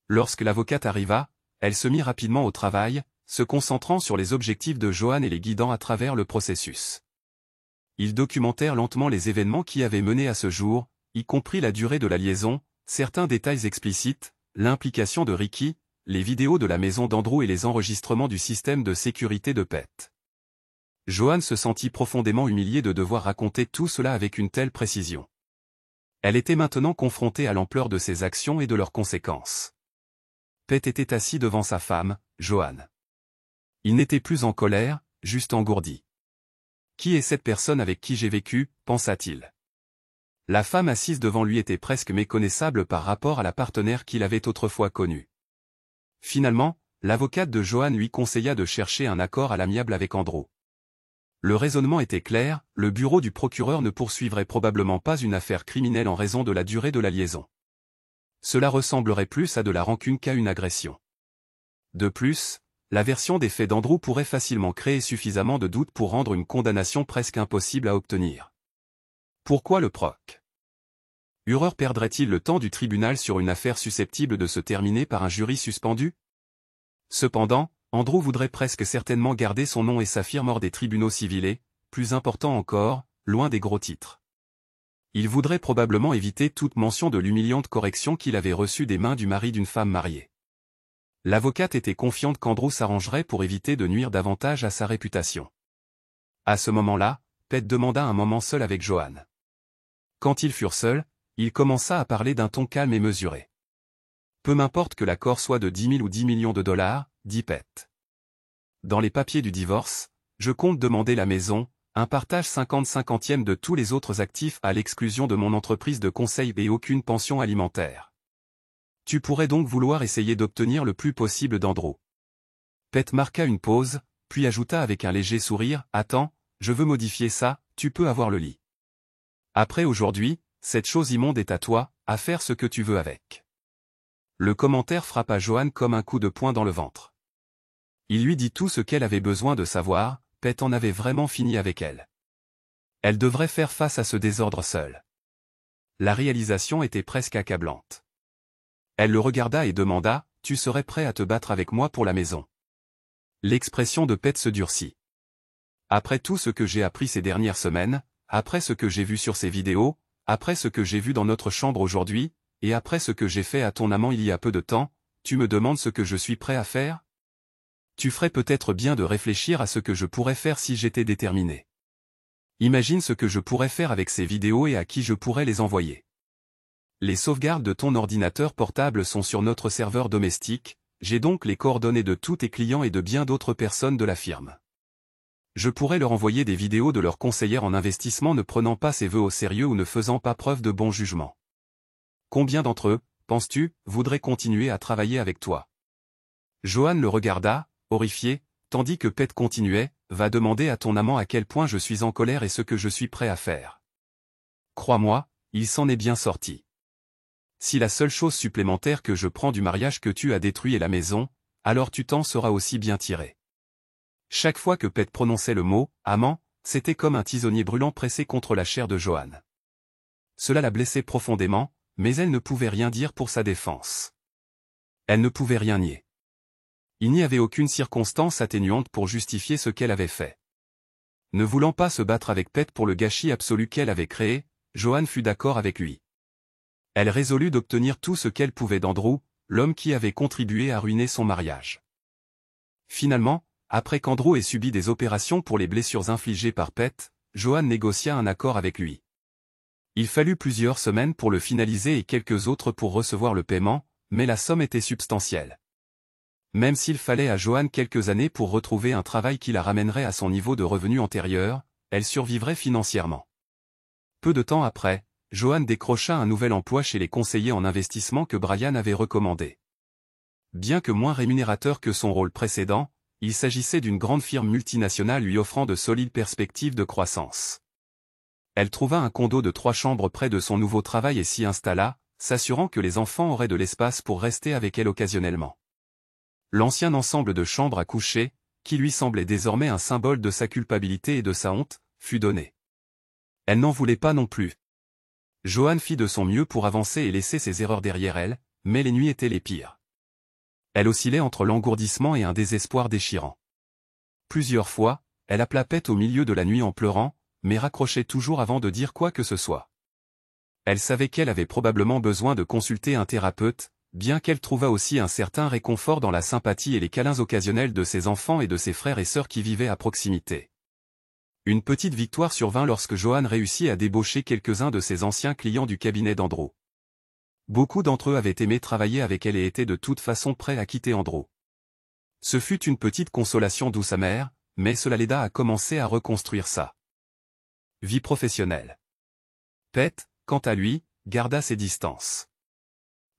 Lorsque l'avocate arriva, elle se mit rapidement au travail, se concentrant sur les objectifs de Joanne et les guidant à travers le processus. Ils documentèrent lentement les événements qui avaient mené à ce jour, y compris la durée de la liaison, certains détails explicites, l'implication de Ricky, les vidéos de la maison d'Andrew et les enregistrements du système de sécurité de Pete. Joanne se sentit profondément humiliée de devoir raconter tout cela avec une telle précision. Elle était maintenant confrontée à l'ampleur de ses actions et de leurs conséquences. Pete était assis devant sa femme, Joanne. Il n'était plus en colère, juste engourdi. Qui est cette personne avec qui j'ai vécu, pensa-t-il. La femme assise devant lui était presque méconnaissable par rapport à la partenaire qu'il avait autrefois connue. Finalement, l'avocate de Joanne lui conseilla de chercher un accord à l'amiable avec Andrew. Le raisonnement était clair, le bureau du procureur ne poursuivrait probablement pas une affaire criminelle en raison de la durée de la liaison. Cela ressemblerait plus à de la rancune qu'à une agression. De plus, la version des faits d'Andrew pourrait facilement créer suffisamment de doutes pour rendre une condamnation presque impossible à obtenir. Pourquoi le proc? Hureur perdrait-il le temps du tribunal sur une affaire susceptible de se terminer par un jury suspendu? Cependant, Andrew voudrait presque certainement garder son nom et sa firme hors des tribunaux civils et, plus important encore, loin des gros titres. Il voudrait probablement éviter toute mention de l'humiliante correction qu'il avait reçue des mains du mari d'une femme mariée. L'avocate était confiante qu'Andrew s'arrangerait pour éviter de nuire davantage à sa réputation. À ce moment-là, Pete demanda un moment seul avec Joanne. Quand ils furent seuls, il commença à parler d'un ton calme et mesuré. Peu m'importe que l'accord soit de 10 000 ou 10 millions de dollars, dit Pete. Dans les papiers du divorce, je compte demander la maison, un partage 50-50e de tous les autres actifs à l'exclusion de mon entreprise de conseil et aucune pension alimentaire. Tu pourrais donc vouloir essayer d'obtenir le plus possible d'Andrew. Pete marqua une pause, puis ajouta avec un léger sourire, « Attends, je veux modifier ça, tu peux avoir le lit. Après aujourd'hui, cette chose immonde est à toi, à faire ce que tu veux avec. » Le commentaire frappa Joanne comme un coup de poing dans le ventre. Il lui dit tout ce qu'elle avait besoin de savoir, Pete en avait vraiment fini avec elle. Elle devrait faire face à ce désordre seule. La réalisation était presque accablante. Elle le regarda et demanda, « Tu serais prêt à te battre avec moi pour la maison? » L'expression de Pete se durcit. Après tout ce que j'ai appris ces dernières semaines, après ce que j'ai vu sur ces vidéos, après ce que j'ai vu dans notre chambre aujourd'hui, et après ce que j'ai fait à ton amant il y a peu de temps, tu me demandes ce que je suis prêt à faire? Tu ferais peut-être bien de réfléchir à ce que je pourrais faire si j'étais déterminé. Imagine ce que je pourrais faire avec ces vidéos et à qui je pourrais les envoyer. Les sauvegardes de ton ordinateur portable sont sur notre serveur domestique, j'ai donc les coordonnées de tous tes clients et de bien d'autres personnes de la firme. Je pourrais leur envoyer des vidéos de leurs conseillères en investissement ne prenant pas ses vœux au sérieux ou ne faisant pas preuve de bon jugement. Combien d'entre eux, penses-tu, voudraient continuer à travailler avec toi? Joanne le regarda, horrifiée, tandis que Pete continuait, va demander à ton amant à quel point je suis en colère et ce que je suis prêt à faire. Crois-moi, il s'en est bien sorti. Si la seule chose supplémentaire que je prends du mariage que tu as détruit est la maison, alors tu t'en seras aussi bien tiré. Chaque fois que Pete prononçait le mot « amant », c'était comme un tisonnier brûlant pressé contre la chair de Joanne. Cela la blessait profondément, mais elle ne pouvait rien dire pour sa défense. Elle ne pouvait rien nier. Il n'y avait aucune circonstance atténuante pour justifier ce qu'elle avait fait. Ne voulant pas se battre avec Pete pour le gâchis absolu qu'elle avait créé, Joanne fut d'accord avec lui. Elle résolut d'obtenir tout ce qu'elle pouvait d'Andrew, l'homme qui avait contribué à ruiner son mariage. Finalement, après qu'Andrew ait subi des opérations pour les blessures infligées par Pete, Joanne négocia un accord avec lui. Il fallut plusieurs semaines pour le finaliser et quelques autres pour recevoir le paiement, mais la somme était substantielle. Même s'il fallait à Joanne quelques années pour retrouver un travail qui la ramènerait à son niveau de revenu antérieur, elle survivrait financièrement. Peu de temps après, Joanne décrocha un nouvel emploi chez les conseillers en investissement que Brian avait recommandé. Bien que moins rémunérateur que son rôle précédent, il s'agissait d'une grande firme multinationale lui offrant de solides perspectives de croissance. Elle trouva un condo de 3 chambres près de son nouveau travail et s'y installa, s'assurant que les enfants auraient de l'espace pour rester avec elle occasionnellement. L'ancien ensemble de chambres à coucher, qui lui semblait désormais un symbole de sa culpabilité et de sa honte, fut donné. Elle n'en voulait pas non plus. Joanne fit de son mieux pour avancer et laisser ses erreurs derrière elle, mais les nuits étaient les pires. Elle oscillait entre l'engourdissement et un désespoir déchirant. Plusieurs fois, elle appela Pete au milieu de la nuit en pleurant, mais raccrochait toujours avant de dire quoi que ce soit. Elle savait qu'elle avait probablement besoin de consulter un thérapeute, bien qu'elle trouvât aussi un certain réconfort dans la sympathie et les câlins occasionnels de ses enfants et de ses frères et sœurs qui vivaient à proximité. Une petite victoire survint lorsque Joanne réussit à débaucher quelques-uns de ses anciens clients du cabinet d'Andrew. Beaucoup d'entre eux avaient aimé travailler avec elle et étaient de toute façon prêts à quitter Andrew. Ce fut une petite consolation douce amère, mais cela l'aida à commencer à reconstruire sa vie professionnelle. Pete, quant à lui, garda ses distances.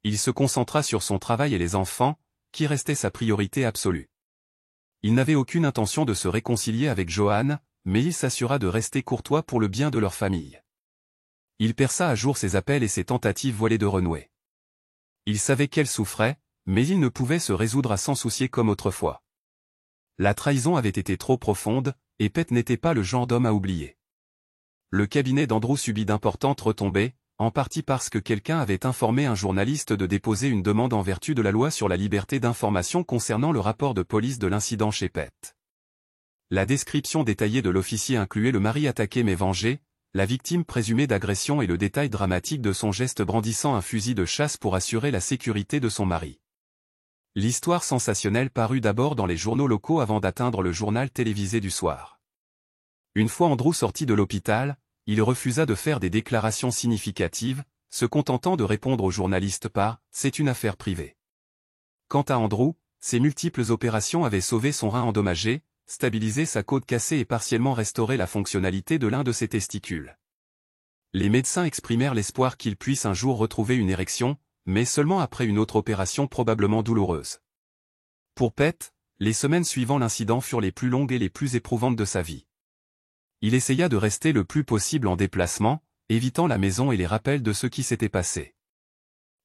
Il se concentra sur son travail et les enfants, qui restaient sa priorité absolue. Il n'avait aucune intention de se réconcilier avec Joanne, mais il s'assura de rester courtois pour le bien de leur famille. Il perça à jour ses appels et ses tentatives voilées de renouer. Il savait qu'elle souffrait, mais il ne pouvait se résoudre à s'en soucier comme autrefois. La trahison avait été trop profonde, et Pete n'était pas le genre d'homme à oublier. Le cabinet d'Andrew subit d'importantes retombées, en partie parce que quelqu'un avait informé un journaliste de déposer une demande en vertu de la loi sur la liberté d'information concernant le rapport de police de l'incident chez Pete. La description détaillée de l'officier incluait le mari attaqué mais vengé, la victime présumée d'agression et le détail dramatique de son geste brandissant un fusil de chasse pour assurer la sécurité de son mari. L'histoire sensationnelle parut d'abord dans les journaux locaux avant d'atteindre le journal télévisé du soir. Une fois Andrew sorti de l'hôpital, il refusa de faire des déclarations significatives, se contentant de répondre aux journalistes par « c'est une affaire privée ». Quant à Andrew, ses multiples opérations avaient sauvé son rein endommagé, stabilisé sa côte cassée et partiellement restauré la fonctionnalité de l'un de ses testicules. Les médecins exprimèrent l'espoir qu'il puisse un jour retrouver une érection, mais seulement après une autre opération probablement douloureuse. Pour Pete, les semaines suivant l'incident furent les plus longues et les plus éprouvantes de sa vie. Il essaya de rester le plus possible en déplacement, évitant la maison et les rappels de ce qui s'était passé.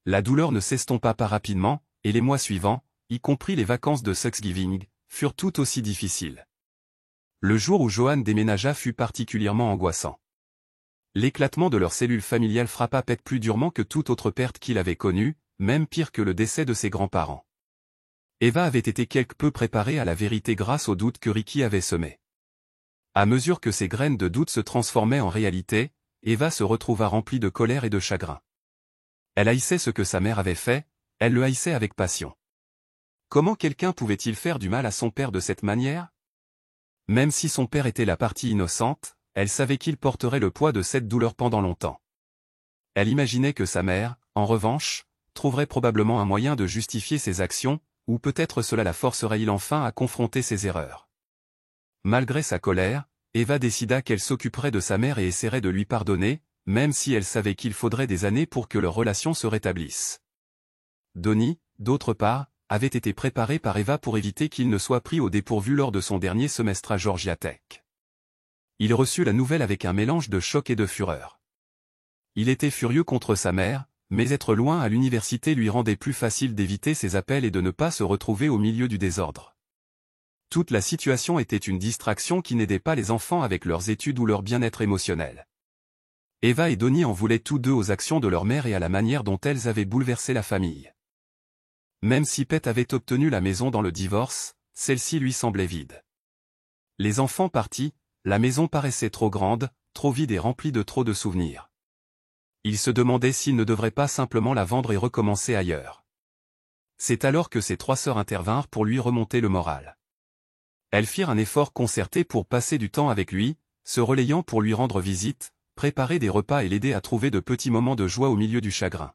La douleur ne s'estompa pas rapidement, et les mois suivants, y compris les vacances de Thanksgiving, furent tout aussi difficiles. Le jour où Joanne déménagea fut particulièrement angoissant. L'éclatement de leur cellule familiale frappa Pete plus durement que toute autre perte qu'il avait connue, même pire que le décès de ses grands-parents. Eva avait été quelque peu préparée à la vérité grâce aux doutes que Ricky avait semés. À mesure que ces graines de doute se transformaient en réalité, Eva se retrouva remplie de colère et de chagrin. Elle haïssait ce que sa mère avait fait, elle le haïssait avec passion. Comment quelqu'un pouvait-il faire du mal à son père de cette manière? Même si son père était la partie innocente, elle savait qu'il porterait le poids de cette douleur pendant longtemps. Elle imaginait que sa mère, en revanche, trouverait probablement un moyen de justifier ses actions, ou peut-être cela la forcerait-il enfin à confronter ses erreurs. Malgré sa colère, Eva décida qu'elle s'occuperait de sa mère et essaierait de lui pardonner, même si elle savait qu'il faudrait des années pour que leur relation se rétablisse. Donnie, d'autre part, avait été préparé par Eva pour éviter qu'il ne soit pris au dépourvu lors de son dernier semestre à Georgia Tech. Il reçut la nouvelle avec un mélange de choc et de fureur. Il était furieux contre sa mère, mais être loin à l'université lui rendait plus facile d'éviter ses appels et de ne pas se retrouver au milieu du désordre. Toute la situation était une distraction qui n'aidait pas les enfants avec leurs études ou leur bien-être émotionnel. Eva et Donnie en voulaient tous deux aux actions de leur mère et à la manière dont elles avaient bouleversé la famille. Même si Pete avait obtenu la maison dans le divorce, celle-ci lui semblait vide. Les enfants partis, la maison paraissait trop grande, trop vide et remplie de trop de souvenirs. Il se demandait s'il ne devrait pas simplement la vendre et recommencer ailleurs. C'est alors que ses 3 sœurs intervinrent pour lui remonter le moral. Elles firent un effort concerté pour passer du temps avec lui, se relayant pour lui rendre visite, préparer des repas et l'aider à trouver de petits moments de joie au milieu du chagrin.